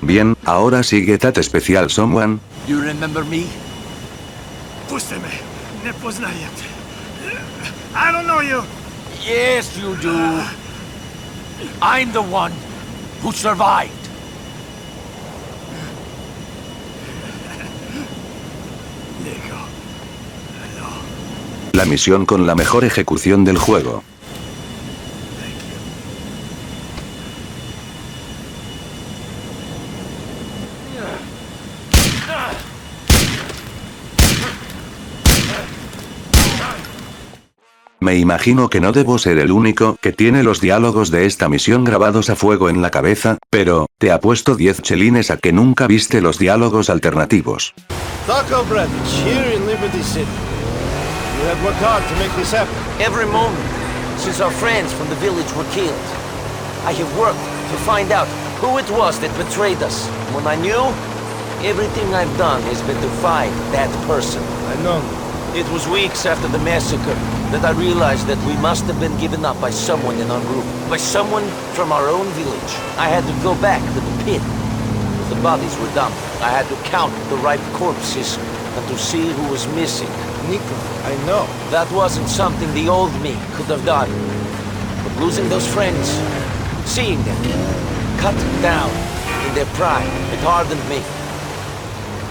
Bien, ahora sigue Tat Special Someone. You remember me? Pústeme. Не познаете. I don't know you. Yes, you do. I'm the one who survived. La misión con la mejor ejecución del juego. Me imagino que no debo ser el único que tiene los diálogos de esta misión grabados a fuego en la cabeza, pero, te apuesto 10 chelines a que nunca viste los diálogos alternativos. Taco brothers, here in Liberty City. You have worked hard to make this happen. Every moment, since our friends from the village were killed, I have worked to find out who it was that betrayed us. When I knew, everything I've done has been to find that person. I know. It was weeks after the massacre that I realized that we must have been given up by someone in our group. By someone from our own village. I had to go back to the pit. The bodies were dumped. I had to count the ripe corpses and to see who was missing. Niko, I know. That wasn't something the old me could have done. But losing those friends, seeing them cut down in their prime, it hardened me.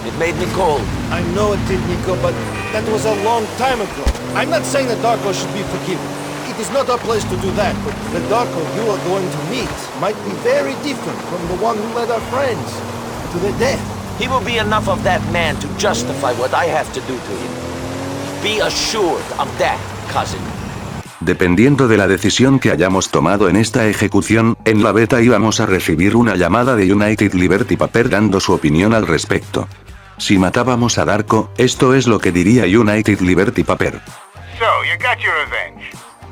It made me cold. I know it did, Niko, but that was a long time ago. I'm not saying that Darko should be forgiven. It is not our place to do that, but the Darko you are going to meet might be very different from the one who led our friends to their death. He will be enough of that man to justify what I have to do to him. Be assured of that, cousin. Dependiendo de la decisión que hayamos tomado en esta ejecución, en la beta íbamos a recibir una llamada de United Liberty Paper dando su opinión al respecto. Si matábamos a Darko, esto es lo que diría United Liberty Paper. So, you got your revenge.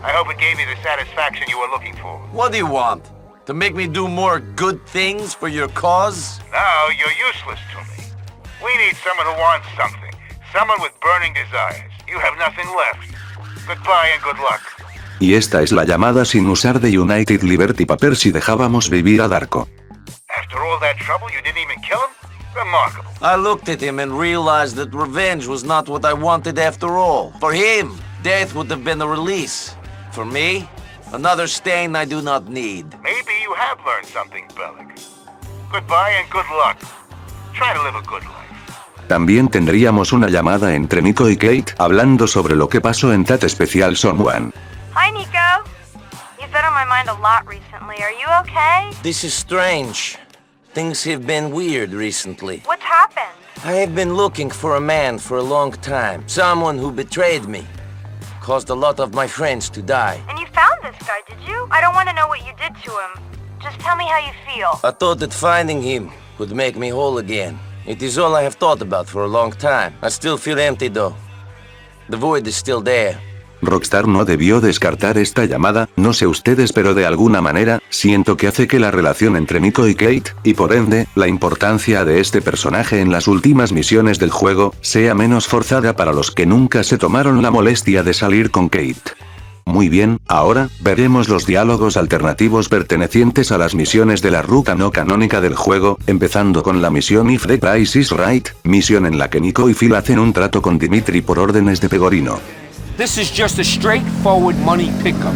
I hope it gave you the satisfaction you were looking for. What do you want? To make me do more good things for your cause? Now, you're useless to me. We need someone who wants something. Someone with burning desires. You have nothing left. Goodbye and good luck. Y esta es la llamada sin usar de United Liberty Paper si dejábamos vivir a Darko. After all that trouble, you didn't even kill him? Remarkable. I looked at him and realized that revenge was not what I wanted after all. For him, death would have been a release. For me, another stain I do not need. Maybe you have learned something, Bellic. Goodbye and good luck. Try to live a good life. También tendríamos una llamada entre Niko y Kate, hablando sobre lo que pasó en That Special Someone. Hi, Niko. You've been on my mind a lot recently. Are you okay? This is strange. Things have been weird recently. What's happened? I have been looking for a man for a long time. Someone who betrayed me. Caused a lot of my friends to die. And you found this guy, did you? I don't want to know what you did to him. Just tell me how you feel. I thought that finding him would make me whole again. It is all I have thought about for a long time. I still feel empty though. The void is still there. Rockstar no debió descartar esta llamada, no sé ustedes, pero de alguna manera, siento que hace que la relación entre Niko y Kate, y por ende, la importancia de este personaje en las últimas misiones del juego, sea menos forzada para los que nunca se tomaron la molestia de salir con Kate. Muy bien, ahora, veremos los diálogos alternativos pertenecientes a las misiones de la ruta no canónica del juego, empezando con la misión If the Price is Right, misión en la que Niko y Phil hacen un trato con Dimitri por órdenes de Pegorino. This is just a straightforward money pickup.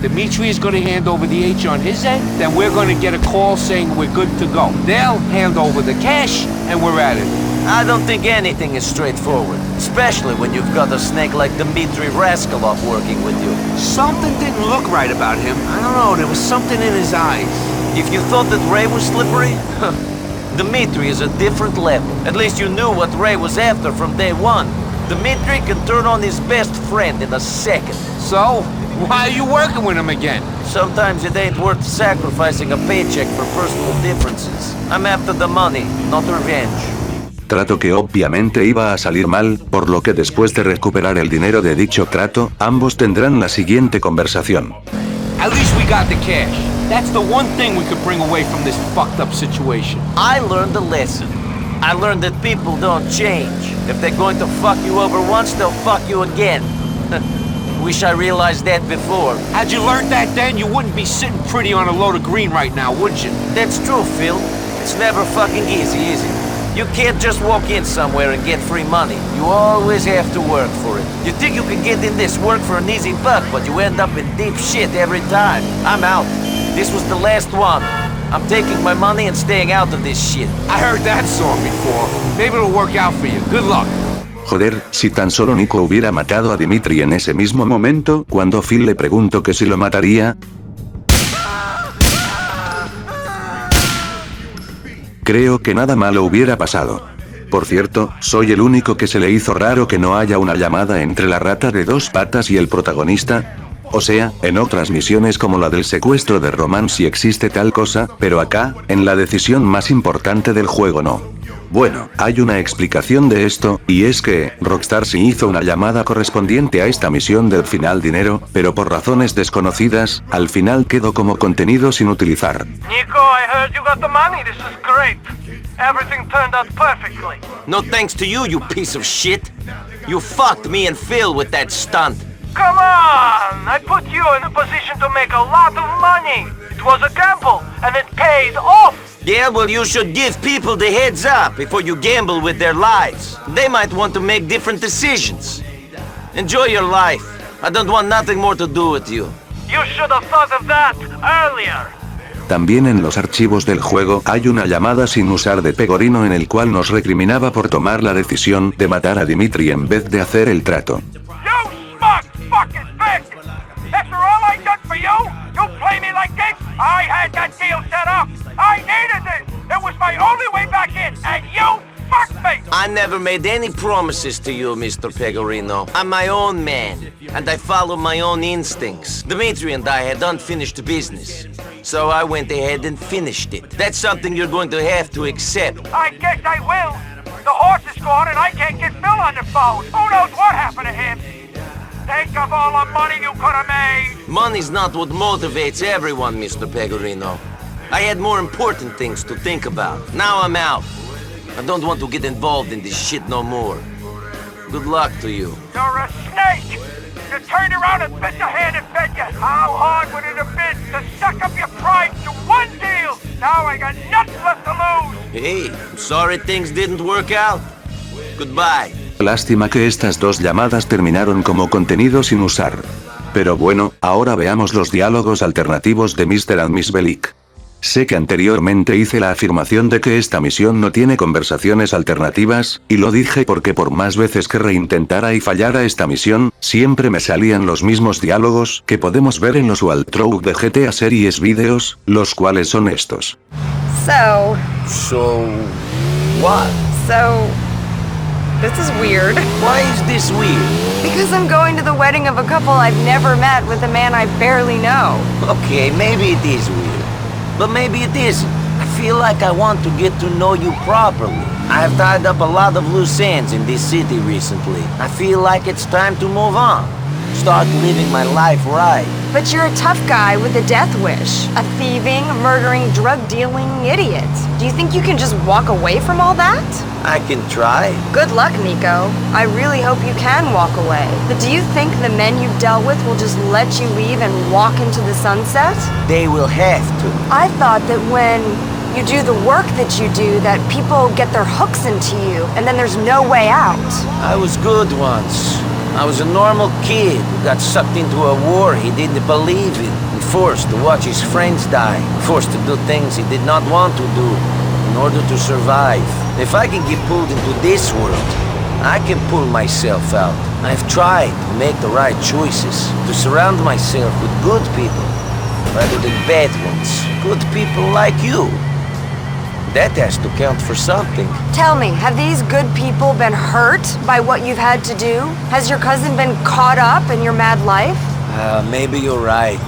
Dimitri is going to hand over the H on his end, then we're going to get a call saying we're good to go. They'll hand over the cash, and we're at it. I don't think anything is straightforward, especially when you've got a snake like Dmitri Raskalov working with you. Something didn't look right about him. I don't know, there was something in his eyes. If you thought that Ray was slippery, Dmitri is a different level. At least you knew what Ray was after from day one. Dmitri can turn on his best friend in a second. So, why are you working with him again? Sometimes it ain't worth sacrificing a paycheck for personal differences. I'm after the money, not revenge. Trato que obviamente iba a salir mal, por lo que después de recuperar el dinero de dicho trato, ambos tendrán la siguiente conversación. At least we got the cash. That's the one thing we could bring away from this fucked up situation. I learned a lesson. I learned that people don't change. If they're going to fuck you over once, they'll fuck you again. Wish I realized that before. Had you learned that then, you wouldn't be sitting pretty on a load of green right now, would you? That's true, Phil. It's never fucking easy, is it? You can't just walk in somewhere and get free money. You always have to work for it. You think you can get in this work for an easy buck, but you end up in deep shit every time. I'm out. This was the last one. I'm taking my money and staying out of this shit. I heard that song before. Maybe it'll work out for you. Good luck. Joder, si tan solo Niko hubiera matado a Dimitri en ese mismo momento, cuando Phil le preguntó que si lo mataría. Creo que nada malo hubiera pasado. Por cierto, soy el único que se le hizo raro que no haya una llamada entre la rata de 2 patas y el protagonista. O sea, en otras misiones como la del secuestro de Roman sí existe tal cosa, pero acá, en la decisión más importante del juego no. Bueno, hay una explicación de esto, y es que, Rockstar sí hizo una llamada correspondiente a esta misión del final dinero, pero por razones desconocidas, al final quedó como contenido sin utilizar. Niko, I heard you got the money. This is great. Everything turned out perfectly. No thanks to you, you piece of shit. You fucked me and Phil with that stunt. Come on! I put you in a position to make a lot of money. It was a gamble, and it paid off. Yeah, well, you should give people the heads up before you gamble with their lives. They might want to make different decisions. Enjoy your life. I don't want nothing more to do with you. You should have thought of that earlier. También en los archivos del juego hay una llamada sin usar de Pegorino en el cual nos recriminaba por tomar la decisión de matar a Dimitri en vez de hacer el trato. You smug fucking bitch! After all I done for you, you play me like this? I had that deal set up. I needed it. It was my only way back in, and you fucked me. I never made any promises to you, Mr. Pegorino. I'm my own man, and I follow my own instincts. Dimitri and I had unfinished business, so I went ahead and finished it. That's something you're going to have to accept. I guess I will. The horse is gone, and I can't get Phil on the phone. Who knows what happened to him? Think of all the money you could have made. Money's not what motivates everyone, Mr. Pegorino. I had more important things to think about. Now I'm out. I don't want to get involved in this shit no more. Good luck to you. You're a snake! You turned around and bit your hand and fed you. How hard would it have been to suck up your pride to one deal? Now I got nothing left to lose. Hey, I'm sorry things didn't work out. Goodbye. Lástima que estas 2 llamadas terminaron como contenido sin usar. Pero bueno, ahora veamos los diálogos alternativos de Mr. and Miss Bellic. Sé que anteriormente hice la afirmación de que esta misión no tiene conversaciones alternativas, y lo dije porque por más veces que reintentara y fallara esta misión, siempre me salían los mismos diálogos que podemos ver en los walkthrough de GTA Series videos, los cuales son estos. So, what? This is weird. Why is this weird? Because I'm going to the wedding of a couple I've never met with a man I barely know. Okay, maybe it is weird. But maybe it isn't. I feel like I want to get to know you properly. I've tied up a lot of loose ends in this city recently. I feel like it's time to move on. Start living my life right. But you're a tough guy with a death wish. A thieving, murdering, drug-dealing idiot. Do you think you can just walk away from all that? I can try. Good luck, Niko. I really hope you can walk away. But do you think the men you've dealt with will just let you leave and walk into the sunset? They will have to. I thought that when you do the work that you do, that people get their hooks into you, and then there's no way out. I was good once. I was a normal kid who got sucked into a war he didn't believe in, and forced to watch his friends die, forced to do things he did not want to do in order to survive. If I can get pulled into this world, I can pull myself out. I've tried to make the right choices, to surround myself with good people, rather than bad ones. Good people like you. That has to count for something. Tell me, have these good people been hurt by what you've had to do? Has your cousin been caught up in your mad life? Maybe you're right.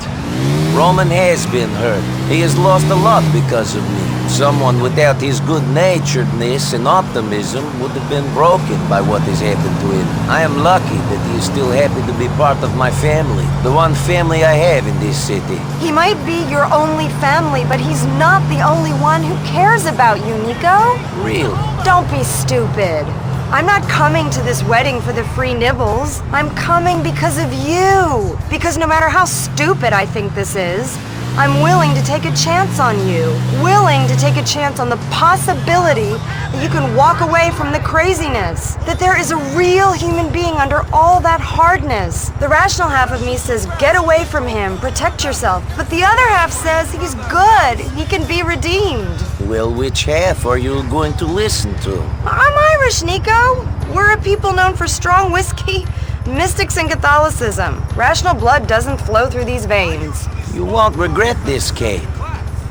Roman has been hurt. He has lost a lot because of me. Someone without his good-naturedness and optimism would have been broken by what has happened to him. I am lucky that he is still happy to be part of my family. The one family I have in this city. He might be your only family, but he's not the only one who cares about you, Niko. Really? Don't be stupid. I'm not coming to this wedding for the free nibbles. I'm coming because of you. Because no matter how stupid I think this is, I'm willing to take a chance on you. Willing to take a chance on the possibility that you can walk away from the craziness. That there is a real human being under all that hardness. The rational half of me says, get away from him, protect yourself. But the other half says, he's good, he can be redeemed. Well, which half are you going to listen to? I'm Irish, Niko. We're a people known for strong whiskey, mystics, and Catholicism. Rational blood doesn't flow through these veins. You won't regret this, Kate.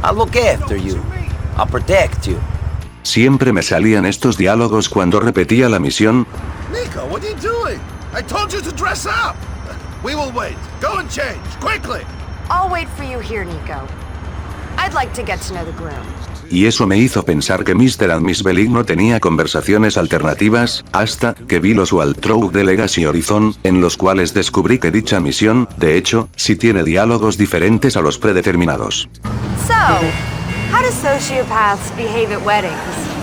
I'll look after you. I'll protect you. Siempre me salían estos diálogos cuando repetía la misión. Niko, what are you doing? I told you to dress up. We will wait. Go and change, quickly. I'll wait for you here, Niko. I'd like to get to know the groom. Y eso me hizo pensar que Mr. and Miss Bellic no tenía conversaciones alternativas, hasta que vi los Waltrough de Legacy Horizon, en los cuales descubrí que dicha misión, de hecho, sí tiene diálogos diferentes a los predeterminados. So, how do sociopaths behave at weddings?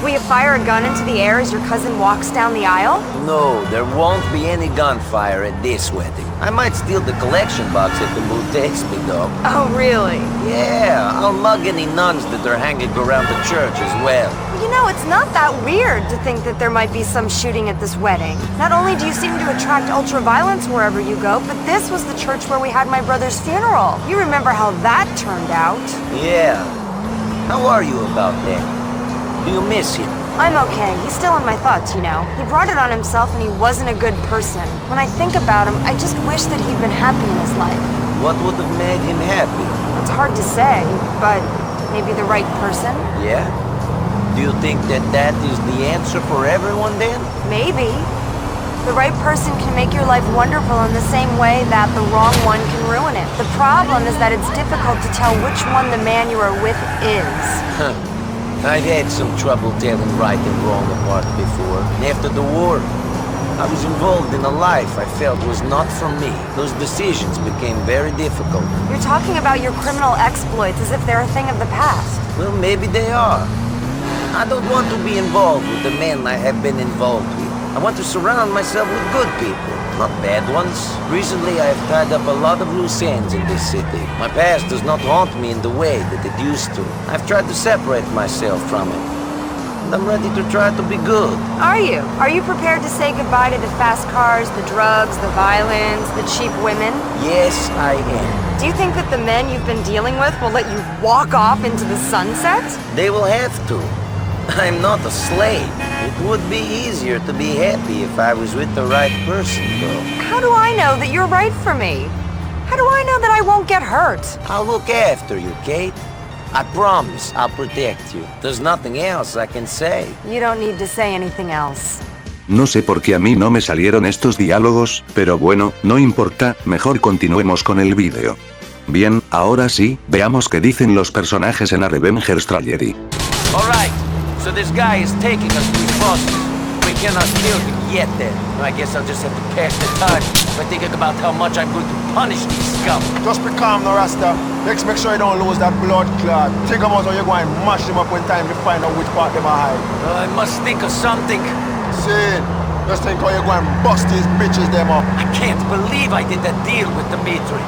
Will you fire a gun into the air as your cousin walks down the aisle? No, there won't be any gunfire at this wedding. I might steal the collection box if the mood takes me, though. Oh, really? Yeah, I'll mug any nuns that are hanging around the church as well. You know, it's not that weird to think that there might be some shooting at this wedding. Not only do you seem to attract ultra-violence wherever you go, but this was the church where we had my brother's funeral. You remember how that turned out? Yeah. How are you about that? Do you miss him? I'm okay. He's still in my thoughts, you know. He brought it on himself and he wasn't a good person. When I think about him, I just wish that he'd been happy in his life. What would have made him happy? It's hard to say, but maybe the right person? Yeah? Do you think that that is the answer for everyone then? Maybe. The right person can make your life wonderful in the same way that the wrong one can ruin it. The problem is that it's difficult to tell which one the man you are with is. I've had some trouble telling right and wrong apart before. After the war, I was involved in a life I felt was not for me. Those decisions became very difficult. You're talking about your criminal exploits as if they're a thing of the past. Well, maybe they are. I don't want to be involved with the men I have been involved with. I want to surround myself with good people, not bad ones. Recently, I have tied up a lot of loose ends in this city. My past does not haunt me in the way that it used to. I've tried to separate myself from it. And I'm ready to try to be good. Are you? Are you prepared to say goodbye to the fast cars, the drugs, the violence, the cheap women? Yes, I am. Do you think that the men you've been dealing with will let you walk off into the sunset? They will have to. I'm not a slave. It would be easier to be happy if I was with the right person, though. How do I know that you're right for me? How do I know that I won't get hurt? I'll look after you, Kate. I promise I'll protect you. There's nothing else I can say. You don't need to say anything else. No sé por qué a mí no me salieron estos diálogos, pero bueno, no importa, mejor continuemos con el vídeo. Bien, ahora sí, veamos qué dicen los personajes en A Revenger's Tragedy. Alright, so this guy is taking us to his bosses. We cannot kill him yet then. I guess I'll just have to pass the time by thinking about how much I'm going to punish these scum. Just be calm, no Rasta. Let's make sure you don't lose that blood clot. Think about how you're going to mash them up when time to find out which part them are hide. I must think of something. See, just think how you're going to bust these bitches them up. I can't believe I did that deal with Dimitri.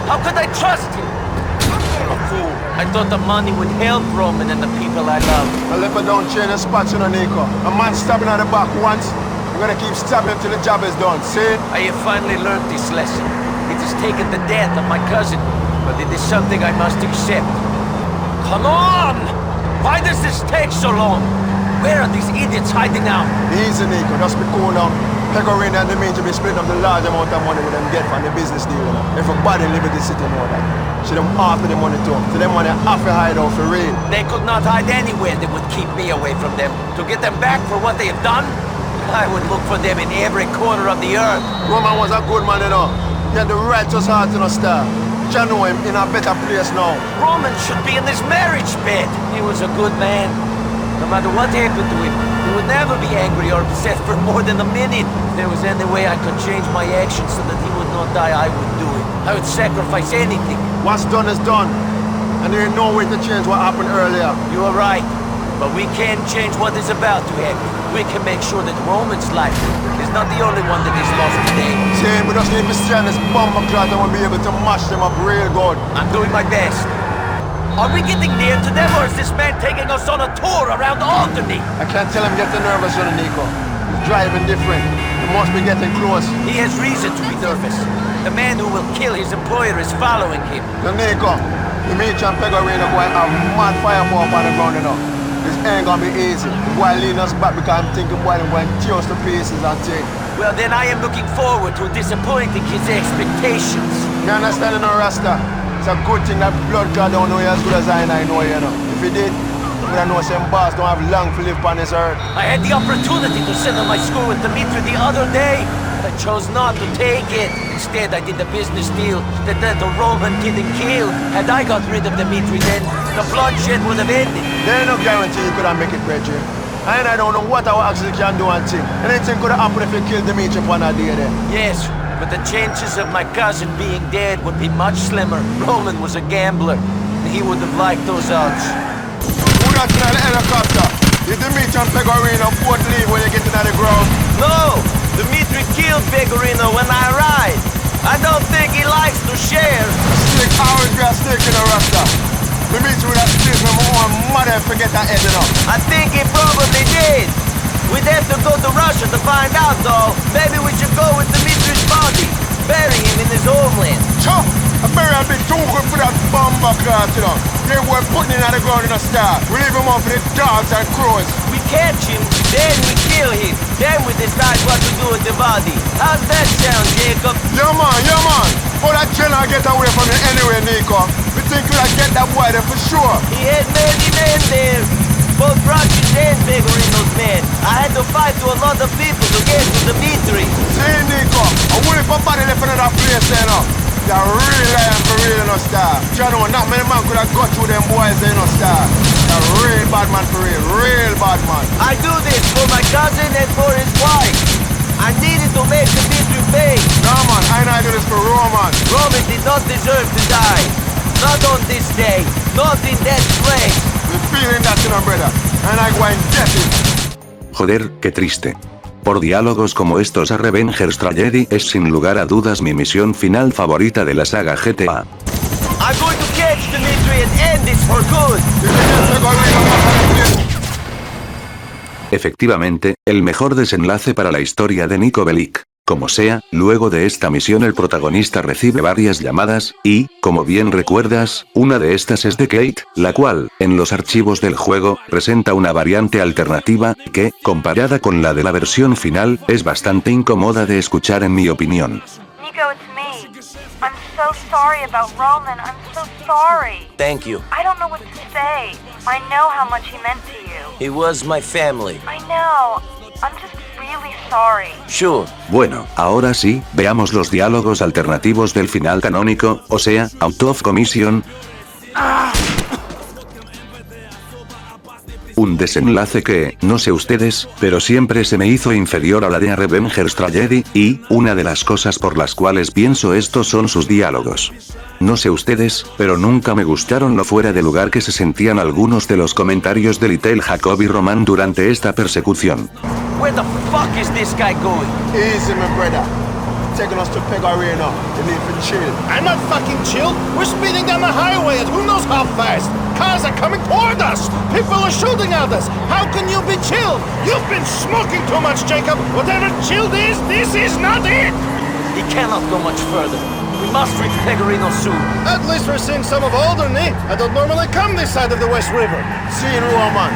How could I trust him? I'm a fool. I thought the money would help Roman and the people I love. I'll if I don't change the spots, you know, Niko. A man stabbing at the back once, I'm gonna keep stabbing him till the job is done, see? I have finally learned this lesson. It has taken the death of my cousin, but it is something I must accept. Come on! Why does this take so long? Where are these idiots hiding now? Easy, Niko. Just be cool now. Pecorino and the mean to be splitting up the large amount of money with them get from the business deal. You know? Everybody in Liberty City know that. See them after the money too. So them money have to hide out for real. They could not hide anywhere that would keep me away from them. To get them back for what they have done, I would look for them in every corner of the earth. Roman was a good man, you know. He had the righteous heart in a star. You know him in a better place now. Roman should be in this marriage bed. He was a good man. No matter what happened to him, he would never be angry or upset for more than a minute. If there was any way I could change my actions so that he would not die, I would do it. I would sacrifice anything. What's done is done. And there ain't no way to change what happened earlier. You are right. But we can change what is about to happen. We can make sure that Roman's life is not the only one that is lost today. See, we just need to stay on this bomber cloud and we'll be able to mash them up real good. I'm doing my best. Are we getting near to them, or is this man taking us on a tour around Albany? I can't tell him getting nervous, you know, Niko. He's driving different. He must be getting close. He has reason to be nervous. The man who will kill his employer is following him. So, Niko, Dimitri and Pecorino go and have mad firepower on the ground, you know. This ain't gonna be easy. The boy leading us back because I'm thinking boy them going to tear us to pieces and thing. Well, then I am looking forward to disappointing his expectations. You understand, you know, Rasta? It's a good thing that blood clot don't know you as good as I know you, know. If he did, we don't know some boss don't have long to live on this earth. I had the opportunity to settle my score with Dimitri the other day, but I chose not to take it. Instead, I did the business deal that the Roman didn't kill. Had I got rid of Dimitri then, the bloodshed would have ended. There ain't no guarantee you could have make it, Bridget. And I don't know what our actually can do and think. Anything could have happened if you killed Dimitri upon a day there. Yes, but the chances of my cousin being dead would be much slimmer. Roman was a gambler, and he would have liked those odds. Who that's in the helicopter? Did Dimitri and Pegorino both leave when you get into the ground? No! Dimitri killed Pegorino when I arrived. I don't think he likes to share. Stick, always be a stick in a Rasta. Dimitri would have stick from my own mother and forget that head enough. I think he probably did. We'd have to go to Russia to find out, though. Maybe we should go with Dimitri's body. Bury him in his homeland. Chop! I bury a bit too good for that bomber class, you know. They were putting him on the ground in a star. We leave him off for the dogs and crows. We catch him, then we kill him. Then we decide what to do with the body. How's that sound, Jacob? Yeah, man, yeah, man. Oh, that general get away from you anyway, Niko. We think we'll get that boy there for sure. He had many men there. Both Russians and Pegorino's men. I had to fight to a lot of people to get to Dimitri. See, Niko, I wouldn't put body left in that place there, no. They're real lion for real, no star. You know, not many man could have got through them boys, there, no star. They're real bad man for real bad man. I do this for my cousin and for his wife. I needed to make Dimitri pay. No, man, I do this for Roman. Roman did not deserve to die. Not on this day. Not in that place. We're feeling that, you know, brother. And I go and get it. Joder, qué triste. Por diálogos como estos, a Revenger's Tragedy es sin lugar a dudas mi misión final favorita de la saga GTA. I'm going to catch Dimitri and end this for good. Efectivamente, el mejor desenlace para la historia de Niko Bellic. Como sea, luego de esta misión el protagonista recibe varias llamadas, y, como bien recuerdas, una de estas es de Kate, la cual, en los archivos del juego, presenta una variante alternativa, que, comparada con la de la versión final, es bastante incómoda de escuchar en mi opinión. Niko, it's me. I'm so sorry about Roman. I'm so sorry. Thank you. I don't know what to say. I know how much he meant to you. He was my family. I know. I'm just really sorry. Sure. Bueno, ahora sí, veamos los diálogos alternativos del final canónico, o sea, out of commission. Un desenlace que, no sé ustedes, pero siempre se me hizo inferior a la de A Revenger's Tragedy, y, una de las cosas por las cuales pienso esto son sus diálogos. No sé ustedes, pero nunca me gustaron lo fuera de lugar que se sentían algunos de los comentarios de Little Jacob y Roman durante esta persecución. Where the fuck is this guy going? Easy, my brother. Taking us to Pegorino. You need to chill. I'm not fucking chill. We're speeding down the highway at who knows how fast. Cars are coming toward us. People are shooting at us. How can you be chilled? You've been smoking too much, Jacob. Whatever chilled is, this is not it. He cannot go much further. We must reach Pegorino soon. At least we're seeing some of Alderney. I don't normally come this side of the West River. Seeing Roman.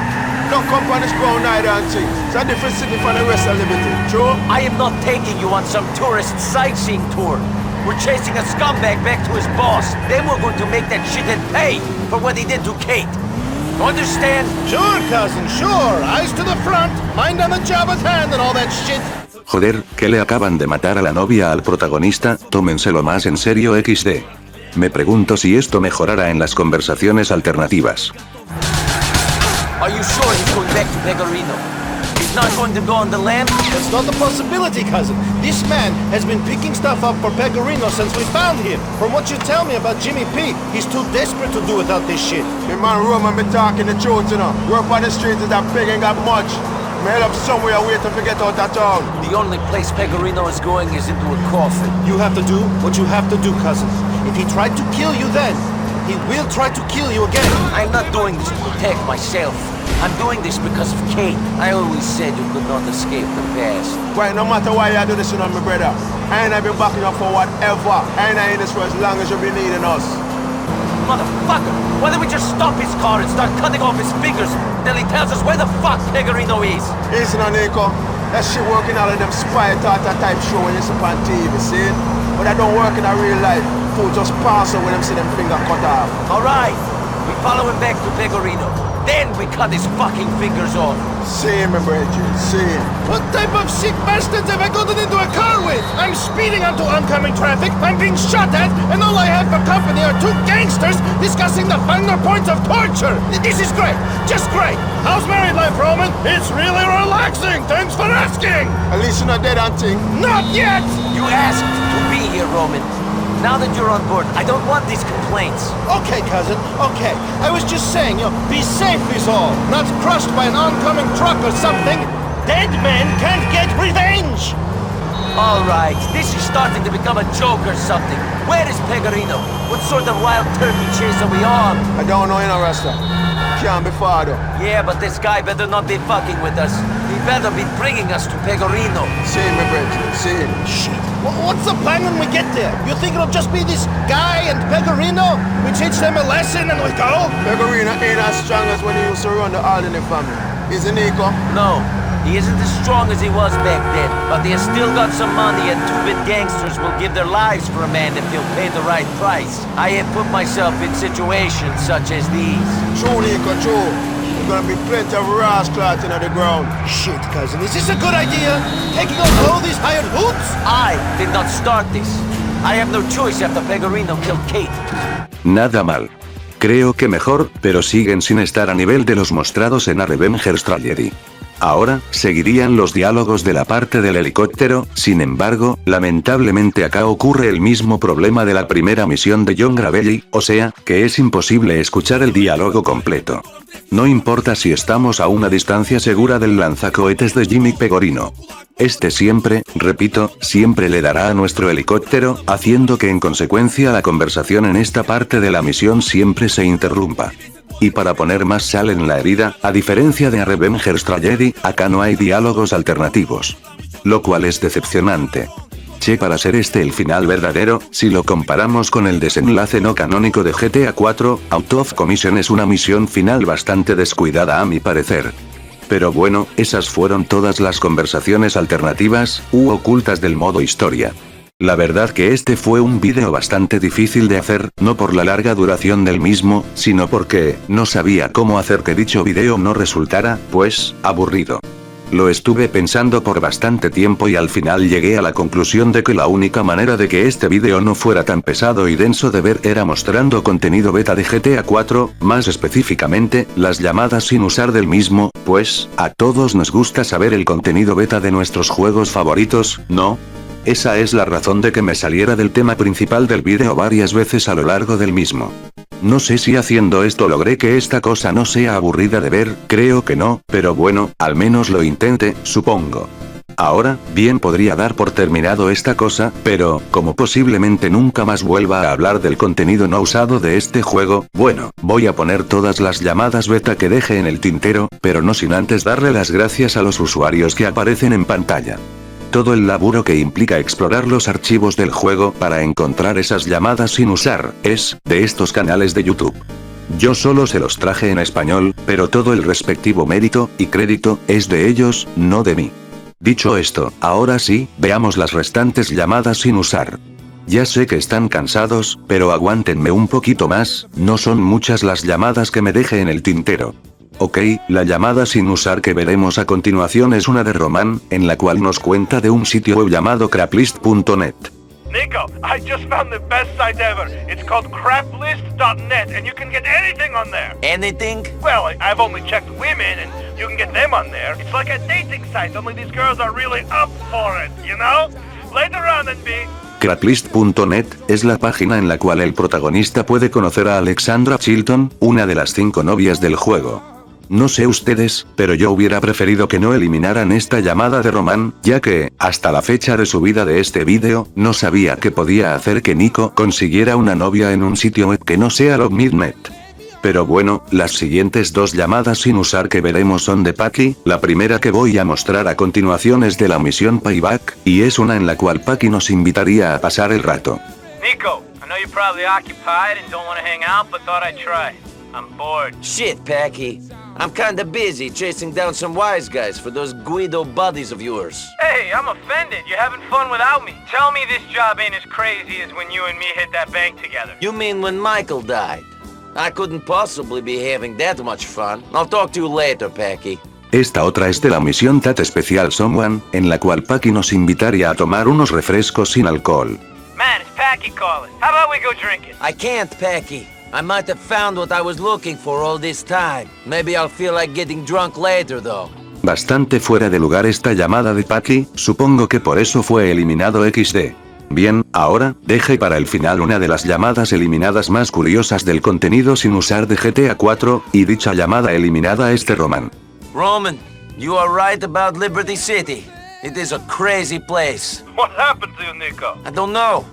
Don't come on this ground either and see. It's a different city from the rest of Liberty. True? I am not taking you on some tourist sightseeing tour. We're chasing a scumbag back to his boss. Then we're going to make that shithead pay for what he did to Kate. Understand? Sure, cousin, sure. Eyes to the front, mind on the job at hand and all that shit. Joder, que le acaban de matar a la novia al protagonista, tómenselo más en serio XD. Me pregunto si esto mejorará en las conversaciones alternativas. Are you sure he's going back to Pegorino? He's not going to go on the lam? That's not a possibility, cousin. This man has been picking stuff up for Pegorino since we found him. From what you tell me about Jimmy P, he's too desperate to do without this shit. The man Roman be talking the truth, you know. Work on the streets is that big ain't got much. May help somewhere waiting to get out of town. The only place Pegorino is going is into a coffin. You have to do what you have to do, cousin. If he tried to kill you then, he will try to kill you again. I'm not doing this to protect myself. I'm doing this because of Kate. I always said you could not escape the past. Well, no matter why you do this, you know, my brother. I ain't been backing up for whatever. I ain't in this for as long as you've been needing us. motherfucker! Why don't we just stop his car and start cutting off his fingers till he tells us where the fuck Pegorino is? Listen, Niko. That shit working out of them spy tartar type show when you see on TV, see? But that don't work in a real life. Fool just pass out when them see them finger cut off. Alright, we follow him back to Pegorino. Then we cut his fucking fingers off. Same, Bridget, same. What type of sick bastards have I gotten into a car with? I'm speeding onto oncoming traffic, I'm being shot at, and all I have for company are two gangsters discussing the finer points of torture. This is great, just great. How's married life, Roman? It's really relaxing, thanks for asking. At least you're not dead, auntie. Not yet! You asked to be here, Roman. Now that you're on board, I don't want these complaints. Okay, cousin, okay. I was just saying, be safe is all. Not crushed by an oncoming truck or something. Dead men can't get revenge! Alright, this is starting to become a joke or something. Where is Pegorino? What sort of wild turkey chase are we on? I don't know, Rasta. Can't be far, though. Yeah, but this guy better not be fucking with us. He better be bringing us to Pegorino. Same, Bridget, same. Shit. What's the plan when we get there? You think it'll just be this guy and Pegorino? We teach them a lesson and we go? Pegorino ain't as strong as when he used to run the Alderney family. Is it, Niko? No, he isn't as strong as he was back then. But he has still got some money, and two-bit gangsters will give their lives for a man if he'll pay the right price. I have put myself in situations such as these. True, Niko, true. There's gonna be plenty of rascals on the ground. Shit, cousin, is this a good idea? Taking on all these hired hoods? I did not start this. I have no choice after Pegorino killed Kate. Nada mal. Creo que mejor, pero siguen sin estar a nivel de los mostrados en A Revenger's Tragedy. Ahora, seguirían los diálogos de la parte del helicóptero, sin embargo, lamentablemente acá ocurre el mismo problema de la primera misión de Niko Bellic, o sea, que es imposible escuchar el diálogo completo. No importa si estamos a una distancia segura del lanzacohetes de Jimmy Pegorino. Este siempre, repito, siempre le dará a nuestro helicóptero, haciendo que en consecuencia la conversación en esta parte de la misión siempre se interrumpa. Y para poner más sal en la herida, a diferencia de A Revenger's Tragedy, acá no hay diálogos alternativos. Lo cual es decepcionante. Che, para ser este el final verdadero, si lo comparamos con el desenlace no canónico de GTA 4, Out of Commission es una misión final bastante descuidada a mi parecer. Pero bueno, esas fueron todas las conversaciones alternativas, u ocultas del modo historia. La verdad que este fue un vídeo bastante difícil de hacer, no por la larga duración del mismo, sino porque no sabía cómo hacer que dicho vídeo no resultara, pues, aburrido. Lo estuve pensando por bastante tiempo y al final llegué a la conclusión de que la única manera de que este vídeo no fuera tan pesado y denso de ver era mostrando contenido beta de GTA 4, más específicamente, las llamadas sin usar del mismo, pues, a todos nos gusta saber el contenido beta de nuestros juegos favoritos, ¿no? Esa es la razón de que me saliera del tema principal del vídeo varias veces a lo largo del mismo. No sé si haciendo esto logré que esta cosa no sea aburrida de ver, creo que no, pero bueno, al menos lo intenté, supongo. Ahora, bien podría dar por terminado esta cosa, pero, como posiblemente nunca más vuelva a hablar del contenido no usado de este juego, bueno, voy a poner todas las llamadas beta que deje en el tintero, pero no sin antes darle las gracias a los usuarios que aparecen en pantalla. Todo el laburo que implica explorar los archivos del juego para encontrar esas llamadas sin usar, es, de estos canales de YouTube. Yo solo se los traje en español, pero todo el respectivo mérito, y crédito, es de ellos, no de mí. Dicho esto, ahora sí, veamos las restantes llamadas sin usar. Ya sé que están cansados, pero aguántenme un poquito más, no son muchas las llamadas que me deje en el tintero. Ok, la llamada sin usar que veremos a continuación es una de Roman, en la cual nos cuenta de un sitio web llamado craplist.net. Nico, I just found the best site ever. It's called craplist.net and you can get anything on there. Anything? Well, I've only checked women and you can get them on there. It's like a dating site, only these girls are really up for it, you know? Later on, NB. Craplist.net es la página en la cual el protagonista puede conocer a Alexandra Chilton, una de las 5 novias del juego. No sé ustedes, pero yo hubiera preferido que no eliminaran esta llamada de Roman, ya que, hasta la fecha de subida de este vídeo, no sabía que podía hacer que Niko consiguiera una novia en un sitio web que no sea Love.net. Pero bueno, las siguientes 2 llamadas sin usar que veremos son de Paki, la primera que voy a mostrar a continuación es de la misión Payback, y es una en la cual Paki nos invitaría a pasar el rato. Nico, I know you're probably occupied and don't want to hang out, but thought I'd try. I'm bored. Shit, Packy. I'm kinda busy chasing down some wise guys for those Guido buddies of yours. Hey, I'm offended. You're having fun without me. Tell me this job ain't as crazy as when you and me hit that bank together. You mean when Michael died? I couldn't possibly be having that much fun. I'll talk to you later, Packy. Esta otra es de la misión TAT especial Someone, en la cual Packy nos invitaría a tomar unos refrescos sin alcohol. Man, it's Packy calling. How about we go drinking? I can't, Packy. I might have found what I was looking for all this time. Maybe I'll feel like getting drunk later, though. Bastante fuera de lugar esta llamada de Packy, supongo que por eso fue eliminado XD. Bien, ahora, deje para el final una de las llamadas eliminadas más curiosas del contenido sin usar de GTA 4, y dicha llamada eliminada es de Roman. Roman, you are right about Liberty City. It is a crazy place. What happened to you, Niko? I don't know.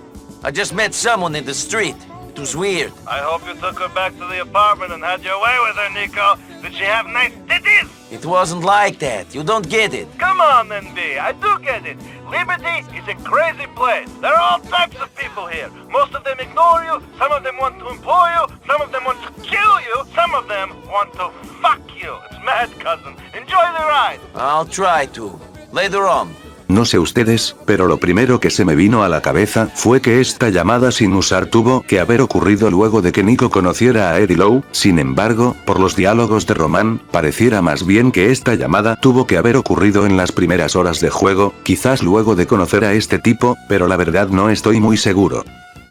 I just met someone in the street. It was weird. I hope you took her back to the apartment and had your way with her, Niko. Did she have nice titties? It wasn't like that. You don't get it. Come on, then, B. I do get it. Liberty is a crazy place. There are all types of people here. Most of them ignore you. Some of them want to employ you. Some of them want to kill you. Some of them want to fuck you. It's mad, cousin. Enjoy the ride. I'll try to. Later on. No sé ustedes, pero lo primero que se me vino a la cabeza fue que esta llamada sin usar tuvo que haber ocurrido luego de que Niko conociera a Eddie Lowe. Sin embargo, por los diálogos de Roman, pareciera más bien que esta llamada tuvo que haber ocurrido en las primeras horas de juego, quizás luego de conocer a este tipo, pero la verdad no estoy muy seguro.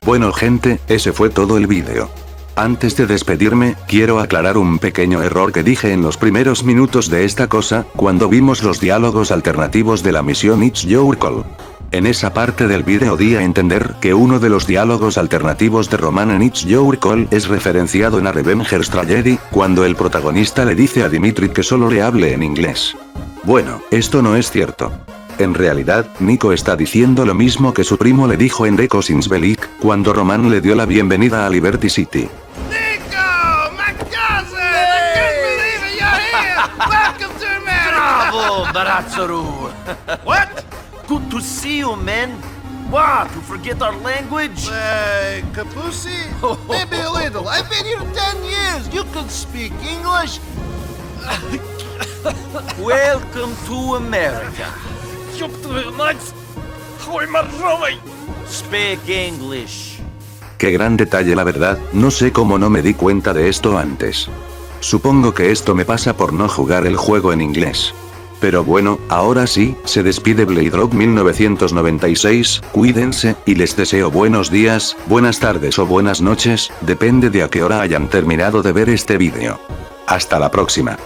Bueno gente, ese fue todo el vídeo. Antes de despedirme, quiero aclarar un pequeño error que dije en los primeros minutos de esta cosa, cuando vimos los diálogos alternativos de la misión It's Your Call. En esa parte del vídeo di a entender que uno de los diálogos alternativos de Roman en It's Your Call es referenciado en A Revenger's Tragedy, cuando el protagonista le dice a Dimitri que solo le hable en inglés. Bueno, esto no es cierto. En realidad, Niko está diciendo lo mismo que su primo le dijo en The Sony Bellic, cuando Roman le dio la bienvenida a Liberty City. Niko, my cousin! I can't believe it, you're here! Welcome to America! Bravo, Baratsaru! What? Good to see you, man. What, to forget our language? Kapusi? Maybe a little. I've been here 10 years. You can speak English. Welcome to America. Speak English. Qué gran detalle la verdad, no sé cómo no me di cuenta de esto antes. Supongo que esto me pasa por no jugar el juego en inglés. Pero bueno, ahora sí, se despide Blade Rock 1996, cuídense, y les deseo buenos días, buenas tardes o buenas noches, depende de a qué hora hayan terminado de ver este vídeo. Hasta la próxima.